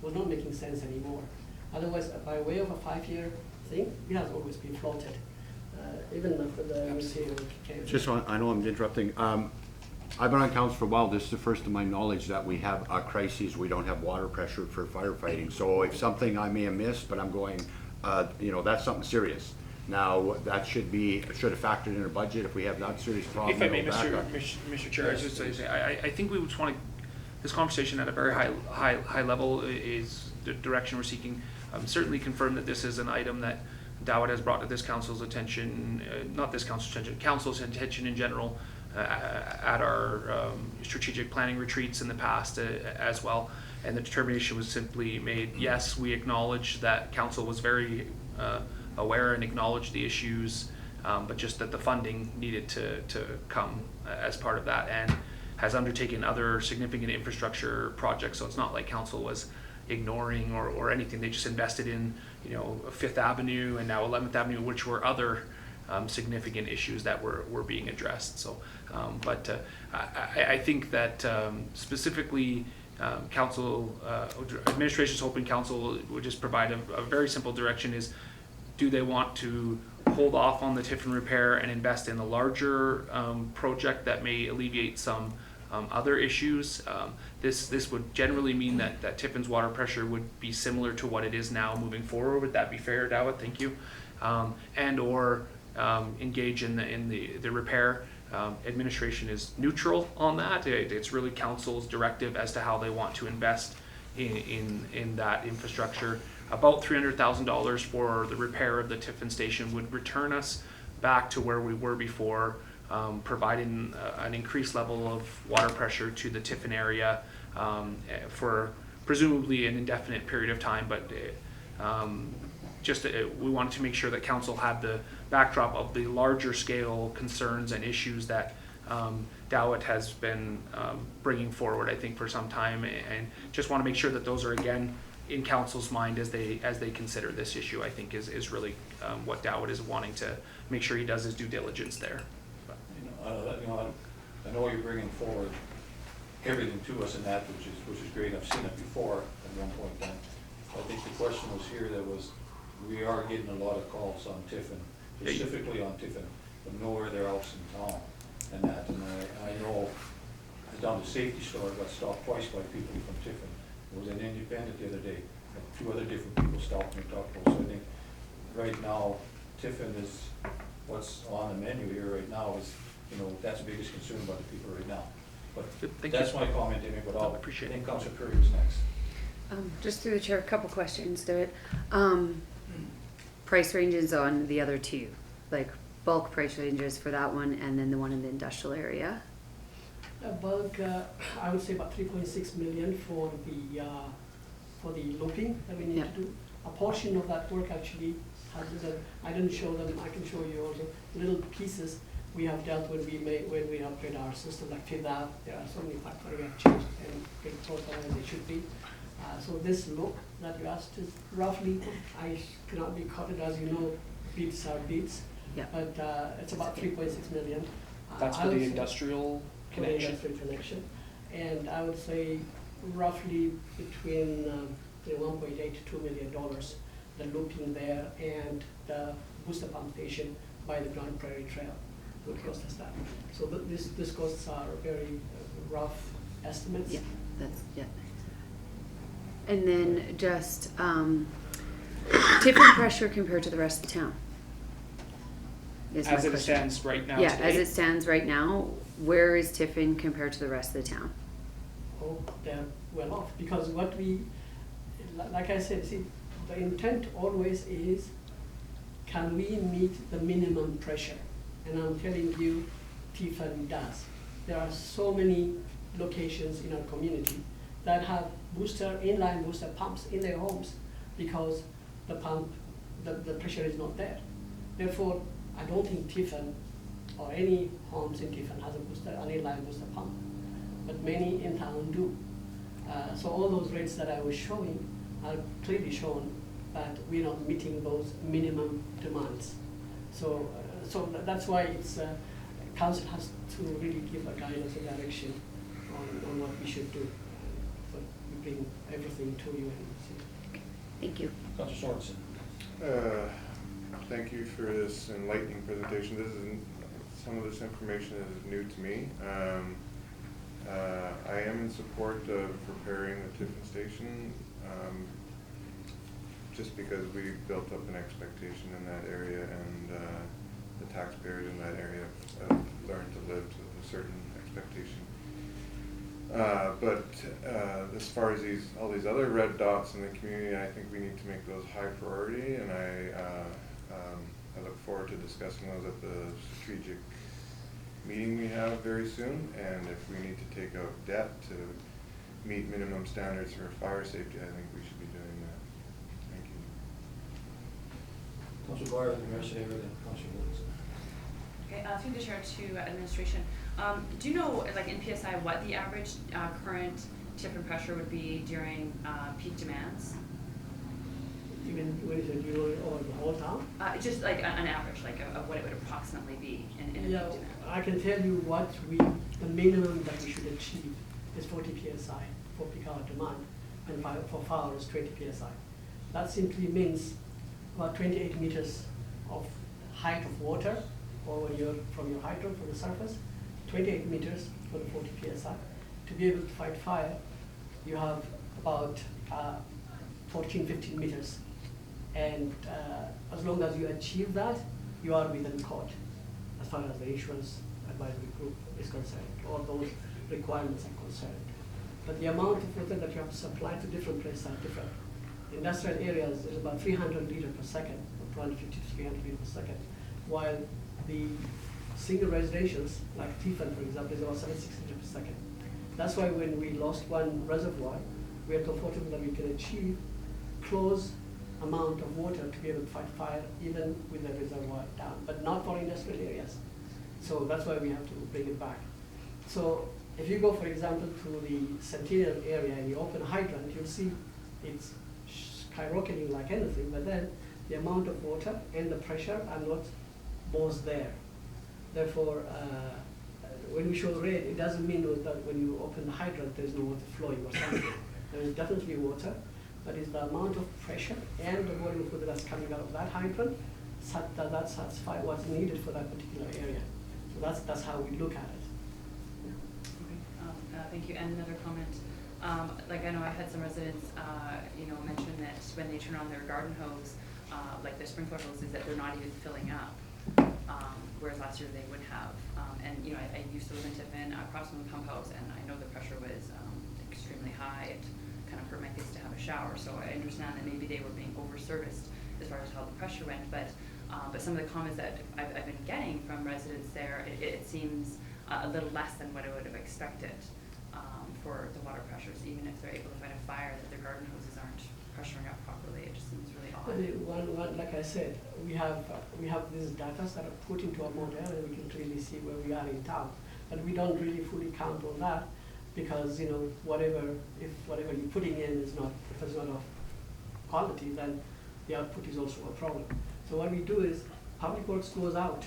was not making sense anymore. Otherwise, by way of a 5-year thing, it has always been floated, even after the MCO came. Just so I know I'm interrupting. I've been on council for a while. This is the first of my knowledge that we have a crisis. We don't have water pressure for firefighting. So if something I may have missed, but I'm going, that's something serious. Now, that should have factored in our budget if we have that serious problem. If I may, backup. Mr. Chair, I was just saying, I think we would want to, this conversation at a very high level is the direction we're seeking. Certainly confirm that this is an item that Dawit has brought to this council's attention, not this council's attention, council's attention in general, at our strategic planning retreats in the past as well. And the determination was simply made, yes, we acknowledge that council was very aware and acknowledged the issues, but just that the funding needed to come as part of that, and has undertaken other significant infrastructure projects. So it's not like council was ignoring or anything. They just invested in, 5th Avenue and now 11th Avenue, which were other significant issues that were being addressed. So, I think that specifically council, administration is hoping council would just provide a very simple direction is, do they want to hold off on the Tiffin repair and invest in a larger project that may alleviate some other issues? This would generally mean that Tiffin's water pressure would be similar to what it is now moving forward. Would that be fair, Dawit? Thank you. And or engage in the repair. Administration is neutral on that. It's really council's directive as to how they want to invest in that infrastructure. About $300,000 for the repair of the Tiffin station would return us back to where we were before, providing an increased level of water pressure to the Tiffin area for presumably an indefinite period of time. But we wanted to make sure that council had the backdrop of the larger scale concerns and issues that Dawit has been bringing forward, I think, for some time, and just want to make sure that those are again in council's mind as they consider this issue. I think is really what Dawit is wanting to make sure he does his due diligence there. But, I know you're bringing forward everything to us in that, which is great. I've seen it before at one point then. I think the question was here we are getting a lot of calls on Tiffin, specifically on Tiffin, but nowhere else in town. And I know down the safety store, I got stopped twice by people from Tiffin. It was an independent the other day. Two other different people stopped me and talked about. So I think right now, Tiffin is what's on the menu here right now is, that's the biggest concern about the people right now. But that's my comment, Amy, but I think Councilor Curry was next. Just through the chair, a couple questions to it. Price ranges on the other two, like bulk price ranges for that one and then the one in the industrial area. Bulk, I would say about 3.6 million for the looping that we need to do. A portion of that work actually I didn't show them. I can show you also little pieces we have dealt when we upgrade our system, like FIDAP. There are so many factors we have changed and get closer than they should be. So this look that you asked is roughly, I cannot be quoted, as you know, beats are beats, but it's about 3.6 million. That's for the industrial connection? For the industrial connection. And I would say roughly between 1.8 to $2 million, the looping there and the booster pump station by the Grand Prairie Trail would cost us that. So this costs are very rough estimates. And then just Tiffin pressure compared to the rest of the town. As it stands right now. Yeah, today? as it stands right now, where is Tiffin compared to the rest of the town? Oh, they're well off, because what like I said, see, the intent always is, can we meet the minimum pressure? And I'm telling you, Tiffin does. There are so many locations in our community that have inline booster pumps in their homes because the pressure is not there. Therefore, I don't think Tiffin or any homes in Tiffin has an inline booster pump, but many in town do. So all those rates that I was showing are clearly shown but we're not meeting those minimum demands. So, that's why it's council has to really give a guidance and direction on what we should do. But we bring everything to you and see. Thank you. Councilor Sorensen. Thank you for this enlightening presentation. Some of this information is new to me. I am in support of repairing the tipping station, just because we built up an expectation in that area, and the taxpayers in that area have learned to live to a certain expectation. But as far as all these other red dots in the community, I think we need to make those high priority, and I look forward to discussing those at the strategic meeting we have very soon. And if we need to take out debt to meet minimum standards for fire safety, I think we should be doing that. Thank you. Councilor Barr, the rest of everything. Councilor Wilson. Okay, through the chair to administration. Do you know, like in PSI, what the average current tip and pressure would be during peak demands? Even when you said you over the whole town? Just like an average, like of what it would approximately be in a peak demand. I can tell you what the minimum that we should achieve is 40 psi for peak hour demand, and for fire is 20 psi. That simply means about 28 meters of height of water, or when you're from your hydrant, from the surface, 28 meters for the 40 psi. To be able to fight fire, you have about 14, 15 meters. And as long as you achieve that, you are within code as far as the insurance advisory group is concerned, or those requirements are concerned. But the amount of water that you have to supply to different places are different. Industrial areas is about 300 liters per second, or 250 to 300 liters per second, while the single residentials, like Tiffin, for example, is about 76 liters per second. That's why when we lost one reservoir, we are comfortable that we can achieve close amount of water to be able to fight fire even with the reservoir down, but not for industrial areas. So that's why we have to bring it back. So if you go, for example, to the Centennial area and you open a hydrant, you'll see it's skyrocketing like anything, but then the amount of water and the pressure are not both there. Therefore, when we show red, it doesn't mean that when you open the hydrant, there's no water flowing or something. There is definitely water, but it's the amount of pressure and the volume of water that's coming out of that hydrant that satisfy what's needed for that particular area. So that's how we look at it. Okay, thank you. And another comment. Like I know I've had some residents, mention that when they turn on their garden hose, like their sprinkler hoses, that they're not even filling up. Whereas last year they would have. I used to live in Tiffin across from the pump house, and I know the pressure was extremely high. It kind of hurt my face to have a shower. So I understand that maybe they were being over-serviced as far as how the pressure went. But some of the comments that I've been getting from residents there, it seems a little less than what I would have expected for the water pressures, even if they're able to fight a fire, that their garden hoses aren't pressuring up properly. It just seems really odd. Like I said, we have these data that are put into our model, and we can clearly see where we are in town. But we don't really fully count on that, because whatever you're putting in is not, if it's not of quality, then the output is also a problem. So what we do is Public Works goes out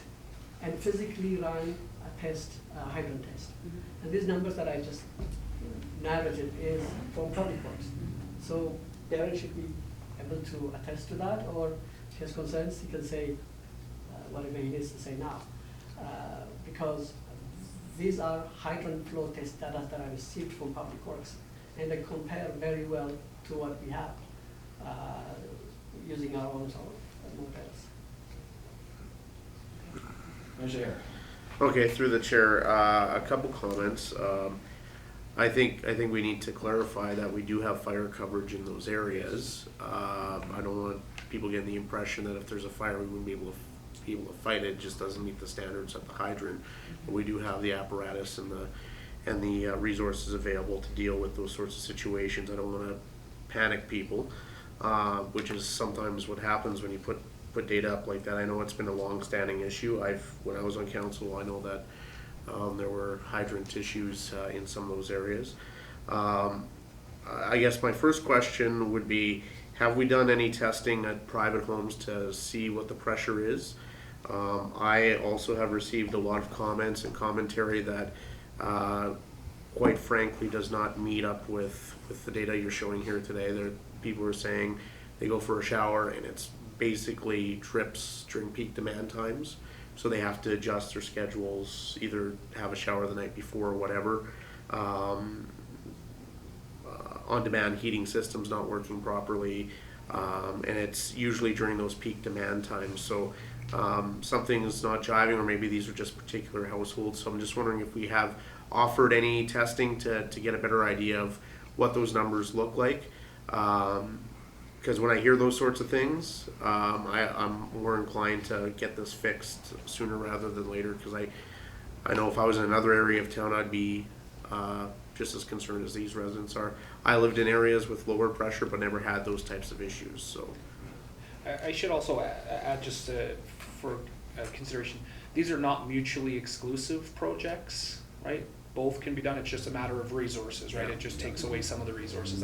and physically run a test, hydrant test. And these numbers that I just narrated is from Public Works. So Darren should be able to attest to that, or if he has concerns, he can say whatever he needs to say now. Because these are hydrant flow test data that I received from Public Works, and they compare very well to what we have using our own models. Engineer. Okay, through the chair, a couple comments. I think we need to clarify that we do have fire coverage in those areas. I don't want people getting the impression that if there's a fire, we wouldn't be able to fight it. It just doesn't meet the standards at the hydrant. But we do have the apparatus and the resources available to deal with those sorts of situations. I don't want to panic people, which is sometimes what happens when you put data up like that. I know it's been a long-standing issue. When I was on council, I know that there were hydrant issues in some of those areas. I guess my first question would be, Have we done any testing at private homes to see what the pressure is? I also have received a lot of comments and commentary that quite frankly does not meet up with the data you're showing here today. There, people are saying they go for a shower and it's basically trips during peak demand times. So they have to adjust their schedules, either have a shower the night before or whatever. On-demand heating systems not working properly, and it's usually during those peak demand times. So something's not jiving, or maybe these are just particular households. So I'm just wondering if we have offered any testing to get a better idea of what those numbers look like. Because when I hear those sorts of things, I'm more inclined to get this fixed sooner rather than later. Because I know if I was in another area of town, I'd be just as concerned as these residents are. I lived in areas with lower pressure, but never had those types of issues. So I should also add just for consideration, these are not mutually exclusive projects, right? Both can be done. It's just a matter of resources, right? It just takes away some of the resources.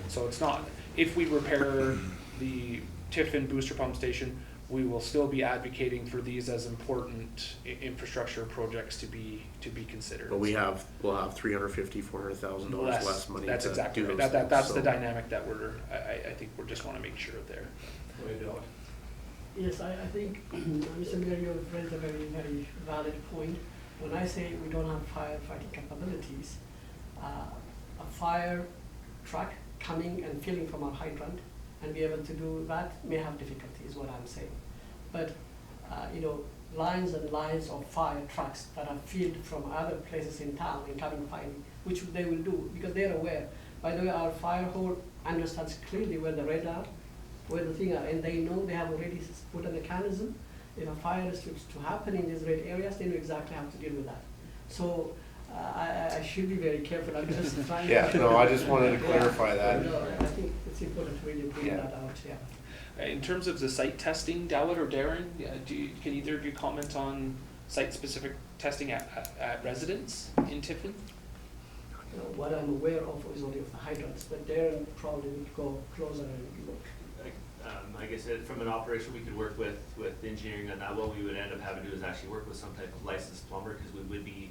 So it's not, if we repair the Tiffin booster pump station, we will still be advocating for these as important infrastructure projects to be considered. But we'll have $350,000-$400,000 less money. That's to exactly do right. those That's things. the dynamic that I think we just want to make sure of there. Yes, I think Mr. Mayor, you have raised a very, very valid point. When I say we don't have firefighting capabilities, a fire truck coming and filling from our hydrant and be able to do that may have difficulty, is what I'm saying. But lines and lines of fire trucks that are filled from other places in town and coming firing, which they will do because they're aware. By the way, our fire hall understands clearly where the red are, where the thing are, and they know they have already put a mechanism. If a fire is to happen in these red areas, they know exactly how to deal with that. So I should be very careful. I'm just trying to... I just wanted to clarify that. No, I think it's important to really bring that out, In terms of the site testing, Dawit or Darren, can either of you comment on site-specific testing at residents in Tiffin? What I'm aware of is only of the hydrants, but Darren probably would go closer and look. Like I said, from an operation, we could work with engineering on that. What we would end up having to do is actually work with some type of licensed plumber, because we would be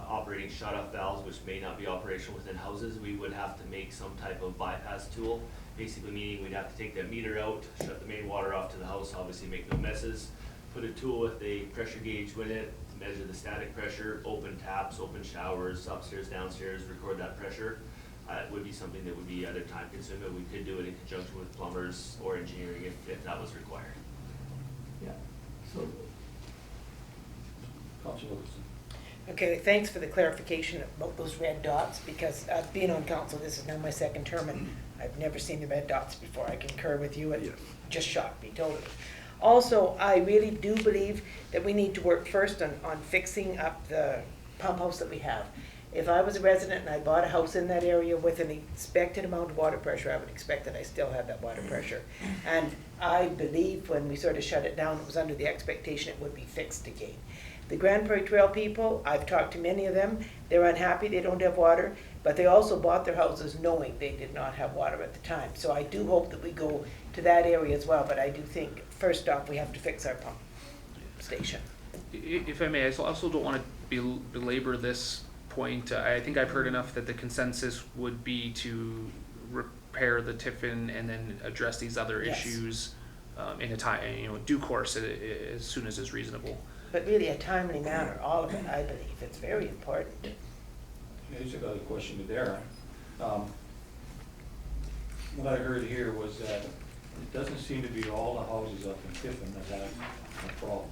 operating shut-off valves, which may not be operational within houses. We would have to make some type of bypass tool, basically meaning we'd have to take that meter out, shut the main water off to the house, obviously make no messes, put a tool with a pressure gauge with it, measure the static pressure, open taps, open showers, upstairs, downstairs, record that pressure. It would be something that would be either time consuming. We could do it in conjunction with plumbers or engineering if that was required. Yeah. So. Councilor Wilson. Okay, thanks for the clarification about those red dots, because being on council, this is now my second term, and I've never seen the red dots before. I concur with you. It just shocked me totally. Also, I really do believe that we need to work first on fixing up the pump house that we have. If I was a resident and I bought a house in that area with an expected amount of water pressure, I would expect that I still have that water pressure. And I believe when we sort of shut it down, it was under the expectation it would be fixed again. The Grand Prairie Trail people, I've talked to many of them, they're unhappy they don't have water, but they also bought their houses knowing they did not have water at the time. So I do hope that we go to that area as well, but I do think, first off, we have to fix our pump station. If I may, I also don't want to belabor this point. I think I've heard enough that the consensus would be to repair the Tiffin and then address these other issues in a time, due course, as soon as is reasonable. But really a timely manner, all of it, I believe. It's very important. I just got a question to Darren. What I heard here was that it doesn't seem to be all the houses up in Tiffin that have a problem.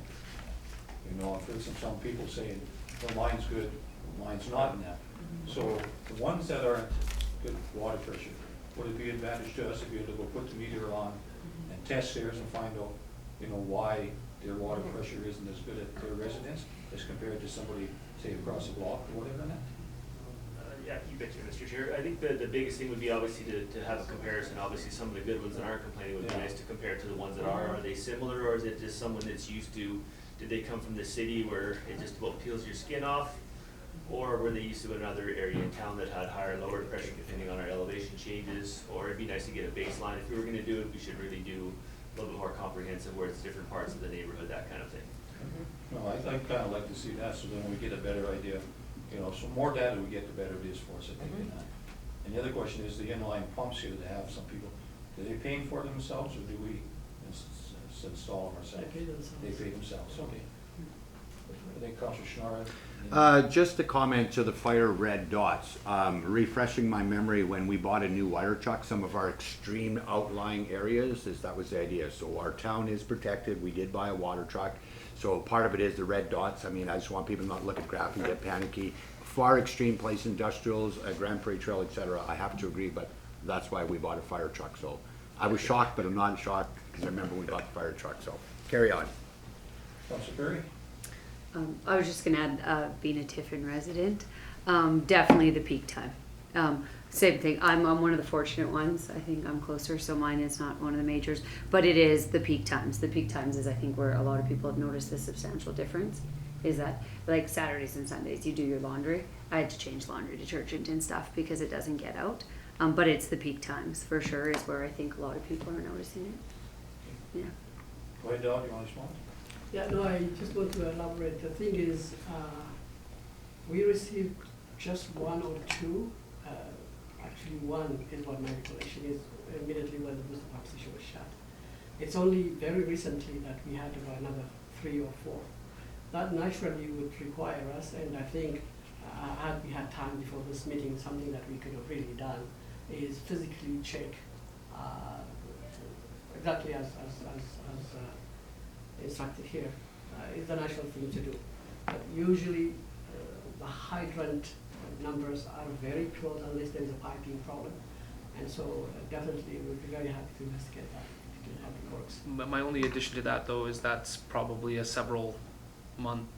I've heard some people saying, well, mine's good, mine's not in that. So the ones that aren't good water pressure, would it be an advantage to us if we had to go put the meter on and test theirs and find out, why their water pressure isn't as good at their residence as compared to somebody, say, across the block or whatever that? Yeah, you betcha, Mr. Chair. I think the biggest thing would be obviously to have a comparison. Obviously, some of the good ones that aren't complaining would be nice to compare to the ones that are. Are they similar, or is it just someone that's used to, did they come from the city where it just about peels your skin off? or were they used to another area in town that had higher, lower pressure depending on our elevation changes? Or it'd be nice to get a baseline. If we were gonna do it, we should really do a little bit more comprehensive where it's different parts of the neighborhood, that kind of thing. No, I kind of like to see that, so then we get a better idea. You know, so more data we get, the better it is for us, I think. And the other question is the inline pumps here that have some people, do they pay for themselves, or do we install them ourselves? They pay themselves. They pay themselves, okay. I think Councilor Schnarr. Just a comment to the fire red dots. Refreshing my memory, when we bought a new wire truck, some of our extreme outlying areas, that was the idea. So our town is protected. We did buy a water truck. So part of it is the red dots. I mean, I just want people to not look at graph and get panicky. Far extreme place industrials, Grand Prairie Trail, etc. I have to agree, but that's why we bought a fire truck. So I was shocked, but I'm not shocked because I remember we bought the fire truck. So carry on. Councilor Perry? I was just gonna add, being a Tiffin resident, definitely the peak time. Same thing, I'm one of the fortunate ones, I think I'm closer, so mine is not one of the majors, but it is the peak times. The peak times is, I think, where a lot of people have noticed the substantial difference, is that, like Saturdays and Sundays, you do your laundry. I had to change laundry detergent and stuff because it doesn't get out, but it's the peak times, for sure, is where I think a lot of people are noticing it. Yeah. Go ahead, Doug, you want to respond? Yeah, no, I just want to elaborate. The thing is, we received just one or two, actually one is what my recollection is, immediately when the booster pump station was shut. It's only very recently that we had about another 3 or 4. That naturally would require us, and I think had we had time before this meeting, something that we could have really done is physically check exactly as instructed here, is the natural thing to do. But usually the hydrant numbers are very close unless there is a piping problem. And so definitely we'd be very happy to investigate that, how it works. My only addition to that, though, is that's probably a several month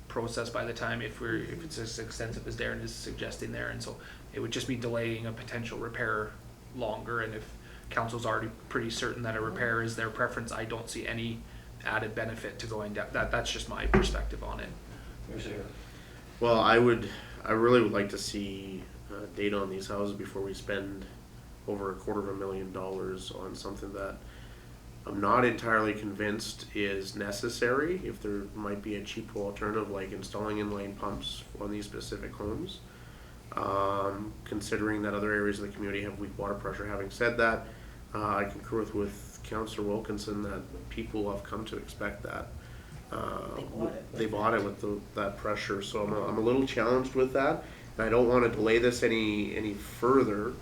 process by the time if it's as extensive as Darren is suggesting there, and so it would just be delaying a potential repair longer. And if council's already pretty certain that a repair is their preference, I don't see any added benefit to going down. That's just my perspective on it. Well, I really would like to see data on these houses before we spend over $250,000 on something that I'm not entirely convinced is necessary. If there might be a cheaper alternative like installing inline pumps on these specific homes, considering that other areas of the community have weak water pressure. Having said that, I concur with Councillor Wilkinson that people have come to expect that. They bought it with that pressure, so I'm a little challenged with that, and I don't want to delay this any further.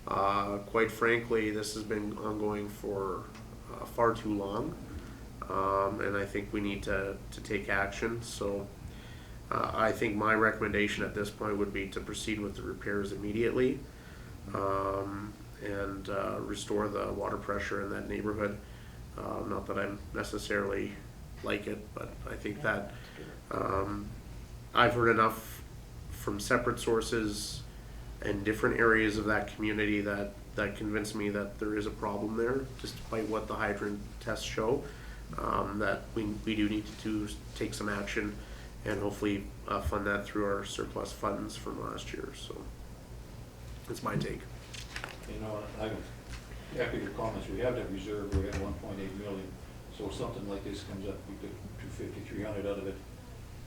Quite frankly, this has been ongoing for far too long, and I think we need to take action. So I think my recommendation at this point would be to proceed with the repairs immediately, and restore the water pressure in that neighborhood. Not that I'm necessarily like it, but I think that I've heard enough from separate sources and different areas of that community that convinced me that there is a problem there, despite what the hydrant tests show, that we do need to take some action and hopefully fund that through our surplus funds from last year. So that's my take. You know, I echo your comments. We have that reserve. We have 1.8 million. So if something like this comes up, we get 250, 300 out of it.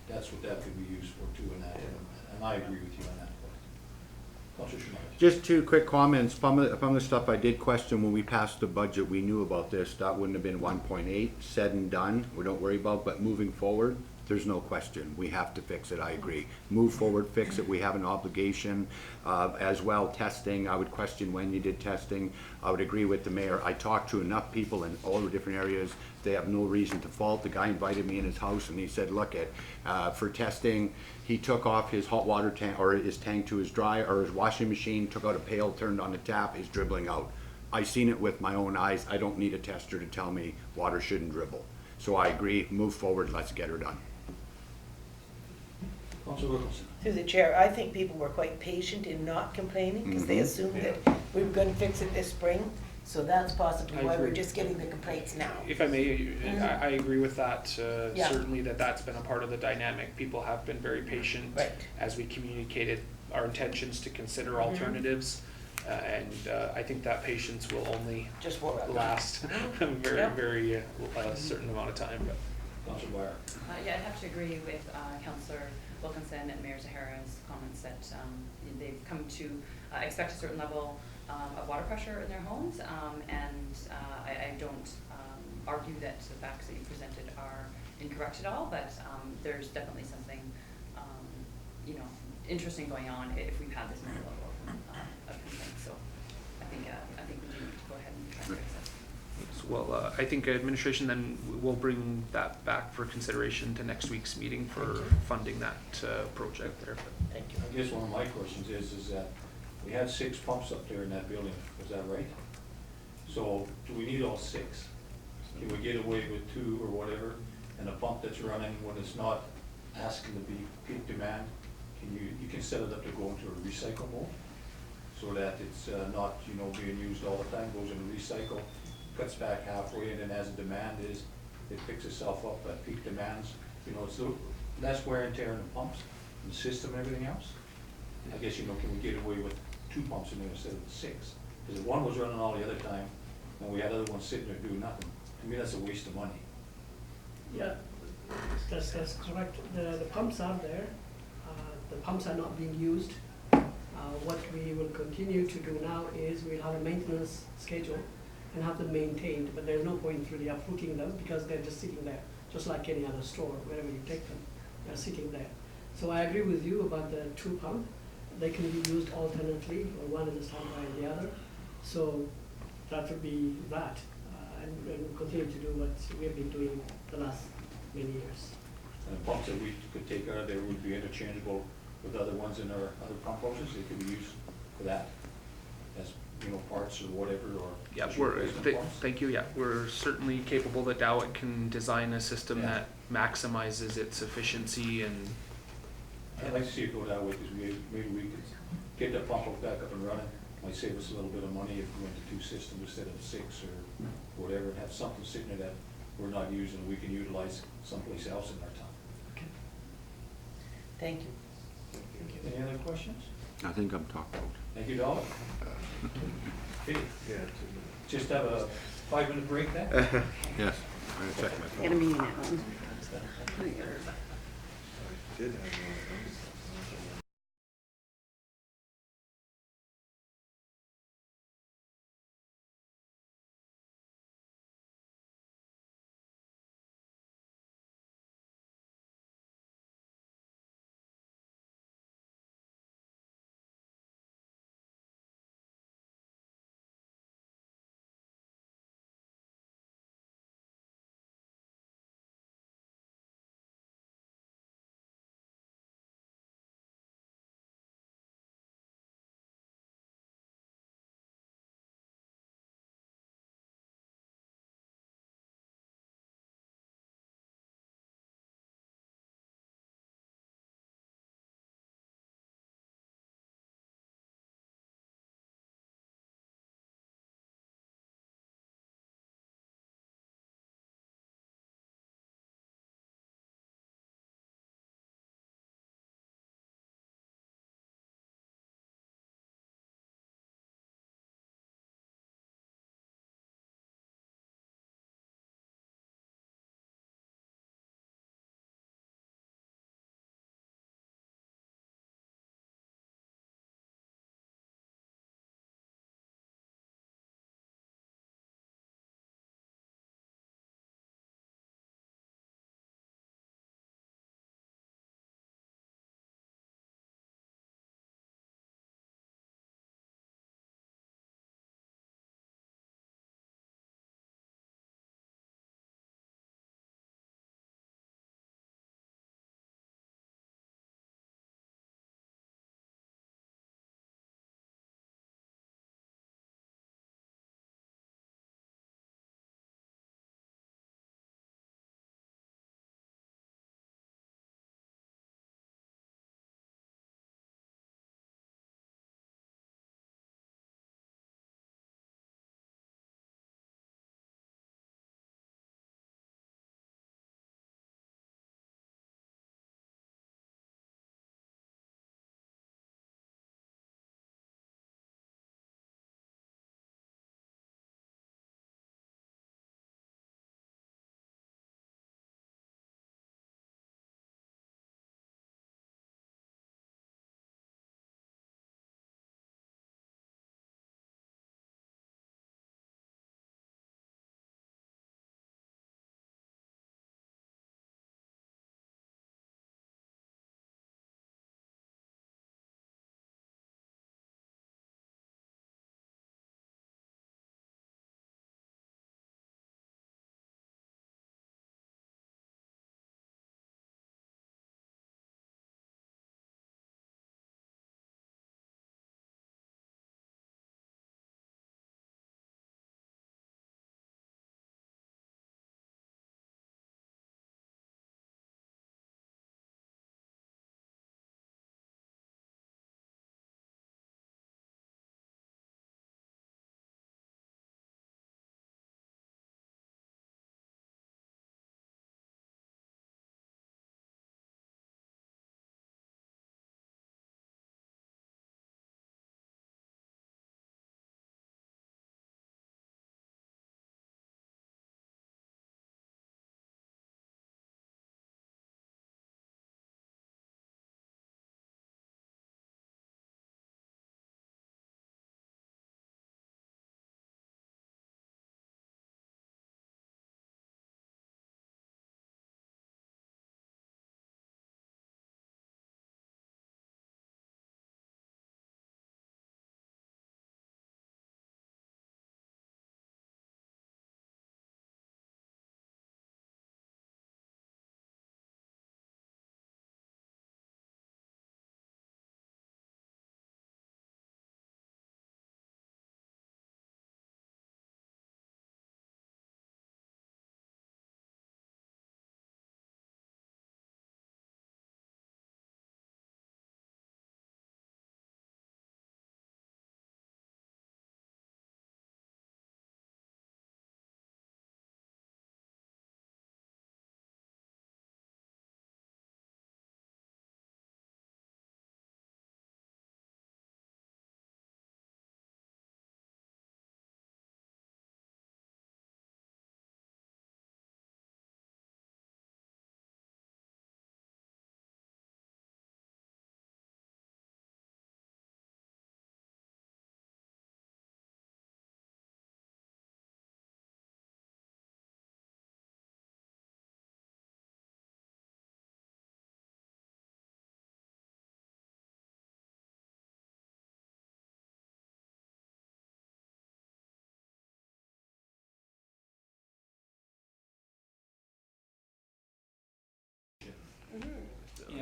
That's what that could be used for too. And I agree with you on that. Just 2 quick comments. Some of the stuff I did question when we passed the budget, we knew about this. That wouldn't have been 1.8 said and done. We don't worry about, but moving forward, there's no question. We have to fix it. I agree. Move forward, fix it. We have an obligation. As well, testing. I would question when you did testing. I would agree with the mayor. I talked to enough people in all the different areas. They have no reason to fault. The guy invited me in his house and he said, look for testing, he took off his hot water tank or his tank to his dryer or his washing machine, took out a pail, turned on the tap, he's dribbling out. I seen it with my own eyes. I don't need a tester to tell me water shouldn't dribble. So I agree, move forward, let's get her done. Through the chair, I think people were quite patient in not complaining because they assumed that we were going to fix it this spring. So that's possibly I why we're agree. just getting the complaints now. If I may, I agree with that. Yeah. Certainly that's been a part of the dynamic. People have been very patient Right. as we communicated our intentions to consider Mhm. alternatives. And I think that patience will only Just what. last a very, Yep. very certain amount of time. But Councilor Dwyer. Yeah, I'd have to agree with Councillor Wilkinson and Mayor Zahara's comments that they've come to expect a certain level of water pressure in their homes, and I don't argue that the facts that you presented are incorrect at all, but there's definitely something interesting going on if we've had this many level of complaints. So I think we do need to go ahead and try and fix this. well, I think administration then will bring that back for consideration to next week's meeting for funding that project there. Thank you. I guess one of my questions is that we had 6 pumps up there in that building, was that right? So do we need all 6? Can we get away with 2 or whatever, and a pump that's running when it's not asking to be peak demand? You can set it up to go into a recycle mode, so that it's not, being used all the time, goes into recycle, cuts back halfway, and then as the demand is, it picks itself up at peak demands. It's less wear and tear in the pumps, and the system and everything else. I guess, can we get away with 2 pumps in there instead of 6? Because if one was running all the other time, and we had other ones sitting there doing nothing, to me, that's a waste of money. Yeah, that's correct. The pumps are there. The pumps are not being used. What we will continue to do now is we'll have a maintenance schedule and have them maintained, but there's no point really uprooting them because they're just sitting there, just like any other store, wherever you take them, they're sitting there. So I agree with you about the 2 pump. They can be used alternately, or one is standby and the other. So that would be that, and we'll continue to do what we've been doing the last many years. And the pumps that we could take out of there would be interchangeable with other ones in our other pump houses. They could be used for that, as, parts or whatever, or Yeah, just replacement pumps. thank you. Yeah, we're certainly capable that Dowick can design a system that maximizes its efficiency and. I'd like to see it go that way, because maybe we could get the pump back up and running. Might save us a little bit of money if we went to 2 systems instead of 6 or whatever, and have something sitting there that we're not using, we can utilize someplace else in our town. Okay. Thank you. Any other questions? I think I'm talked out. Thank you, Dolly. Okay, Yeah, just have a 5-minute break then? Yes, I'm gonna check my phone. Got a meeting at home. did have one.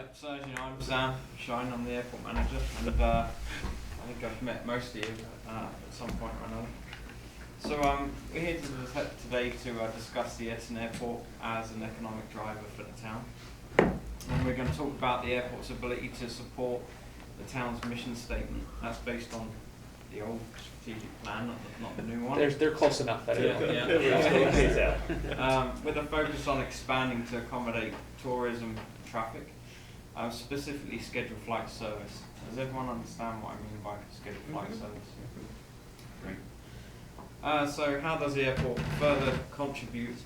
Yep, so as you know, I'm Sam Shine, I'm the airport manager, and I think I've met most of you at some point or another. So we're here today to discuss the Edson Airport as an economic driver for the town. And we're going to talk about the airport's ability to support the town's mission statement. That's based on the old strategic plan, not the new one. They're close enough. That with a focus on expanding to accommodate tourism traffic, specifically scheduled flight service. Does everyone understand what I mean by scheduled flight service? Great. So how does the airport further contribute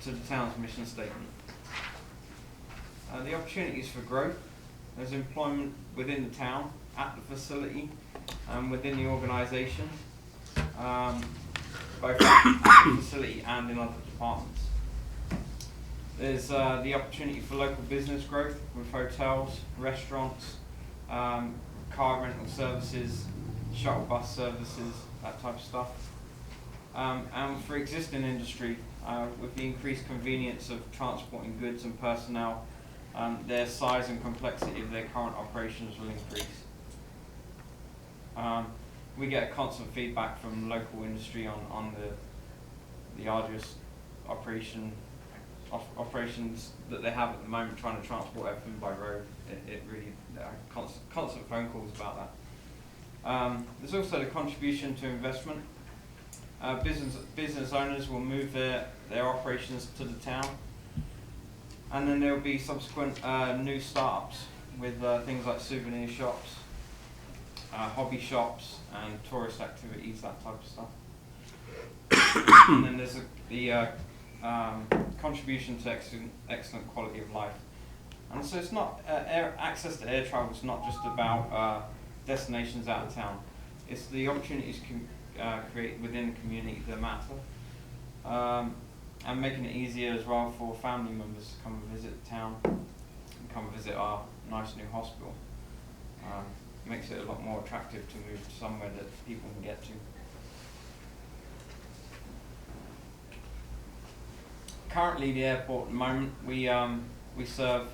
to the town's mission statement? The opportunities for growth. There's employment within the town, at the facility, and within the organisation, both at the facility and in other departments. There's the opportunity for local business growth with hotels, restaurants, car rental services, shuttle bus services, that type of stuff. And for existing industry, with the increased convenience of transporting goods and personnel, their size and complexity of their current operations will increase. We get constant feedback from local industry on the arduous operations that they have at the moment, trying to transport everything by road. It really constant phone calls about that. There's also the contribution to investment. Business owners will move their operations to the town, and then there will be subsequent new startups with things like souvenir shops, hobby shops, and tourist activities, that type of stuff. And then there's the contribution to excellent quality of life. And so it's not access to air travel is not just about destinations out of town. It's the opportunities created within the community that matter, and making it easier as well for family members to come and visit the town and come visit our nice new hospital. Makes it a lot more attractive to move to somewhere that people can get to. Currently, the airport at the moment, we serve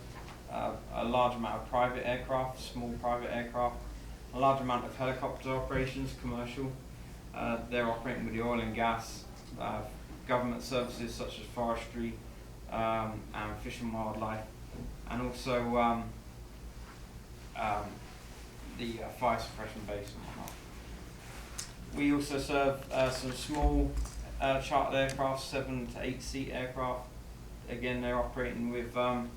a large amount of private aircraft, small private aircraft, a large amount of helicopter operations, commercial. They're operating with the oil and gas, government services such as forestry and fish and wildlife, and also the fire suppression base and whatnot. We also serve some small chartered aircraft, 7 to 8 seat aircraft. Again, they're operating with the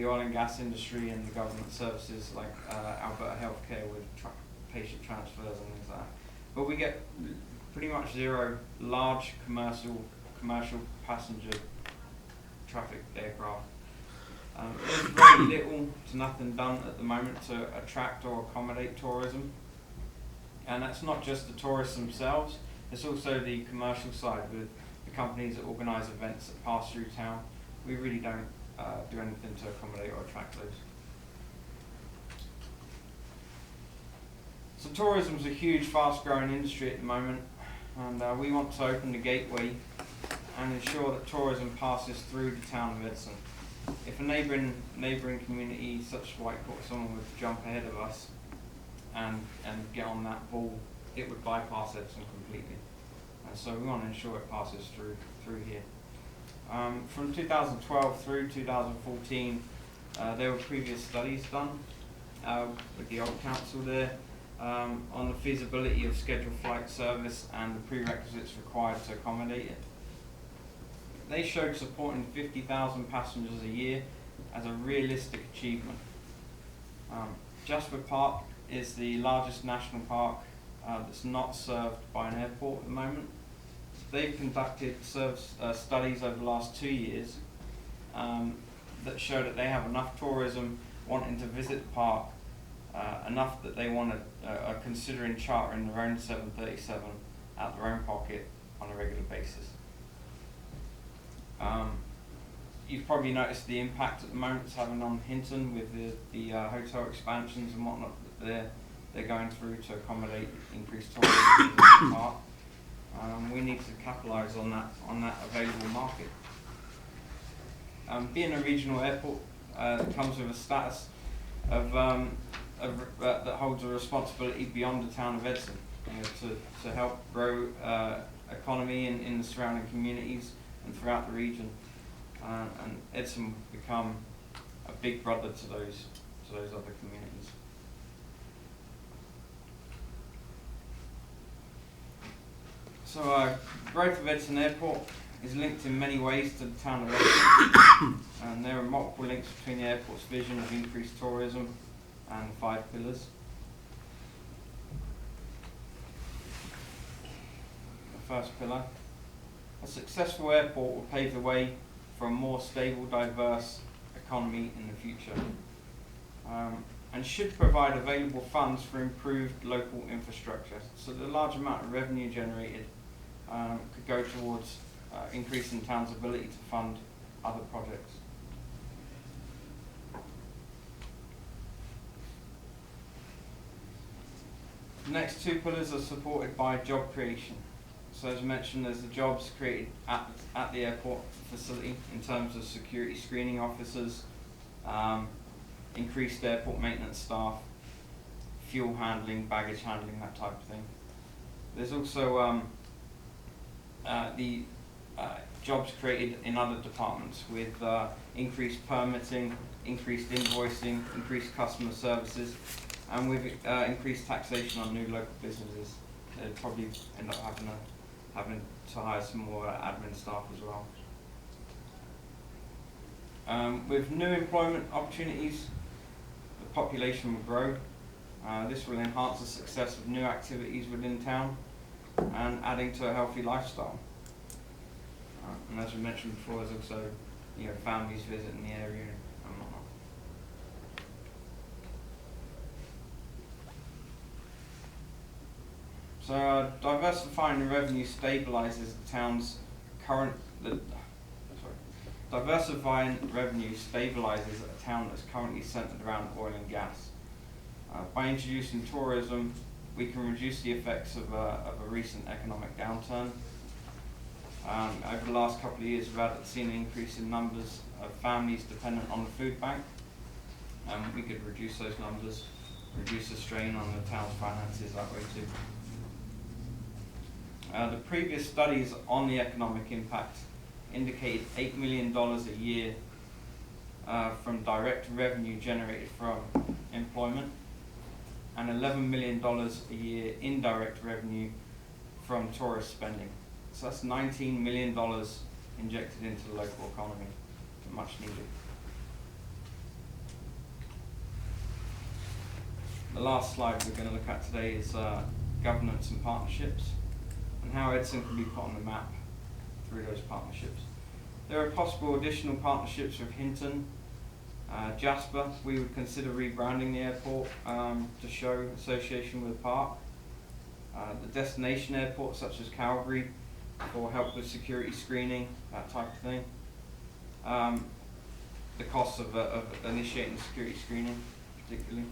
oil and gas industry and the government services like Alberta Healthcare with patient transfers and things like that. But we get pretty much zero large commercial passenger traffic aircraft. There's very little to nothing done at the moment to attract or accommodate tourism. And that's not just the tourists themselves, it's also the commercial side with the companies that organise events that pass through town. We really don't do anything to accommodate or attract those. So tourism is a huge, fast-growing industry at the moment, and we want to open the gateway and ensure that tourism passes through the town of Edson. If a neighbouring community such as Whitecourt, someone would jump ahead of us and get on that ball, it would bypass Edson completely. And so we want to ensure it passes through here. From 2012 through 2014, there were previous studies done with the old council there on the feasibility of scheduled flight service and the prerequisites required to accommodate it. They showed supporting 50,000 passengers a year as a realistic achievement. Jasper Park is the largest national park that's not served by an airport at the moment. They've conducted studies over the last 2 years that show that they have enough tourism wanting to visit the park, enough that they are considering chartering their own 737 out their own pocket on a regular basis. You've probably noticed the impact at the moment it's having on Hinton with the hotel expansions and whatnot that they're going through to accommodate increased tourism in the park. We need to capitalise on that available market. Being a regional airport comes with a status of that holds a responsibility beyond the town of Edson, to help grow economy in the surrounding communities and throughout the region. And Edson will become a big brother to those other communities. So growth of Edson Airport is linked in many ways to the town of Edson, and there are multiple links between the airport's vision of increased tourism and the 5 pillars. The first pillar: a successful airport will pave the way for a more stable, diverse economy in the future, and should provide available funds for improved local infrastructure. So the large amount of revenue generated could go towards increasing the town's ability to fund other projects. The next 2 pillars are supported by job creation. So as mentioned, there's the jobs created at the airport facility in terms of security screening officers, increased airport maintenance staff, fuel handling, baggage handling, that type of thing. There's also the jobs created in other departments with increased permitting, increased invoicing, increased customer services, and with increased taxation on new local businesses. They'd probably end up having to hire some more admin staff as well. With new employment opportunities, the population will grow. This will enhance the success of new activities within town and adding to a healthy lifestyle. And as we mentioned before, there's also families visiting the area and whatnot. So diversifying the revenue stabilizes the town's diversifying revenue stabilizes a town that's currently centered around oil and gas. By introducing tourism, we can reduce the effects of a recent economic downturn. Over the last couple of years, we've seen an increase in numbers of families dependent on the food bank. We could reduce those numbers, reduce the strain on the town's finances that way too. The previous studies on the economic impact indicated $8 million a year from direct revenue generated from employment and $11 million a year indirect revenue from tourist spending. So that's $19 million injected into the local economy, much needed. The last slide we're going to look at today is governance and partnerships, and how Edson can be put on the map through those partnerships. There are possible additional partnerships with Hinton, Jasper. We would consider rebranding the airport to show association with the park. The destination airports such as Calgary for help with security screening, that type of thing. The costs of initiating security screening particularly.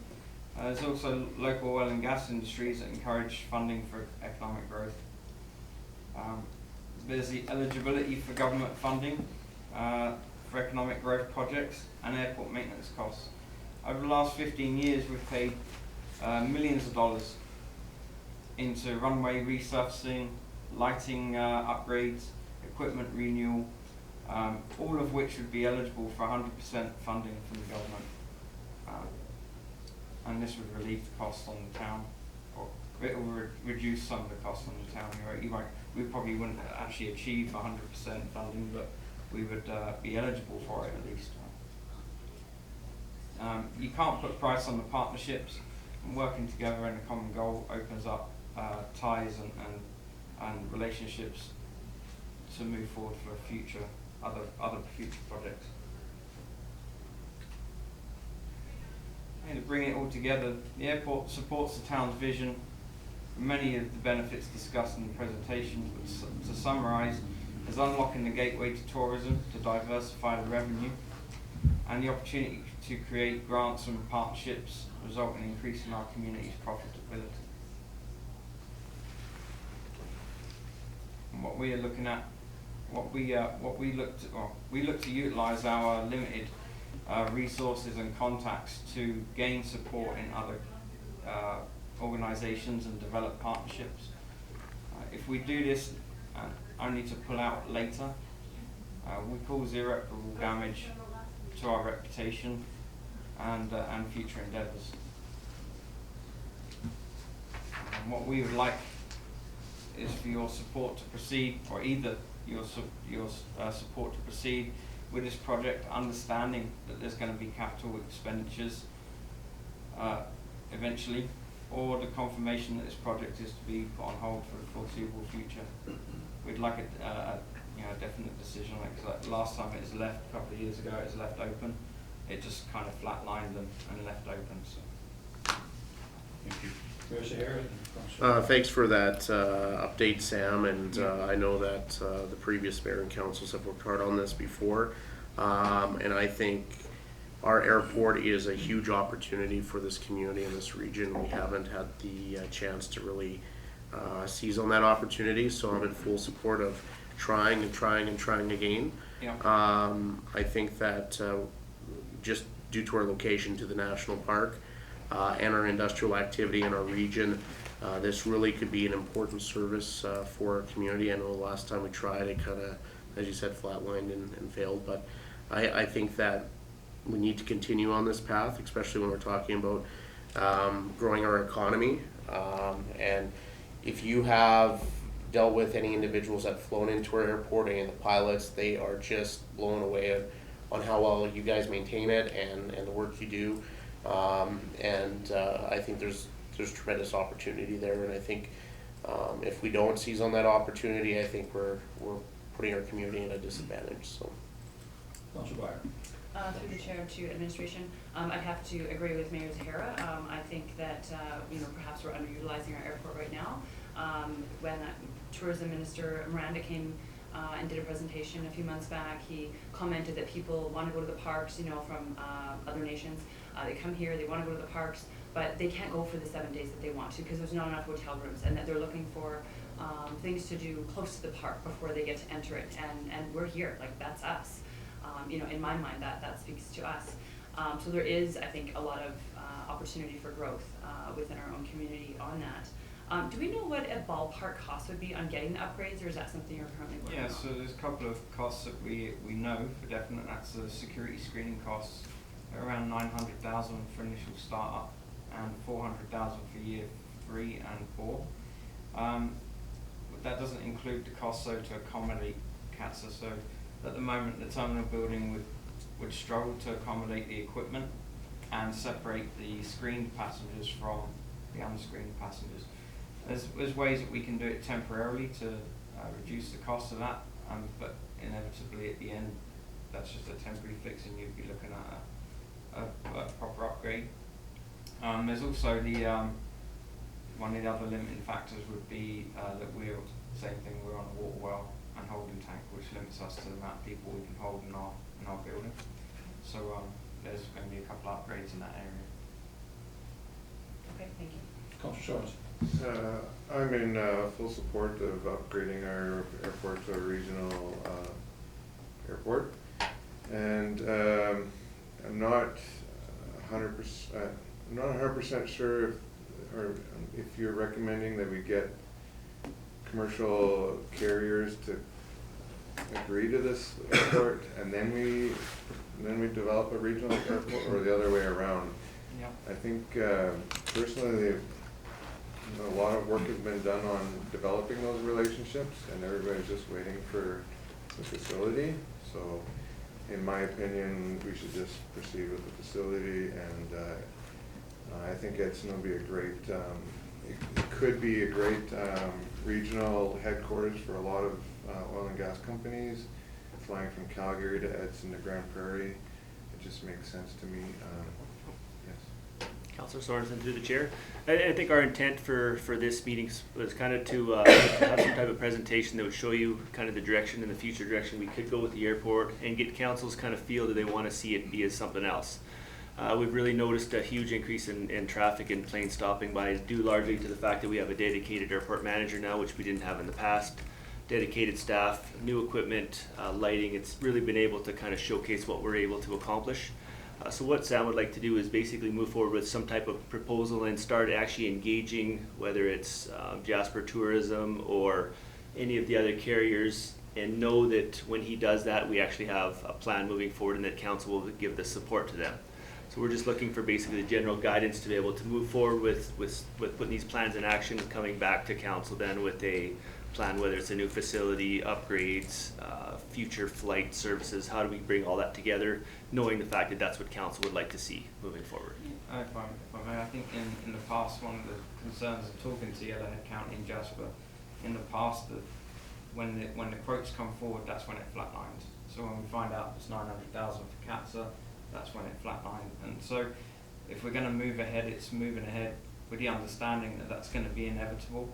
There's also local oil and gas industries that encourage funding for economic growth. There's the eligibility for government funding for economic growth projects and airport maintenance costs. Over the last 15 years, we've paid millions of dollars into runway resurfacing, lighting upgrades, equipment renewal, all of which would be eligible for 100% funding from the government. And this would relieve the cost on the town, or it will reduce some of the costs on the town. We probably wouldn't actually achieve 100% funding, but we would be eligible for it at least. You can't put price on the partnerships, and working together in a common goal opens up ties and relationships to move forward for other future projects. And to bring it all together, the airport supports the town's vision. Many of the benefits discussed in the presentation, but to summarise, is unlocking the gateway to tourism to diversify the revenue, and the opportunity to create grants and partnerships result in increasing our community's profitability. And what we are looking at we look to utilise our limited resources and contacts to gain support in other organisations and develop partnerships. If we do this only to pull out later, we cause irreparable damage to our reputation and future endeavours. And what we would like is for your support to proceed, or either your support to proceed with this project, understanding that there's going to be capital expenditures eventually, or the confirmation that this project is to be put on hold for the foreseeable future. We'd like a definite decision. Like last time it was left, a couple of years ago, it was left open. It just kind of flatlined and left open. So. Thank you. Mayor Sahara? Thanks for that update, Sam, and I know that the previous mayor and councils have worked hard on this before, and I think our airport is a huge opportunity for this community and this region. We haven't had the chance to really seize on that opportunity, so I'm in full support of trying again. Yeah. I think that just due to our location to the national park, and our industrial activity in our region, this really could be an important service for our community. I know the last time we tried, it kind of, as you said, flatlined and failed, but I think that we need to continue on this path, especially when we're talking about growing our economy. And if you have dealt with any individuals that have flown into our airport, any of the pilots, they are just blown away on how well you guys maintain it and the work you do. I think there's tremendous opportunity there, and I think if we don't seize on that opportunity, I think we're putting our community at a disadvantage. So, Councilor Byer. Through the chair to administration, I'd have to agree with Mayor Zahara. I think that perhaps we're underutilizing our airport right now. When Tourism Minister Miranda came and did a presentation a few months back, he commented that people want to go to the parks, from other nations. They come here, they want to go to the parks, but they can't go for the 7 days that they want to because there's not enough hotel rooms, and that they're looking for things to do close to the park before they get to enter it. And we're here, like that's us. In my mind, that speaks to us. So there is, I think, a lot of opportunity for growth within our own community on that. Do we know what a ballpark cost would be on getting the upgrades, or is that something you're currently working on? Yeah, so there's a couple of costs that we know for definite. That's the security screening costs, around 900,000 for initial startup, and 400,000 for year 3 and 4. But that doesn't include the cost to accommodate CATSA. So at the moment, the terminal building would struggle to accommodate the equipment and separate the screened passengers from the unscreened passengers. There's ways that we can do it temporarily to reduce the cost of that, but inevitably at the end, that's just a temporary fix, and you'd be looking at a proper upgrade. There's also one of the other limiting factors would be that we're on a water well and holding tank, which limits us to the amount of people we can hold in our building. So there's going to be a couple of upgrades in that area. Okay, thank you. Councilor Shores. I'm in full support of upgrading our airport to a regional airport, and I'm not 100% sure if you're recommending that we get commercial carriers to agree to this airport and then we develop a regional airport, or the other way around. Yeah. I think personally, a lot of work has been done on developing those relationships, and everybody's just waiting for the facility. So, in my opinion, we should just proceed with the facility, and I think Edson will be a great, it could be a great regional headquarters for a lot of oil and gas companies. Flying from Calgary to Edson to Grand Prairie, it just makes sense to me. Yes. Councilor Sorensen, through the chair. I think our intent for this meeting was kind of to have some type of presentation that would show you kind of the direction and the future direction we could go with the airport, and get council's kind of feel that they want to see it be as something else. We've really noticed a huge increase in traffic and planes stopping by, due largely to the fact that we have a dedicated airport manager now, which we didn't have in the past. dedicated staff, new equipment, lighting. It's really been able to kind of showcase what we're able to accomplish. So what Sam would like to do is basically move forward with some type of proposal and start actually engaging, whether it's Jasper Tourism or any of the other carriers, and know that when he does that, we actually have a plan moving forward and that council will give the support to them. So we're just looking for basically the general guidance to be able to move forward with putting these plans in action, coming back to council then with a plan, whether it's a new facility, upgrades, future flight services. How do we bring all that together, knowing the fact that that's what council would like to see moving forward? If I may, I think in the past, one of the concerns of talking to Yellowhead County and Jasper, in the past, when the quotes come forward, that's when it flatlines. So when we find out it's 900,000 for CATSA, that's when it flatlined. And so if we're going to move ahead, it's moving ahead with the understanding that that's going to be inevitable,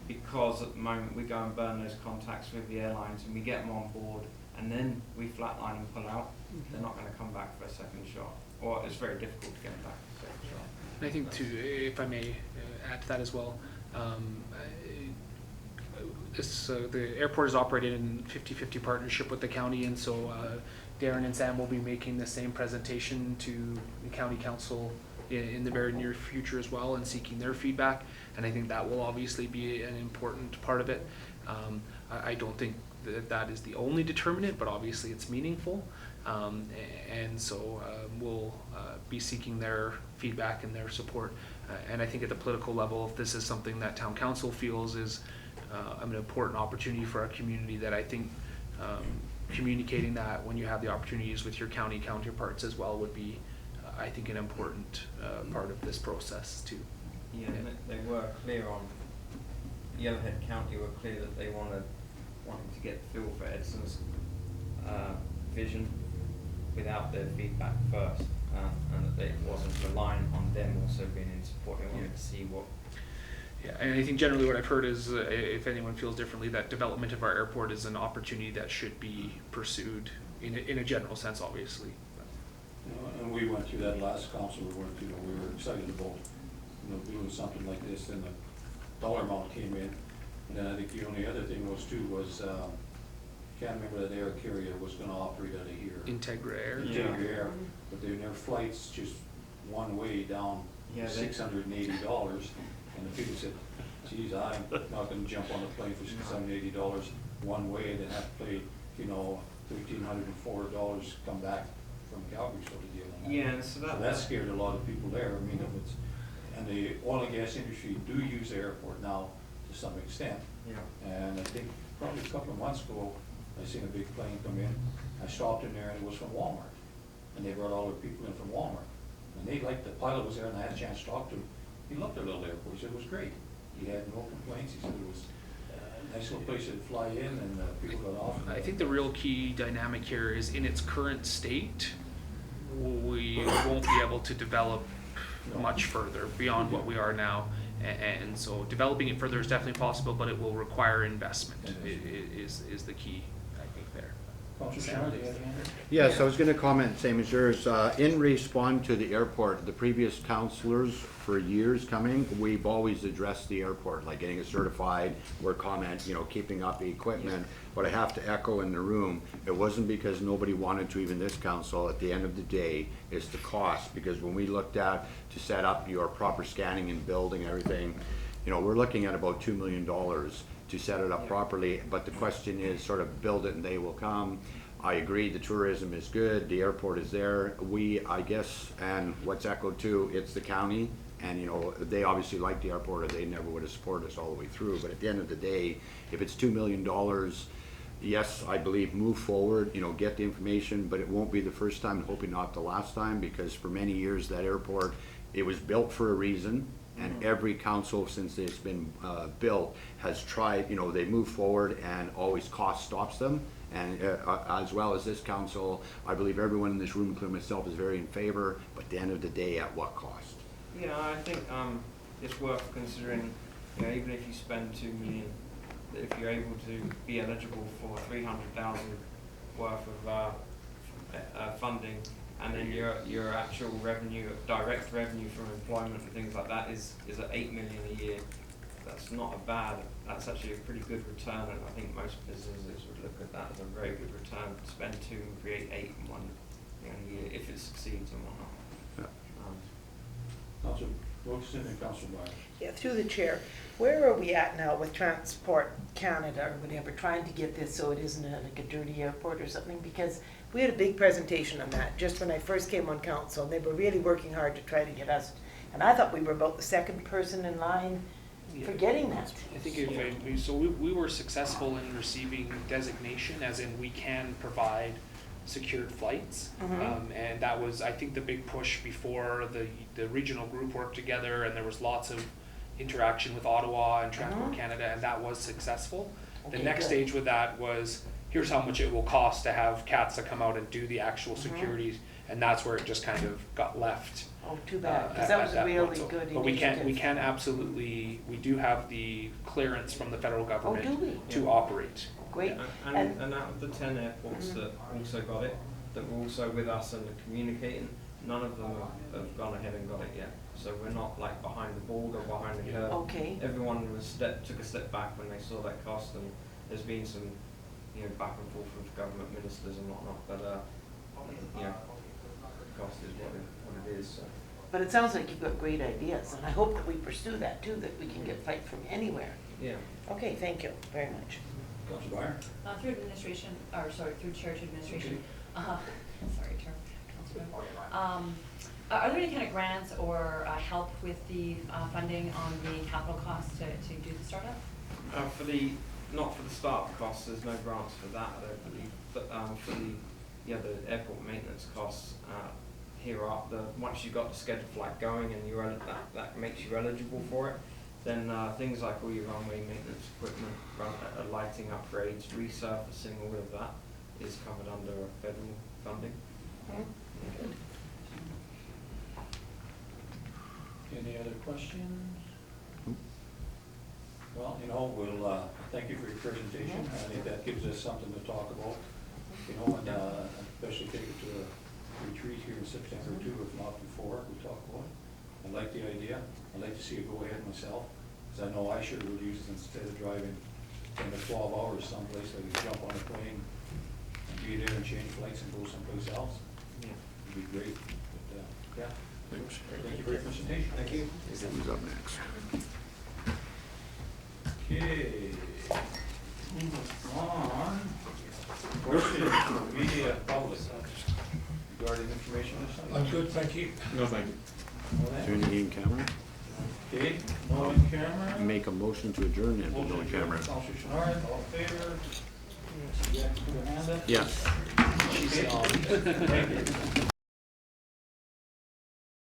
because at the moment we go and burn those contacts with the airlines and we get them on board and then we flatline and pull out, they're not going to come back for a second shot, or it's very difficult to get them back for a second shot. And I think too, if I may add to that as well, the airport is operated in 50-50 partnership with the county, and so Darren and Sam will be making the same presentation to the county council in the very near future as well, and seeking their feedback, and I think that will obviously be an important part of it. I don't think that is the only determinant, but obviously it's meaningful, and so we'll be seeking their feedback and their support, and I think at the political level, if this is something that town council feels is an important opportunity for our community, that I think communicating that when you have the opportunities with your county counterparts as well would be, I think, an important part of this process too. Yeah, they were clear on, Yellowhead County were clear that they wanted to get the feel for Edson's vision without their feedback first, and that it wasn't relying on them also being in support. They wanted to see what. Yeah, and I think generally what I've heard is, if anyone feels differently, that development of our airport is an opportunity that should be pursued in a general sense, obviously. And we went through that last council, we were excited about, doing something like this, and the dollar amount came in. And then I think the only other thing was can't remember that air carrier was gonna operate out of here. Integra Air. Integra Air, but their flights just one way down $680, and the people said, geez, I'm not gonna jump on a plane for $680 one way, then have to pay, $1,304 come back from Calgary sort of deal. Yeah, so that scared a lot of people there. I mean, and the oil and gas industry do use the airport now to some extent. Yeah. And I think probably a couple of months ago, I seen a big plane come in. I stopped in there and it was from Walmart. And they brought all the people in from Walmart. And they liked, the pilot was there and I had a chance to talk to him. He loved their little airport. He said it was great. He had no complaints. He said it was a nice little place to fly in, and people got off. I think the real key dynamic here is, in its current state, we won't be able to develop much further beyond what we are now, and so developing it further is definitely possible, but it will require investment. Is the key, I think, there. Yes, I was going to comment, same as yours. In response to the airport, the previous councillors for years coming, we've always addressed the airport, like getting it certified, or comment, keeping up the equipment. But I have to echo in the room, it wasn't because nobody wanted to, even this council. At the end of the day, it's the cost, because when we looked at to set up your proper scanning and building and everything, we're looking at about $2 million to set it up properly. But the question is sort of build it and they will come. I agree, the tourism is good, the airport is there. I guess, and what's echoed too, it's the county, and they obviously like the airport, or they never would have supported us all the way through. But at the end of the day, if it's $2 million, yes, I believe move forward, get the information, but it won't be the first time, and hoping not the last time, because for many years that airport, it was built for a reason. And every council since it's been built has tried, they move forward, and always cost stops them. And as well as this council, I believe everyone in this room, including myself, is very in favor, but at the end of the day, at what cost? Yeah, I think it's worth considering, even if you spend $2 million, if you're able to be eligible for $300,000 worth of funding, and then your actual revenue, direct revenue from employment and things like that is at $8 million a year. that's not a bad, that's actually a pretty good return, and I think most businesses would look at that as a very good return. Spend 2 and create 8 in one year, if it succeeds and whatnot. Councillor Wilkinson and Councillor Byers. Yeah, through the chair, where are we at now with Transport Canada or whatever, trying to get this so it isn't like a dirty airport or something? Because we had a big presentation on that just when I first came on council, and they were really working hard to try to get us, and I thought we were about the second person in line for getting that. I think we were successful in receiving designation, as in we can provide secured flights. And that was, I think, the big push before the regional group worked together, and there was lots of interaction with Ottawa and Transport Canada, and that was successful. The next stage with that was, here's how much it will cost to have CATSA come out and do the actual security, and that's where it just kind of got left. Oh, too bad, because that was a really good initiative. But we can absolutely, we do have the clearance from the federal government do we? to operate. Great. Yeah, and out of the 10 airports that also got it, that were also with us and are communicating, none of them have gone ahead and got it yet. So we're not like behind the ball or behind the curve. Okay. Everyone took a step back when they saw that cost, and there's been some, back and forth with government ministers and whatnot. But cost is what it is. So. But it sounds like you've got great ideas, and I hope that we pursue that too, that we can get flights from anywhere. Yeah. Okay, thank you very much. Councillor Byers. Through administration, through chair to administration. Sorry, Chair. Councilor. Are there any kind of grants or help with the funding on the capital costs to do the startup? Not for the startup costs, there's no grants for that, I don't believe. But for the airport maintenance costs, once you've got the scheduled flight going and that makes you eligible for it, then things like all your runway maintenance equipment, lighting upgrades, resurfacing, all of that is covered under federal funding. Good. Any other questions? Well, we'll thank you for your presentation. I think that gives us something to talk about, and especially take it to a retreat here in September too, if not before, we talk about it. I like the idea. I'd like to see it go ahead myself, because I know I sure would use it instead of driving 10 to 12 hours someplace. I could jump on a plane and be there and change flights and go someplace else. Yeah. It'd be great. But, yeah. Thanks. Thank you for your presentation. Thank you. Who's up next? Okay. Moving on. Questions from media public regarding information or something? I'm good, thank you. No, thank you. Turn the in camera. Okay, no in camera. Make a motion to adjourn and no in camera. Councilor Shenard, all in favor? Jack, put a hand up. Yes. Okay. Thank you.